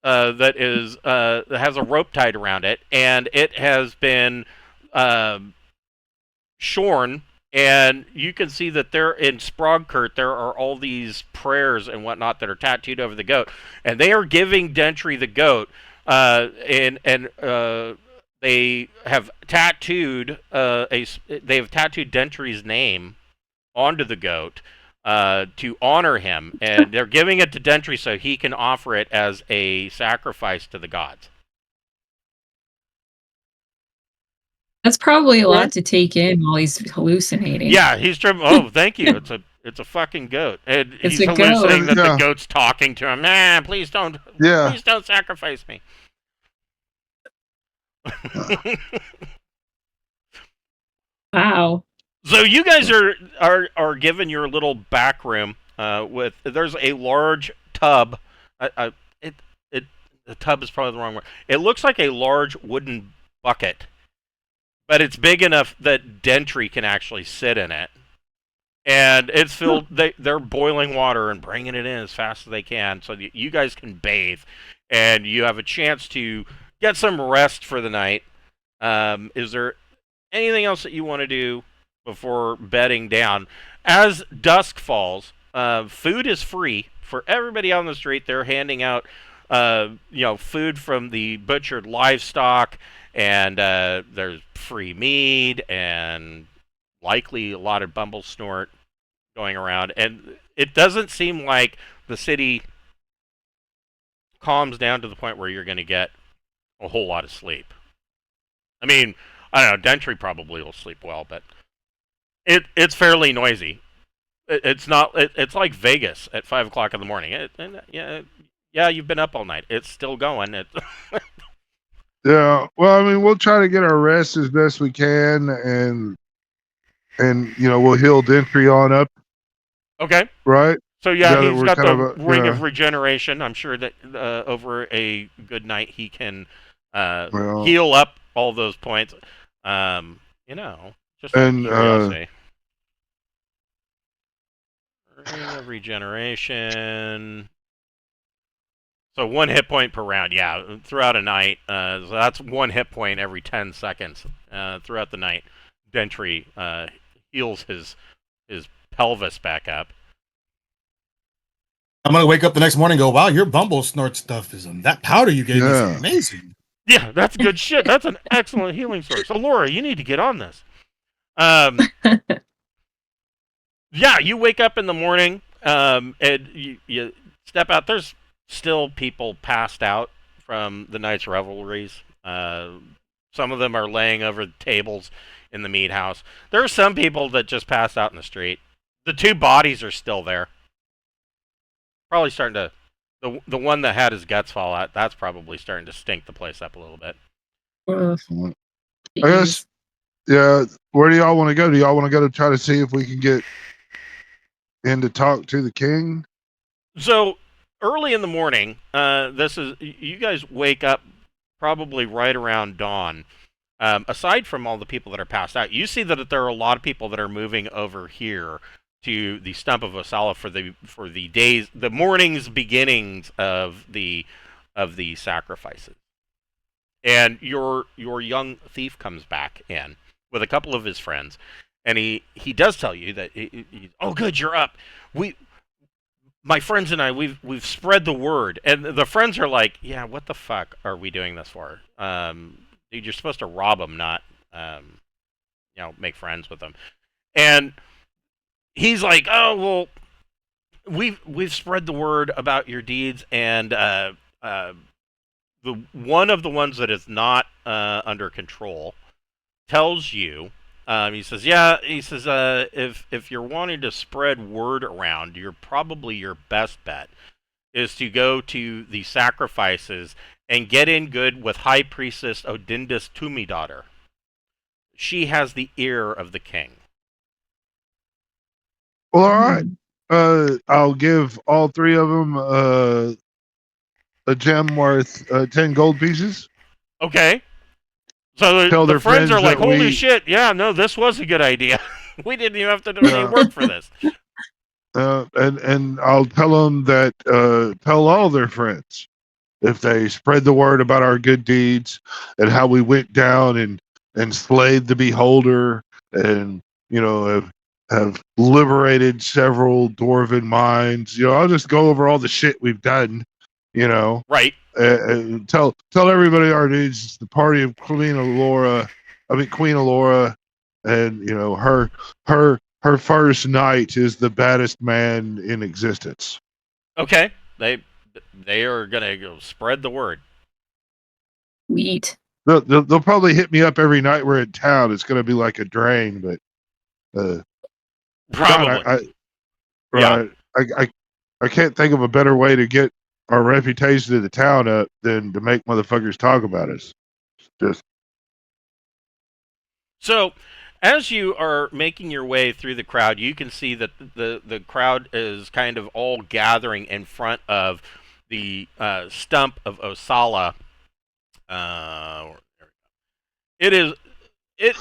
A: that has a rope tied around it, and it has been shorn. And you can see that there in Sprogkurt there are all these prayers and whatnot that are tattooed over the goat, and they are giving Dentry the goat, and they have tattooed Dentry's name onto the goat to honor him, and they're giving it to Dentry so he can offer it as a sacrifice to the gods.
C: That's probably a lot to take in while he's hallucinating.
A: Yeah, he's tripping. Oh, thank you. It's a fucking goat, and
C: It's
A: he's
C: a goat.
A: hallucinating that
B: Yeah.
A: the goat's talking to him. Man, please don't sacrifice me.
C: Wow.
A: So you guys are given your little back room with there's a large tub. The tub is probably the wrong word. It looks like a large wooden bucket, but it's big enough that Dentry can actually sit in it. And it's filled. They're boiling water and bringing it in as fast as they can, so that you guys can bathe, and you have a chance to get some rest for the night. Is there anything else that you want to do before bedding down? As dusk falls, food is free for everybody on the street. They're handing out, food from the butchered livestock, and there's free mead and likely a lot of Bumble Snort going around. And it doesn't seem like the city calms down to the point where you're going to get a whole lot of sleep. I mean, I don't know, Dentry probably will sleep well, but it's fairly noisy. It's not. It's like Vegas at 5 o'clock in the morning. Yeah, you've been up all night. It's still going.
B: Yeah. Well, I mean, we'll try to get our rest as best we can, and we'll heal Dentry on up,
A: Okay.
B: right?
A: So yeah,
B: Now that
A: he's
B: we're
A: got
B: kind
A: the
B: of
A: ring of regeneration. I'm sure that over a good night he can heal up all those points. Just out of curiosity. Ring of regeneration. So 1 hit point per round, yeah, throughout a night. So that's 1 hit point every 10 seconds throughout the night. Dentry heals his pelvis back up.
D: I'm gonna wake up the next morning and go, wow, your Bumble snort stuff is that powder you gave me is
B: Yeah.
D: amazing.
A: Yeah, that's good shit. That's an excellent healing source. So Laura, you need to get on this. Yeah, you wake up in the morning, and you step out. There's still people passed out from the night's revelries. Some of them are laying over the tables in the meat house. There are some people that just passed out in the street. The 2 bodies are still there. Probably starting to the one that had his guts fall out. That's probably starting to stink the place up a little bit.
C: Ugh,
B: I guess,
C: jeez.
B: yeah. Where do y'all want to go? Do y'all want to go to try to see if we can get in to talk to the king?
A: So early in the morning, this is you guys wake up probably right around dawn. Aside from all the people that are passed out, you see that there are a lot of people that are moving over here to the stump of Osala for the morning's beginnings of the sacrifices. And your young thief comes back in with a couple of his friends, and he does tell you that oh good, you're up. My friends and I, we've spread the word, and the friends are like, yeah, what the fuck are we doing this for? Dude, you're supposed to rob them, not make friends with them. And he's like, oh well, we've spread the word about your deeds, and the one of the ones that is not under control tells you. He says, yeah. He says, if you're wanting to spread word around, you're probably your best bet is to go to the sacrifices and get in good with High Priestess Odindus Daughter. She has the ear of the king.
B: Well, all right. I'll give all 3 of them a gem worth 10 gold pieces.
A: Okay. So
B: Tell
A: the
B: their
A: friends are
B: friends
A: like,
B: that
A: holy
B: we
A: shit, yeah, no, this was a good idea. We didn't even have to do any work for this.
B: and I'll tell them that tell all their friends if they spread the word about our good deeds and how we went down and slayed the beholder and have liberated several dwarven minds. I'll just go over all the shit we've done.
A: Right.
B: Tell everybody our needs. It's the party of Queen Alora, and her first knight is the baddest man in existence.
A: Okay. They are gonna go spread the word.
C: Sweet.
B: They'll probably hit me up every night we're in town. It's gonna be like a drain, but
A: Probably.
B: God, right. I can't think of a better way to get our reputation in the town up than to make motherfuckers talk about us. Just
A: So, as you are making your way through the crowd, you can see that the crowd is kind of all gathering in front of the stump of Osala. It is it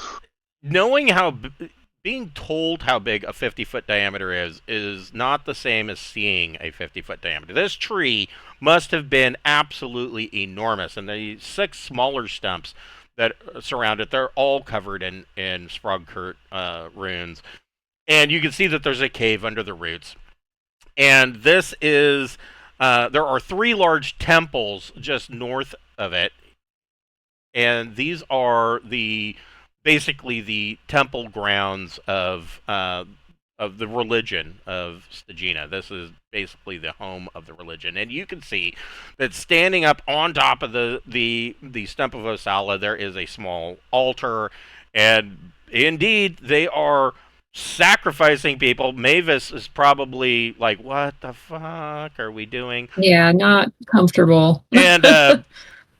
A: knowing being told how big a 50-foot diameter is not the same as seeing a 50-foot diameter. This tree must have been absolutely enormous, and the 6 smaller stumps that surround it, they're all covered in Sprogkurt runes. And you can see that there's a cave under the roots. And this is, there are 3 large temples just north of it. And these are basically the temple grounds of the religion of Stygina. This is basically the home of the religion, and you can see that standing up on top of the stump of Osala, there is a small altar, and indeed they are sacrificing people. Mavis is probably like, "What the fuck are we doing?"
C: Yeah, not comfortable.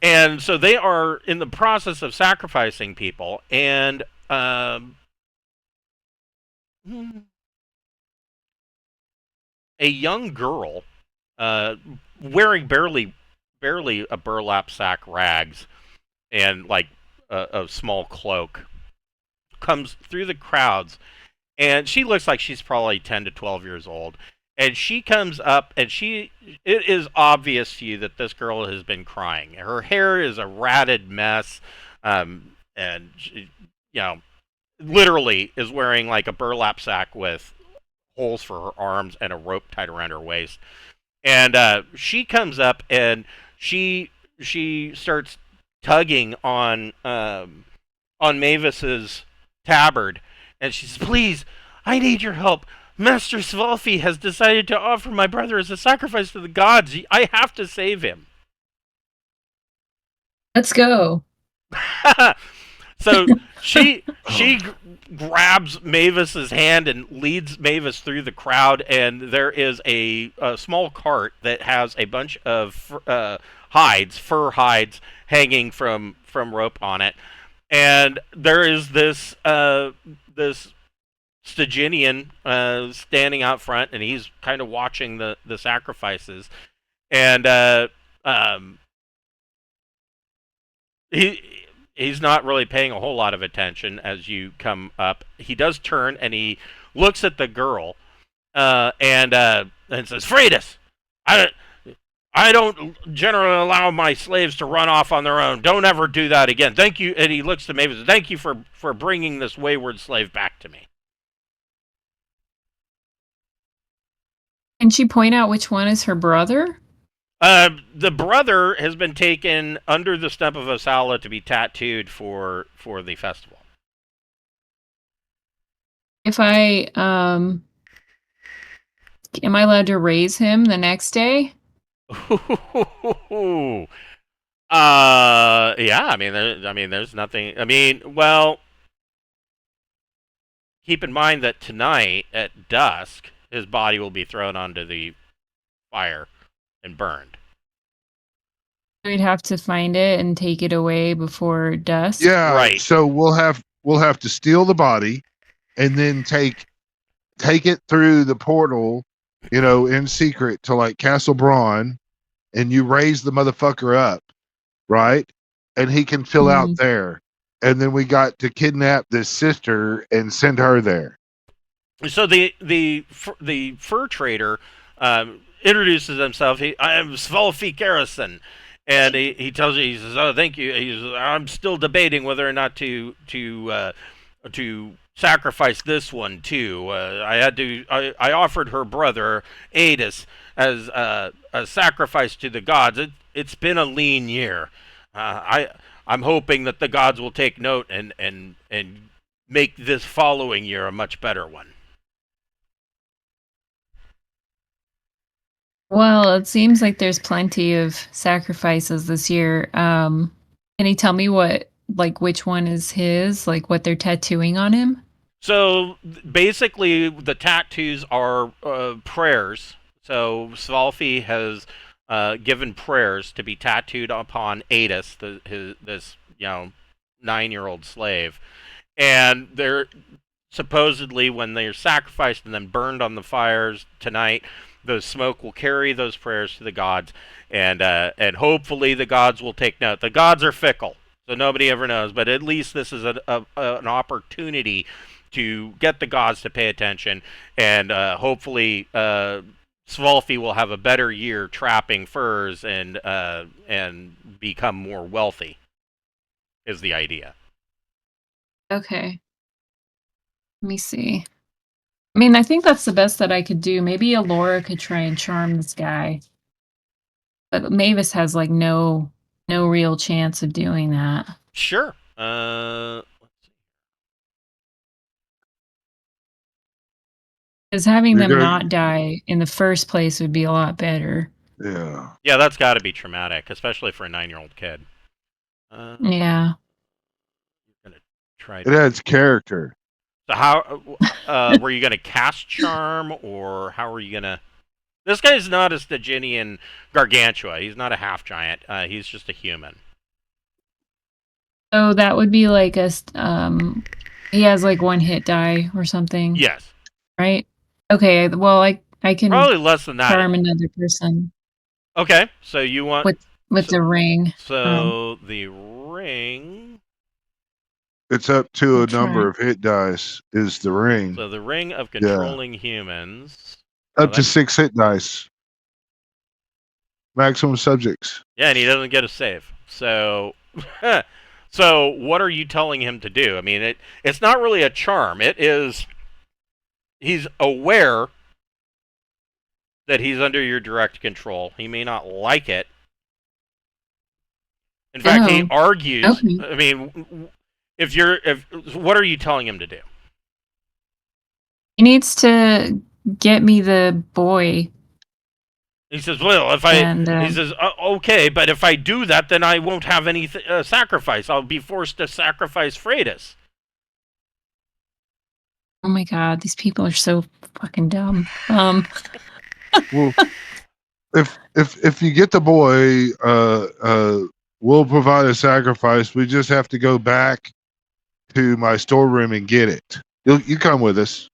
A: And so they are in the process of sacrificing people, and a young girl, wearing barely a burlap sack rags and like a small cloak, comes through the crowds, and she looks like she's probably 10 to 12 years old. and she comes up, and it is obvious to you that this girl has been crying. Her hair is a ratted mess, and she, literally is wearing like a burlap sack with holes for her arms and a rope tied around her waist. And she comes up, and she starts tugging on Mavis's tabard, and she says, "Please, I need your help. Master Svalfi has decided to offer my brother as a sacrifice to the gods. I have to save him."
C: Let's go.
A: So she grabs Mavis's hand and leads Mavis through the crowd, and there is a small cart that has a bunch of fur hides, hanging from rope on it, and there is this Styginian standing out front, and he's kind of watching the sacrifices, and he's not really paying a whole lot of attention as you come up. He does turn, and he looks at the girl, and says, "Freydis, I don't generally allow my slaves to run off on their own. Don't ever do that again. Thank you." And he looks to Mavis. "Thank you for bringing this wayward slave back to me."
C: Can she point out which one is her brother?
A: The brother has been taken under the stump of Osala to be tattooed for the festival.
C: If I am I allowed to raise him the next day?
A: Yeah. There's nothing. Well, keep in mind that tonight at dusk, his body will be thrown onto the fire and burned.
C: We'd have to find it and take it away before dusk.
B: Yeah,
A: Right.
B: So we'll have to steal the body, and then take it through the portal, in secret to like Castle Braun, and you raise the motherfucker up, right? And he can fill out there, and then we got to kidnap this sister and send her there.
A: So the fur trader introduces himself. I am Svalfi Garrison, and he tells you, he says, "Oh, thank you." He says, "I'm still debating whether or not to sacrifice this one too. I offered her brother Adis as a sacrifice to the gods. It's been a lean year. I'm hoping that the gods will take note and make this following year a much better one."
C: Well, it seems like there's plenty of sacrifices this year. Can you tell me which one is his, like what they're tattooing on him?
A: So basically, the tattoos are prayers. So Svalfi has given prayers to be tattooed upon Adis, this 9-year-old slave, and they're supposedly, when they're sacrificed and then burned on the fires tonight, the smoke will carry those prayers to the gods, and hopefully the gods will take note. The gods are fickle, so nobody ever knows, but at least this is an opportunity to get the gods to pay attention, and hopefully Svalfi will have a better year trapping furs and become more wealthy, is the idea.
C: Okay. Let me see. I mean, I think that's the best that I could do. Maybe Alora could try and charm this guy. But Mavis has like no real chance of doing that.
A: Sure.
C: Because having
B: You're
C: them
B: gonna-
C: not die in the first place would be a lot better.
B: Yeah.
A: Yeah, that's got to be traumatic, especially for a 9-year-old kid.
C: Yeah.
A: You're gonna try.
B: It adds character.
A: So how were you gonna cast charm, or how were you gonna? This guy's not a Styginian gargantua. He's not a half giant. He's just a human.
C: So that would be like he has like 1 hit die or something.
A: Yes.
C: Right? Okay, well I can
A: Probably less than that.
C: charm another person
A: Okay, so you want
C: with the ring.
A: So the ring.
B: It's up to a
C: I'll try.
B: number of hit dice is the ring.
A: So the ring of controlling humans.
B: Up to 6 hit dice. Maximum subjects.
A: Yeah, and he doesn't get a save. So, so what are you telling him to do? I mean, it's not really a charm. It is. He's aware that he's under your direct control. He may not like it. In fact, he
C: Oh,
A: argues.
C: okay.
A: I mean, what are you telling him to do?
C: He needs to get me the boy.
A: He says, "Well, if I,"
C: And
A: he says, "Okay, but if I do that, then I won't have any sacrifice. I'll be forced to sacrifice Freitas."
C: oh my god, these people are so fucking dumb.
B: Well, if you get the boy, we'll provide a sacrifice. We just have to go back to my storeroom and get it. You come with us.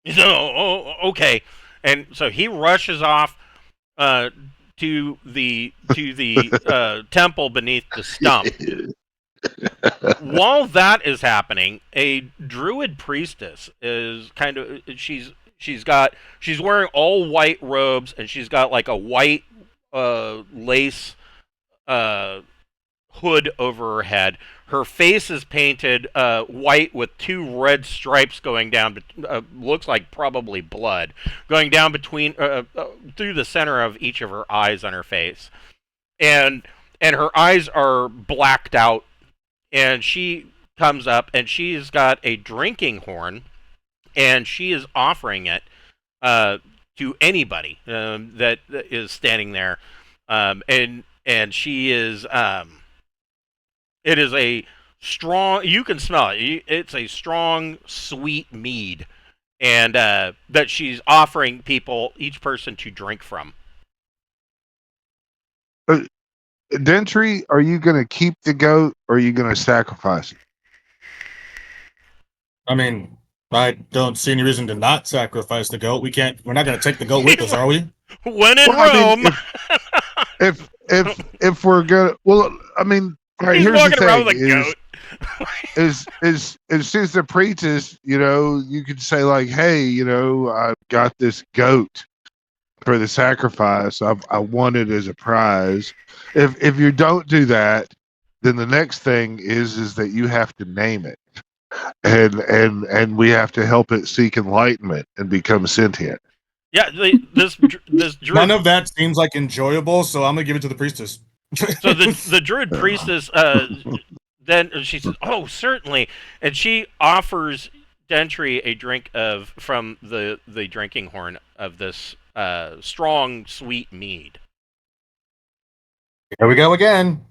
A: He said, okay," and so he rushes off to the temple beneath the stump. While that is happening, a druid priestess is she's wearing all white robes, and she's got like a white lace hood over her head. Her face is painted white with 2 red stripes going down. Looks like probably blood going down between through the center of each of her eyes on her face, and her eyes are blacked out. And she comes up, and she's got a drinking horn, and she is offering it to anybody that is standing there, and she is. It is a strong. You can smell it. It's a strong, sweet mead, and that she's offering people, each person, to drink from.
B: Dentry, are you going to keep the goat or are you going to sacrifice it?
D: I mean, I don't see any reason to not sacrifice the goat. We're not going to take the goat with us, are we?
A: When in
B: Well,
A: Rome.
B: I mean, if we're gonna, well, I mean, all right.
A: He's
B: Here's the
A: walking around
B: thing:
A: with a goat.
B: is since the priestess, you could say like, hey, I've got this goat for the sacrifice. I want it as a prize. If you don't do that, then the next thing is that you have to name it, and we have to help it seek enlightenment and become sentient.
A: Yeah, this druid.
D: None of that seems like enjoyable, so I'm gonna give it to the priestess.
A: So the druid priestess then she says, "Oh, certainly," and she offers Dentry a drink from the drinking horn of this strong, sweet mead.
D: Here we go again.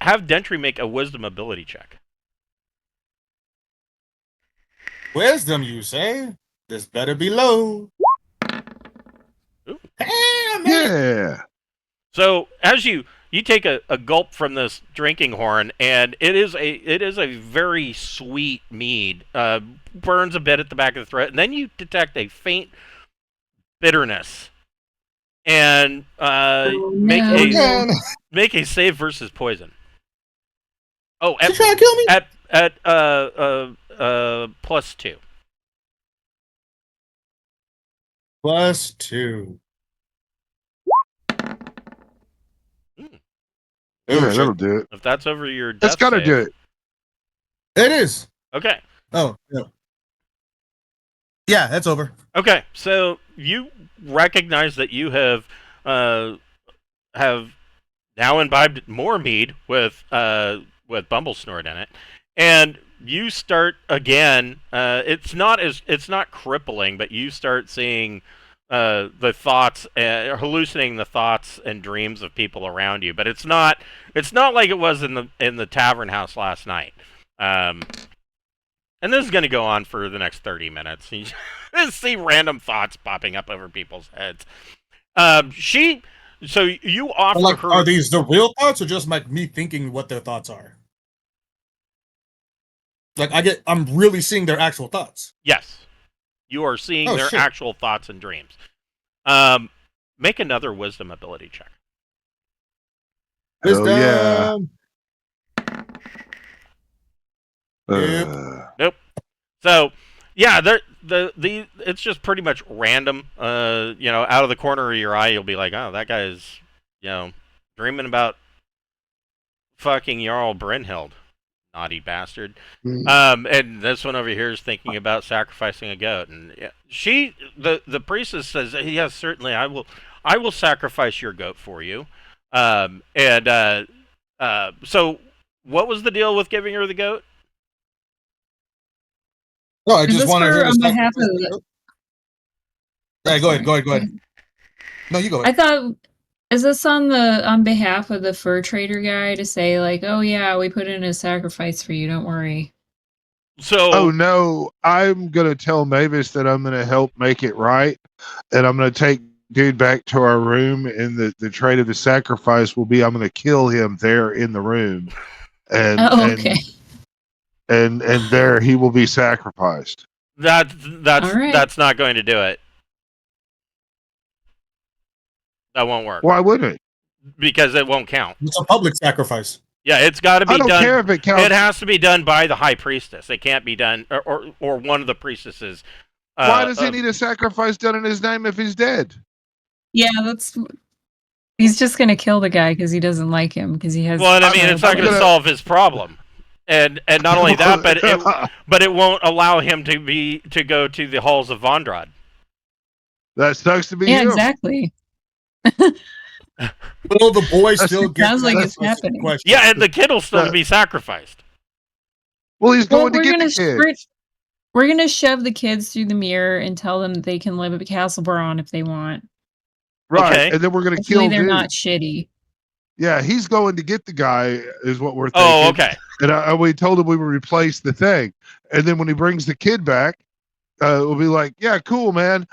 A: Have Dentry make a wisdom ability check.
D: Wisdom, you say? This better be low.
A: Ooh.
D: Damn it.
B: Yeah.
A: So as you take a gulp from this drinking horn, and it is a very sweet mead. Burns a bit at the back of the throat, and then you detect a faint bitterness. And make a save versus poison. Oh,
D: You trying to kill me?
A: at +2.
D: +2.
B: Yeah, that'll do it.
A: If that's over your death
B: That's gotta
A: save.
B: do it.
D: It is.
A: Okay.
D: Oh, no. Yeah, that's over.
A: Okay. So you recognize that you have now imbibed more mead with Bumblesnort in it, and you start again. It's not crippling, but you start seeing the thoughts, hallucinating the thoughts and dreams of people around you. But it's not like it was in the tavern house last night. And this is going to go on for the next 30 minutes. You just see random thoughts popping up over people's heads. So you offer her.
D: Are these the real thoughts or just like me thinking what their thoughts are? Like I'm really seeing their actual thoughts.
A: Yes. You are seeing their actual thoughts and dreams. Make another wisdom ability check.
D: Wisdom.
B: Oh, yeah.
A: Nope. So, yeah, it's just pretty much random. Out of the corner of your eye, you'll be like, oh, that guy's, dreaming about fucking Jarl Brynhild, naughty bastard. And this one over here is thinking about sacrificing a goat, and the priestess says, yes, certainly, I will sacrifice your goat for you. So what was the deal with giving her the goat?
D: No, I
C: Is
D: just
C: this
D: wanted
C: for
D: her to
C: on behalf of
D: sacrifice
C: the?
D: Yeah, go ahead. No, you go
C: I
D: ahead.
C: thought, is this on behalf of the fur trader guy to say like, oh yeah, we put in a sacrifice for you, don't worry.
A: So
B: Oh no, I'm gonna tell Mavis that I'm gonna help make it right, and I'm gonna take dude back to our room, and the trade of the sacrifice will be I'm gonna kill him there in the room, and
C: Oh, okay.
B: and there he will be sacrificed.
A: that's
C: All right.
A: that's not going to do it. That won't work
B: Why wouldn't it?
A: because it won't count.
D: It's a public sacrifice.
A: Yeah, it's got to be
B: I don't
A: done.
B: care if it counts.
A: It has to be done by the high priestess. It can't be done or one of the priestesses.
B: Why does he need a sacrifice done in his name if he's dead?
C: Yeah, he's just gonna kill the guy because he doesn't like him because he has.
A: Well, and I mean, it's not going to
B: gonna-
A: solve his problem, and not only that, but it won't allow him to go to the halls of Vondrad.
B: That sucks to be
C: Yeah,
B: him.
C: exactly.
D: Will the boy still get
C: sounds like it's
D: sacrificed?
C: happening.
D: Question.
A: Yeah, and the kid will still be sacrificed.
B: Well, he's
C: Well,
B: going to get the kid.
C: we're gonna shove the kids through the mirror and tell them that they can live at Castle Braun if they want.
B: Right,
A: Okay.
B: and then we're going to
C: Hopefully
B: kill
C: they're
B: dude.
C: not shitty.
B: Yeah, he's going to get the guy, is what we're thinking.
A: Oh, okay.
B: And we told him we would replace the thing. And then when he brings the kid back, we'll be like, "Yeah, cool, man.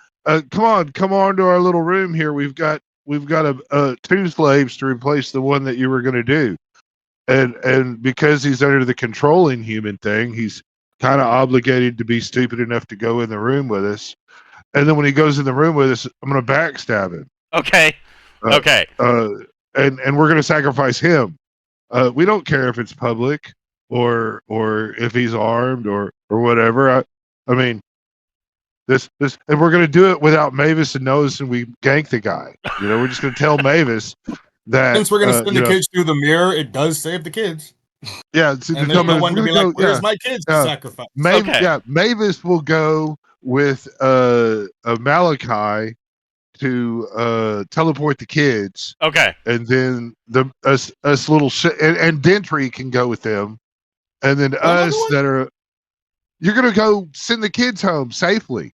B: Come on to our little room here. We've got two slaves to replace the one that you were going to do." And because he's under the controlling human thing, he's kind of obligated to be stupid enough to go in the room with us. And then when he goes in the room with us, I'm going to backstab him.
A: Okay. Okay.
B: And we're going to sacrifice him. We don't care if it's public or if he's armed or whatever. I mean, this and we're going to do it without Mavis and noticing we gank the guy. We're just going to tell Mavis that
D: Since we're going to send the kids through the mirror, it does save the kids.
B: Yeah,
D: And then no one to be like, "Where's my kids to sacrifice?"
A: Okay.
B: Yeah, Mavis will go with Malachi to teleport the kids.
A: Okay.
B: And then us little and Dentry can go with them, and then us that are you're gonna go send the kids home safely,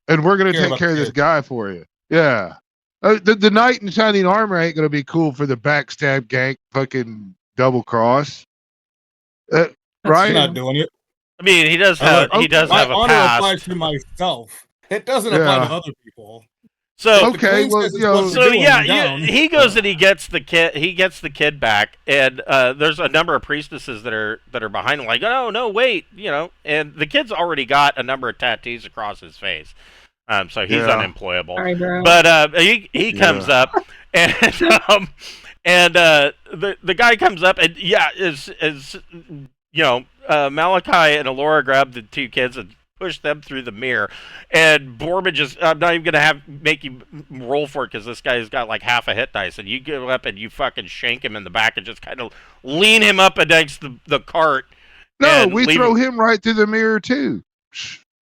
B: and we're gonna take care of this guy for you. Yeah, the knight in shining armor ain't gonna be cool for the backstab gank fucking double cross, right?
D: I'm not doing it.
A: I mean, he does have
D: my
A: have a
D: honor
A: past.
D: applies to myself. It doesn't apply to other people.
A: So
B: Okay, well,
A: he goes and he gets the kid. He gets the kid back, and there's a number of priestesses that are behind him, like, oh no, wait, and the kid's already got a number of tattoos across his face, so he's unemployable.
C: Sorry, bro.
A: But he comes up, and the guy comes up, and Malachi and Alora grab the two kids and push them through the mirror, and Borman just, I'm not even gonna make you roll for it because this guy's got like half a hit dice, and you go up and you fucking shank him in the back and just kind of lean him up against the cart.
B: No, we throw him right through the mirror too.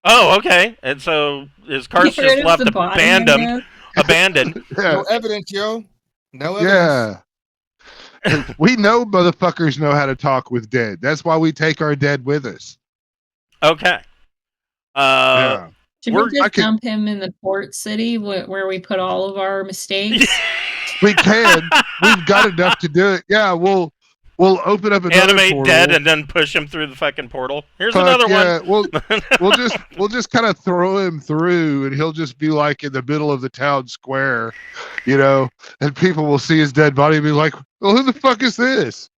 A: Oh, okay. And so his cart's
C: Get rid
A: just
C: of
A: left
C: the body,
A: abandoned.
D: No evidence, yo. No evidence.
B: Yeah. We know motherfuckers know how to talk with dead. That's why we take our dead with us.
A: Okay.
B: Yeah.
C: Should we just dump him in the port city where we put all of our mistakes?
B: We can. We've got enough to do it. Yeah, we'll open up another
A: animate
B: portal.
A: dead and then push him through the fucking portal. Here's another one.
B: We'll just kind of throw him through, and he'll just be like in the middle of the town square, and people will see his dead body and be like, "Well, who the fuck is this?"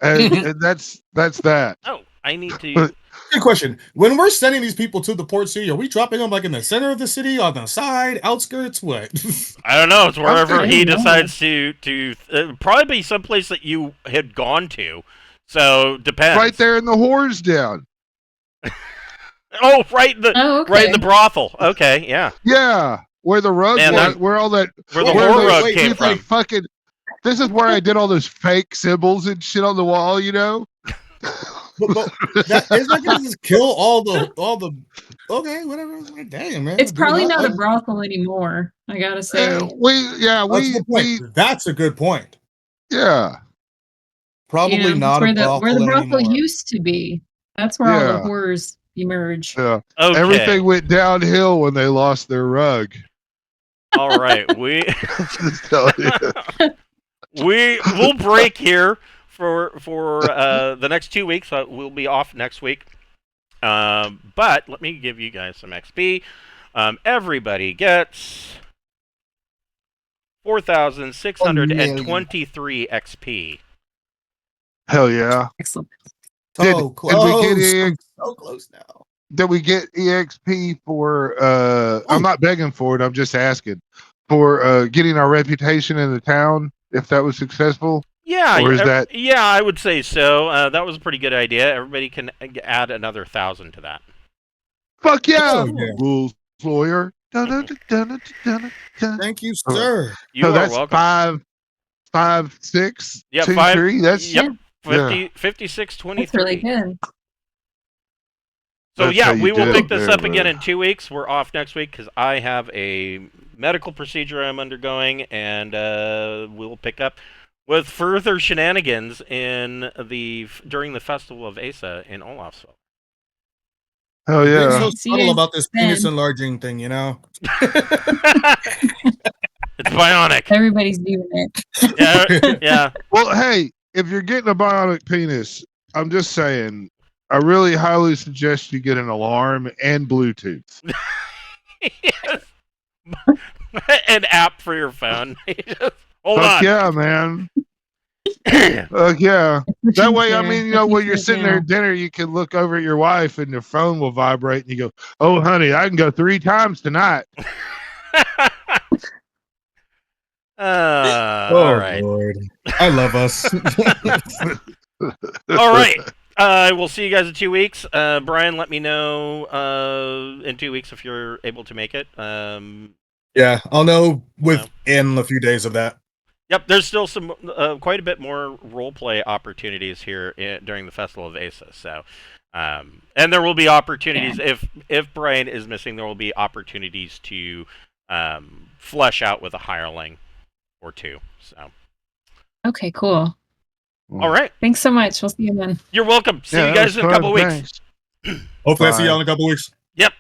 B: And that's that.
A: Oh, I need to.
D: Good question. When we're sending these people to the port city, are we dropping them like in the center of the city, on the side, outskirts? What?
A: I don't know. It's wherever he decides to probably be someplace that you had gone to. So depends.
B: Right there in the whores down.
A: Oh, right,
C: Oh, okay.
A: right in the brothel. Okay, yeah.
B: Yeah, where the rug
A: Man,
B: was,
A: that-
B: where all that,
A: Where the
B: where
A: whore
B: they-
A: rug
D: wait,
A: came
B: with the
A: from.
B: fucking. This is where I did all those fake symbols and shit on the wall. You know.
D: But that is not gonna just kill all the. Okay, whatever. Damn, man.
C: It's
D: Do we
C: probably not a
D: like-
C: brothel anymore. I gotta say.
B: That's a good
D: point. That's a good point.
B: yeah,
D: Probably
C: It's
D: not
C: where
D: a
C: where the
D: brothel
C: brothel
D: anymore.
C: used to be. That's where all
B: Yeah.
C: the horrors emerge.
B: yeah.
A: Okay.
B: Everything went downhill when they lost their rug.
A: All right,
B: Just telling you.
A: we'll break here for the next 2 weeks. We'll be off next week. But let me give you guys some XP. Everybody gets 4,623 XP.
B: Hell yeah.
C: Excellent.
B: Did-
D: So
B: did we get
D: close.
B: any-
D: I'm so close now.
B: Did we get EXP for I'm not begging for it, I'm just asking. For getting our reputation in the town, if that was successful?
A: Yeah,
B: Or is that-
A: yeah, I would say so. That was a pretty good idea. Everybody can add another 1,000 to that.
B: Fuck yeah!
D: Oh, yeah.
B: Rules lawyer. Dun.
D: Thank you, sir.
A: You
B: So
A: are
B: that's
A: welcome.
B: 5, 6,
A: Yeah,
B: 2,
A: 5
B: 3. That's
A: Yep.
B: Yeah.
A: 5623.
C: That's really good.
A: So
B: That's
A: yeah,
B: how you
A: we will
B: do
A: pick
B: it
A: this
B: there,
A: up again
B: brother.
A: in 2 weeks. We're off next week because I have a medical procedure I'm undergoing, and we'll pick up with further shenanigans during the Festival of Aesa in Olafsvellir.
B: hell
D: Being
B: yeah.
D: so
C: See
D: subtle
C: you
D: about this penis
C: then.
D: enlarging thing, you know.
A: It's bionic.
C: Everybody's doing it.
A: Yeah, yeah.
B: Well, hey, if you're getting a bionic penis, I'm just saying, I really highly suggest you get an alarm and Bluetooth.
A: Yes. An app for your phone. Hold
B: Fuck
A: on.
B: yeah, man. Fuck yeah. That way, I mean, you know, when you're sitting there at dinner, you can look over at your wife and your phone will vibrate and you go, "Oh, honey, I can go 3 times tonight."
A: All right.
D: Lord. I love us.
A: All right. We'll see you guys in 2 weeks. Brian, let me know in 2 weeks if you're able to make it.
D: Yeah, I'll know within a few days of that.
A: Yep, there's still some quite a bit more role play opportunities here during the Festival of Aesa. So, and there will be opportunities if Brian is missing. There will be opportunities to flesh out with a hireling or two. So,
C: Okay, cool.
A: all right,
C: Thanks so much. We'll see you then.
A: you're welcome. See
B: Yeah,
A: you
B: that
A: guys
B: was
A: in a couple
B: fun.
A: weeks.
B: Thanks.
D: Hopefully, I see
B: Bye.
D: y'all in a couple weeks.
A: Yep.